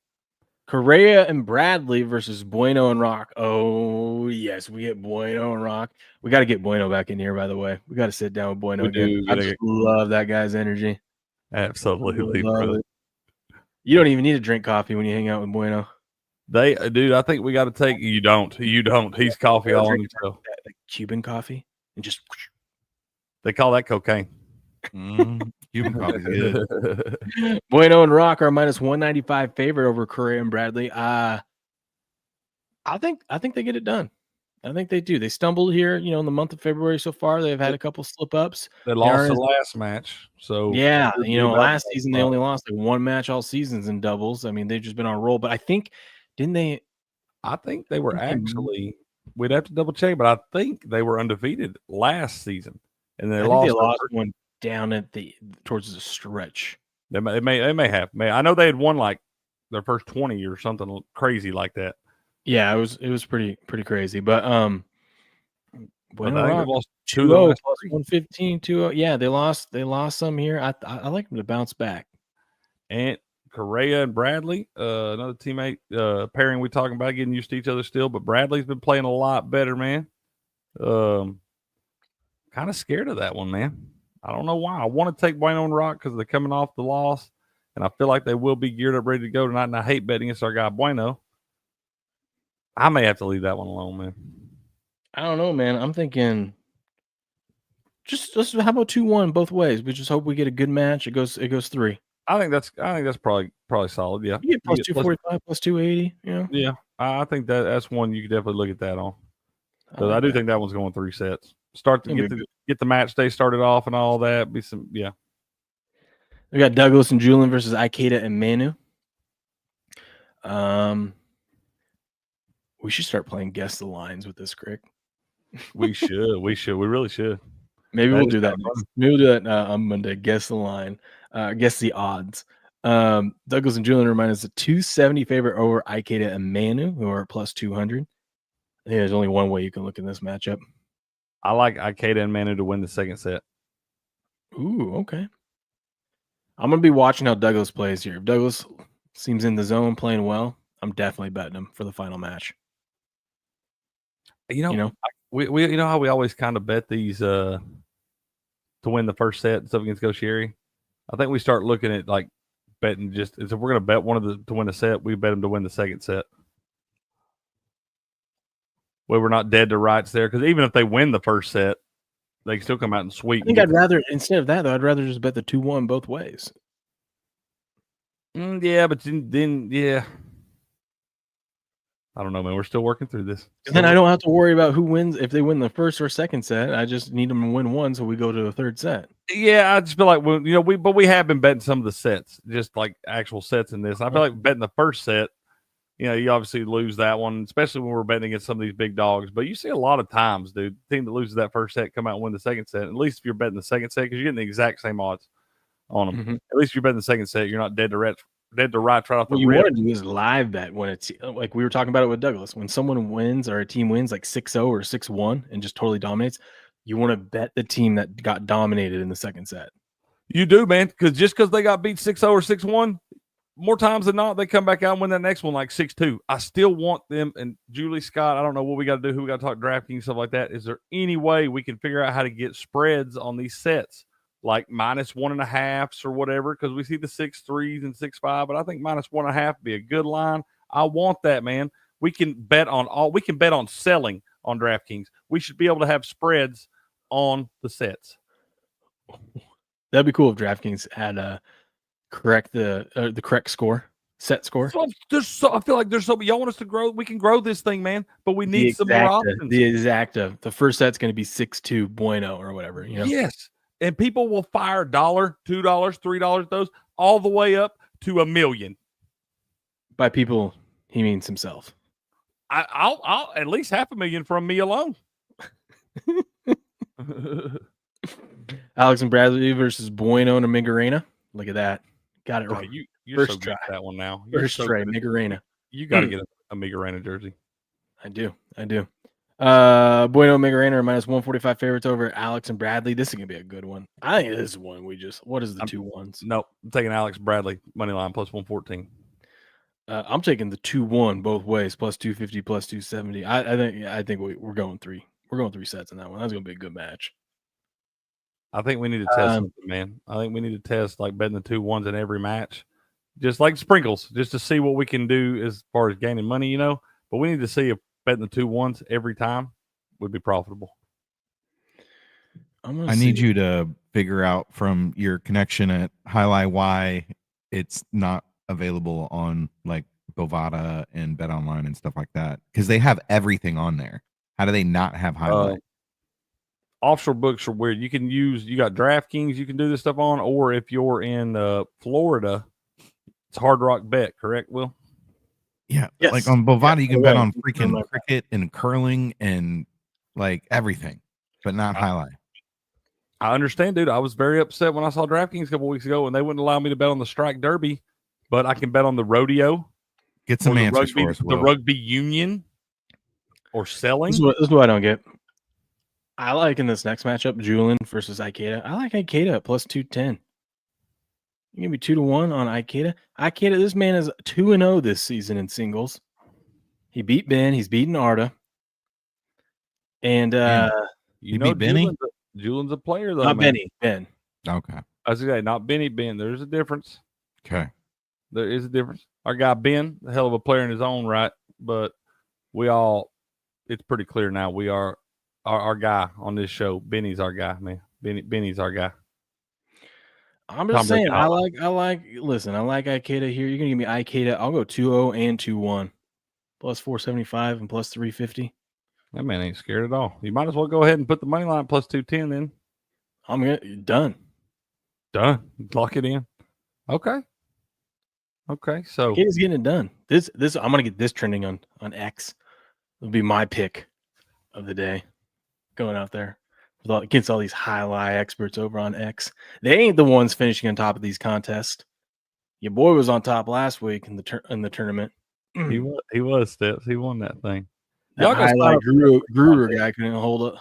Correa and Bradley versus Bueno and Rock. Oh, yes, we get Bueno and Rock. We got to get Bueno back in here, by the way. We got to sit down with Bueno again. I just love that guy's energy. Absolutely, brother. You don't even need to drink coffee when you hang out with Bueno. Dude, I think we got to take. You don't. He's coffee all on himself. That Cuban coffee and just. They call that cocaine. Cuban coffee good. Bueno and Rock are minus 195 favorite over Correa and Bradley. I think they get it done. I think they do. They stumbled here, in the month of February so far. They've had a couple slip ups. They lost the last match. So yeah, last season they only lost like one match all seasons in doubles. I mean, they've just been on a roll. But I think, didn't they? I think they were actually. We'd have to double check, but I think they were undefeated last season, and they lost one down towards the stretch. They may have. I know they had won like their first 20 or something crazy like that. Yeah, it was pretty crazy. But Bueno I think Rock, they lost 2-0 2-0 plus 115, 2-0. Yeah, they lost some here. I like them to bounce back. And Correa and Bradley, another teammate pairing we talking about, getting used to each other still, but Bradley's been playing a lot better, man. Kind of scared of that one, man. I don't know why. I want to take Bueno and Rock because they're coming off the loss, and I feel like they will be geared up, ready to go tonight, and I hate betting against our guy Bueno. I may have to leave that one alone, man. I don't know, man. I'm thinking how about 2-1 both ways? We just hope we get a good match. It goes 3. I think that's probably solid. Yeah, You get plus 245, plus 280. Yeah, I think that's one you could definitely look at that on. Because I do think that one's going 3 sets. Start to get the match day started off and all that. We got Douglas and Julian versus Ikeda and Manu. We should start playing guess the lines with this, Crick. We should. We really should. Maybe we'll do that. Maybe we'll do that on Monday. Guess the line. Guess the odds. Douglas and Julian remind us a 270 favorite over Ikeda and Manu, who are plus 200. I think there's only one way you can look in this matchup. I like Ikeda and Manu to win the second set. Ooh, okay. I'm going to be watching how Douglas plays here. If Douglas seems in the zone playing well, I'm definitely betting him for the final match. We you know how we always kind of bet these to win the first set and stuff against Goshieri? I think we start looking at like betting just if we're going to bet one of the to win a set, we bet them to win the second set. Well, we're not dead to rights there because even if they win the first set, they can still come out and sweep. I think I'd rather, instead of that, though, I'd rather just bet the 2-1 both ways. Yeah, but then I don't know, man. We're still working through this. And then I don't have to worry about who wins if they win the first or second set. I just need them to win one, so we go to the third set. Yeah, I just feel like we have been betting some of the sets, just like actual sets in this. I feel like betting the first set. You obviously lose that one, especially when we're betting against some of these big dogs. But you see a lot of times, dude, the team that loses that first set come out and win the second set. At least if you're betting the second set, because you're getting the exact same odds on them. Mm-hmm. At least if you're betting the second set, you're not dead to rights right off the rip. What you want to do is live bet when it's like we were talking about it with Douglas. When someone wins or a team wins like 6-0 or 6-1 and just totally dominates, you want to bet the team that got dominated in the second set. You do, man, because they got beat 6-0 or 6-1, more times than not, they come back out and win that next one like 6-2. I still want them. And Julie Scott, I don't know what we got to do, who we got to talk DraftKings, stuff like that. Is there any way we can figure out how to get spreads on these sets, like -1.5s or whatever? Because we see the 6-3s and 6-5, but I think -1.5 would be a good line. I want that, man. We can bet on selling on DraftKings. We should be able to have spreads on the sets. That'd be cool if DraftKings had the correct set score. So I feel like y'all want us to grow. We can grow this thing, man, but we need some more options. The exacta. The first set's going to be 6-2 Bueno or whatever. Yes, and people will fire $1, $2, $3 those all the way up to $1 million. By people, he means himself. I'll at least $500,000 from me alone. Alex and Bradley versus Bueno and Migarena. Look at that. Got it right. You're first so good at that one now. First try, Migarena. You got to get a Migarena jersey. I do. Bueno Migarena are -145 favorites over Alex and Bradley. This is going to be a good one. I think this is one what is the 2 ones? Nope. I'm taking Alex Bradley money line +114. I'm taking the 2-1 both ways, +250, +270. I think we're going 3. We're going 3 sets in that one. That's going to be a good match. I think we need to test something, man. I think we need to test like betting the 2-1s in every match, just like sprinkles, just to see what we can do as far as gaining money, But we need to see if betting the 2-1s every time would be profitable. I need you to figure out from your connection at Jai-Alai why it's not available on like Bovada and Bet Online and stuff like that, because they have everything on there. How do they not have Jai-Alai? Offshore books are weird. You got DraftKings you can do this stuff on, or if you're in Florida, it's Hard Rock Bet, correct, Will? Yeah, yes. Like on Bovada, you can bet on freaking cricket and curling and like everything, but not Jai-Alai. I understand, dude. I was very upset when I saw DraftKings a couple weeks ago and they wouldn't allow me to bet on the Strike Derby, but I can bet on the rodeo. Get some answers for us, the rugby union or selling. This is what I don't get. I like in this next matchup, Julian versus Ikeda. I like Ikeda at plus 210. You give me 2-1 on Ikeda. Ikeda, this man is 2-0 this season in singles. He beat Ben. He's beaten Arda. And you know, beat Benny? Julian's a player though. Not man. Benny. Ben. Okay. I was gonna say not Benny. Ben. There's a difference. Okay. There is a difference. Our guy Ben, a hell of a player in his own right, but it's pretty clear now. We are our guy on this show. Benny's our guy, man. Benny's our guy. I'm just saying, I like Ikeda here. You're gonna give me Ikeda. I'll go 2-0 and 2-1. Plus 475 and plus 350. That man ain't scared at all. You might as well go ahead and put the money line plus 210 then. I'm done. Lock it in. Okay. So Ikeda's getting it done. This I'm gonna get this trending on X. It'll be my pick of the day. Going out there against all these Jai-Alai experts over on X. They ain't the ones finishing on top of these contests. Your boy was on top last week in the tournament. he was Steps. He won that thing. That Jai-Alai Gruber guy couldn't hold it.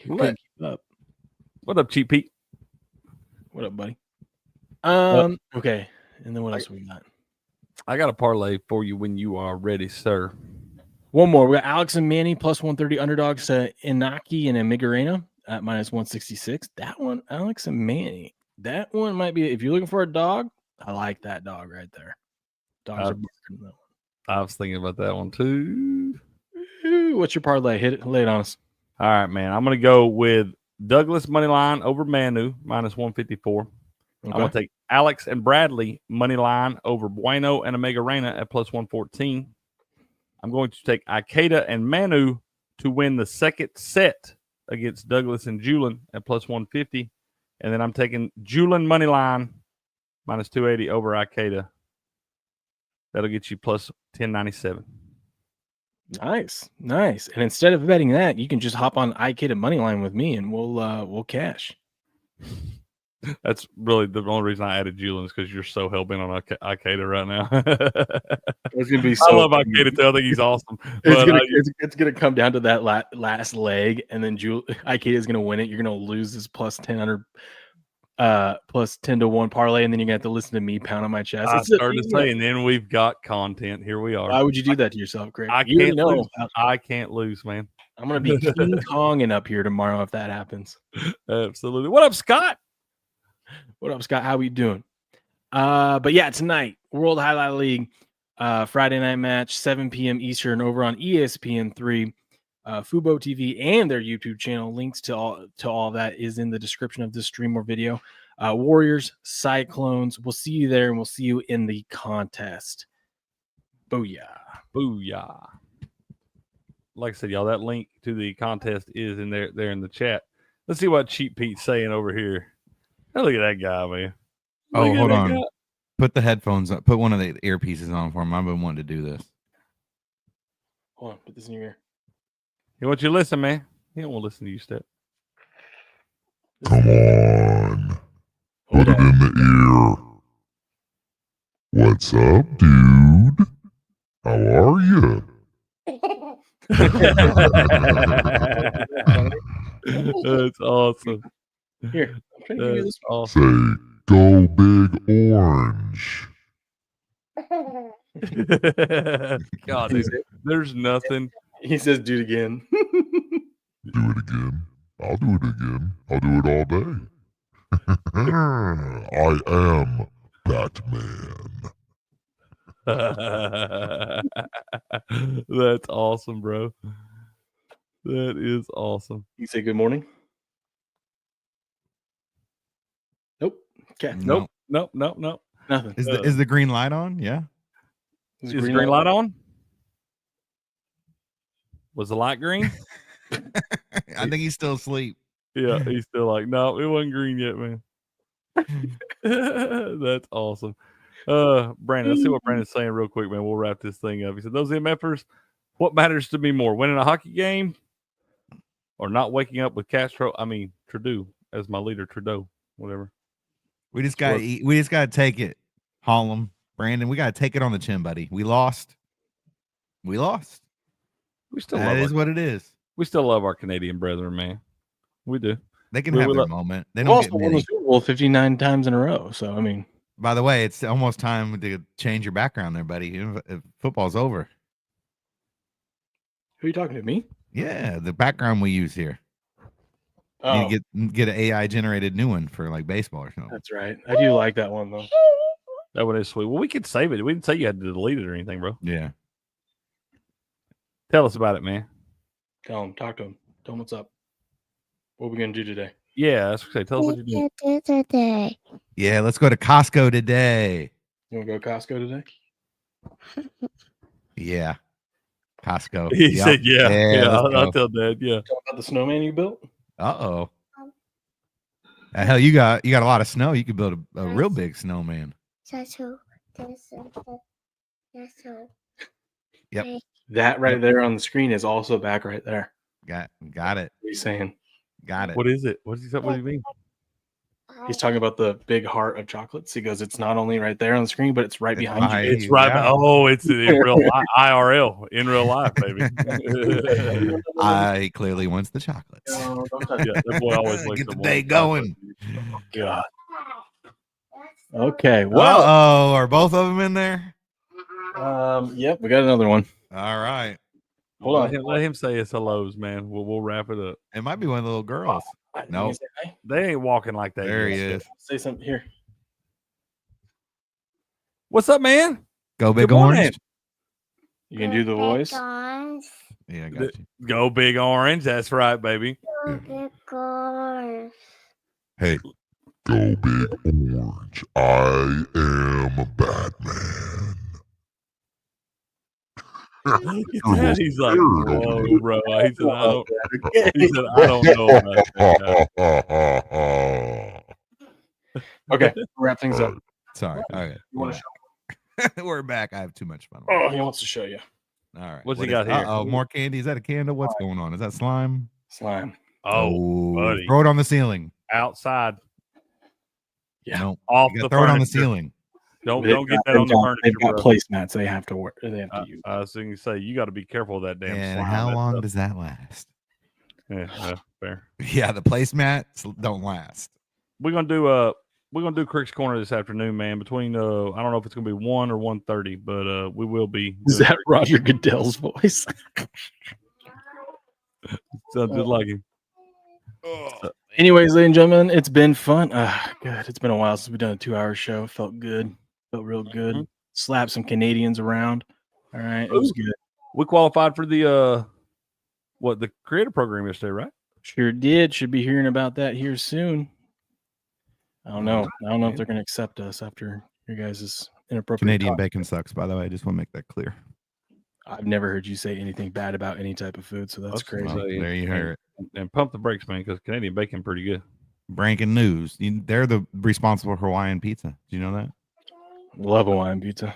Couldn't keep up. What up, Cheap Pete? What up, buddy? Okay. And then what else we got? I got a parlay for you when you are ready, sir. One more. We got Alex and Manny plus 130 underdogs to Inaki and Amigarena at minus 166. That one, Alex and Manny. That one might be, if you're looking for a dog, I like that dog right there. Dogs are barking though. I was thinking about that one too. What's your parlay? Lay it on us. All right, man. I'm going to go with Douglas money line over Manu minus 154. Okay. I'm going to take Alex and Bradley money line over Bueno and Amigarena at plus 114. I'm going to take Ikeda and Manu to win the second set against Douglas and Julian at plus 150. And then I'm taking Julian money line minus 280 over Ikeda. That'll get you plus 1097. Nice. And instead of betting that, you can just hop on Ikeda money line with me and we'll cash. That's really the only reason I added Julian is because you're so hell bent on Ikeda right now. It's gonna be I love Ikeda too. I think he's awesome. It's gonna come down to that last leg, and then Ikeda is gonna win it. You're gonna lose this plus 1000, plus 10-1 parlay, and then you're gonna have to listen to me pound on my chest. I started to say, and then we've got content. Here we are. Why would you do that to yourself, Craig? I can't lose, man. I'm gonna be King Konging up here tomorrow if that happens. Absolutely. What up, Scott? What up, Scott? How we doing? But yeah, tonight, World Highlight League, Friday night match, 7 p.m. Eastern over on ESPN 3, FUBO TV, and their YouTube channel. Links to all that is in the description of this stream or video. Warriors, Cyclones. We'll see you there, and we'll see you in the contest. Booyah. Like I said, y'all, that link to the contest is in there in the chat. Let's see what Cheap Pete's saying over here. Oh, look at that guy, man. Hold on. Guy. Put the headphones up. Put one of the earpieces on for him. I've been wanting to do this. Hold on. Put this in your ear. He wants you to listen, man. He don't want to listen to you, Step. Come on. Put it in the ear. What's up, dude? How are you? That's awesome. Here, that's awesome. Say, go big orange. God, dude, there's nothing. He says, do it again. Do it again. I'll do it again. I'll do it all day. I am Batman. That's awesome, bro. That is awesome. You say good morning? Nope. Okay. Nope. Nothing. Is the green light on? Yeah. Is the green light on? Was the light green? I think he's still asleep. Yeah, he's still like, no, it wasn't green yet, man. That's awesome. Brandon, let's see what Brandon's saying real quick, man. We'll wrap this thing up. He said, those MFers, what matters to me more, winning a hockey game or not waking up with Trudeau as my leader, Trudeau, whatever. We just got to eat. We just got to take it. Hollum, Brandon, we got to take it on the chin, buddy. We lost. We still that is what it is. We still love our Canadian brethren, man. We do. They can We have their love- moment. They We've don't also get won the many. Super Bowl 59 times in a row. So I mean, By the way, it's almost time to change your background there, buddy. If football's over. who are you talking to? Me? Yeah, the background we use here. Oh, You get an AI generated new one for like baseball or something. that's right. I do like that one though. That one is sweet. Well, we could save it. We didn't say you had to delete it or anything, bro. Yeah. Tell us about it, man. Tell him, talk to him. Tell him what's up. What are we gonna do today? Yeah, that's what I say. Tell us what you do. Yeah, let's go to Costco today. You wanna go to Costco today? Yeah. Costco. He Yep. said, "Yeah, let's I'll go. tell Dad." Yeah. Tell about the snowman you built? Uh-oh. Hell, you got a lot of snow. You could build a real big snowman. Yep. That right there on the screen is also back right there. Got it. What are you saying? Got it. What is it? What do you mean? He's talking about the big heart of chocolates. He goes, it's not only right there on the screen, but it's right behind you. behind It's right. Yeah. Oh, it's in real IRL, in real life, baby. I clearly wants the chocolates. No, don't touch Yeah, that boy always likes Get the them day warm going. Oh, God. Okay. Well, Oh, are both of them in there? yep, we got another one. All right. Hold on. Let him say his hellos, man. We'll wrap it up. It might be one of the little girls. No, Nope. They ain't walking like that. There he yet. is. Say something here. What's up, man? Go Big Good morning. Orange. You can do the voice. Yeah, I got you. Go Big Orange. That's right, baby. Hey, go Big Orange. I am Batman. He's like, whoa, bro. He said, I don't know about that guy. Okay, wrap things up. Sorry. Okay. You want to show? We're back. I have too much fun. Oh, he wants to show you. All right. What's he What got is- here? Uh-oh, more candy. Is that a candle? What's going on? Is that slime? Slime. Oh, buddy. Throw it on the ceiling. Outside. Yeah. No. Off You the gotta throw it on the furniture. ceiling. Don't get that on the furniture, They've got bro. placemats they have to work. They have to use. I was going to say, you got to be careful of that damn And slime. how That long stuff. does that last? Yeah, fair. Yeah, the placemats don't last. We're gonna do Crick's Corner this afternoon, man. Between I don't know if it's gonna be 1 or 1:30, but we will be. Is that Roger Goodell's voice? Sounds just like him. Anyways, ladies and gentlemen, it's been fun. Good. It's been a while since we've done a 2-hour show. Felt good. Felt real good. Mm-hmm. Slapped some Canadians around. All right, it was good. We qualified for the the creator program yesterday, right? Sure did. Should be hearing about that here soon. I don't know. I don't know if they're going to accept us after your guys' inappropriate Canadian talk. bacon sucks, by the way. I just want to make that clear. I've never heard you say anything bad about any type of food, so that's crazy. Well, there you hear it. And pump the brakes, man, because Canadian bacon pretty good. Breaking news. They're the responsible for Hawaiian pizza. Do you know that? Love Hawaiian pizza.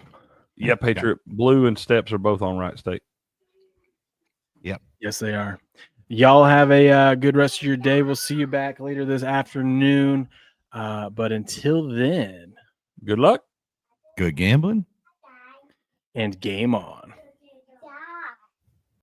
Yeah, Patriot Blue and Steps are both on Right State. Yep. Yes, they are. Y'all have a good rest of your day. We'll see you back later this afternoon. But until then, good luck. Good gambling. And game on.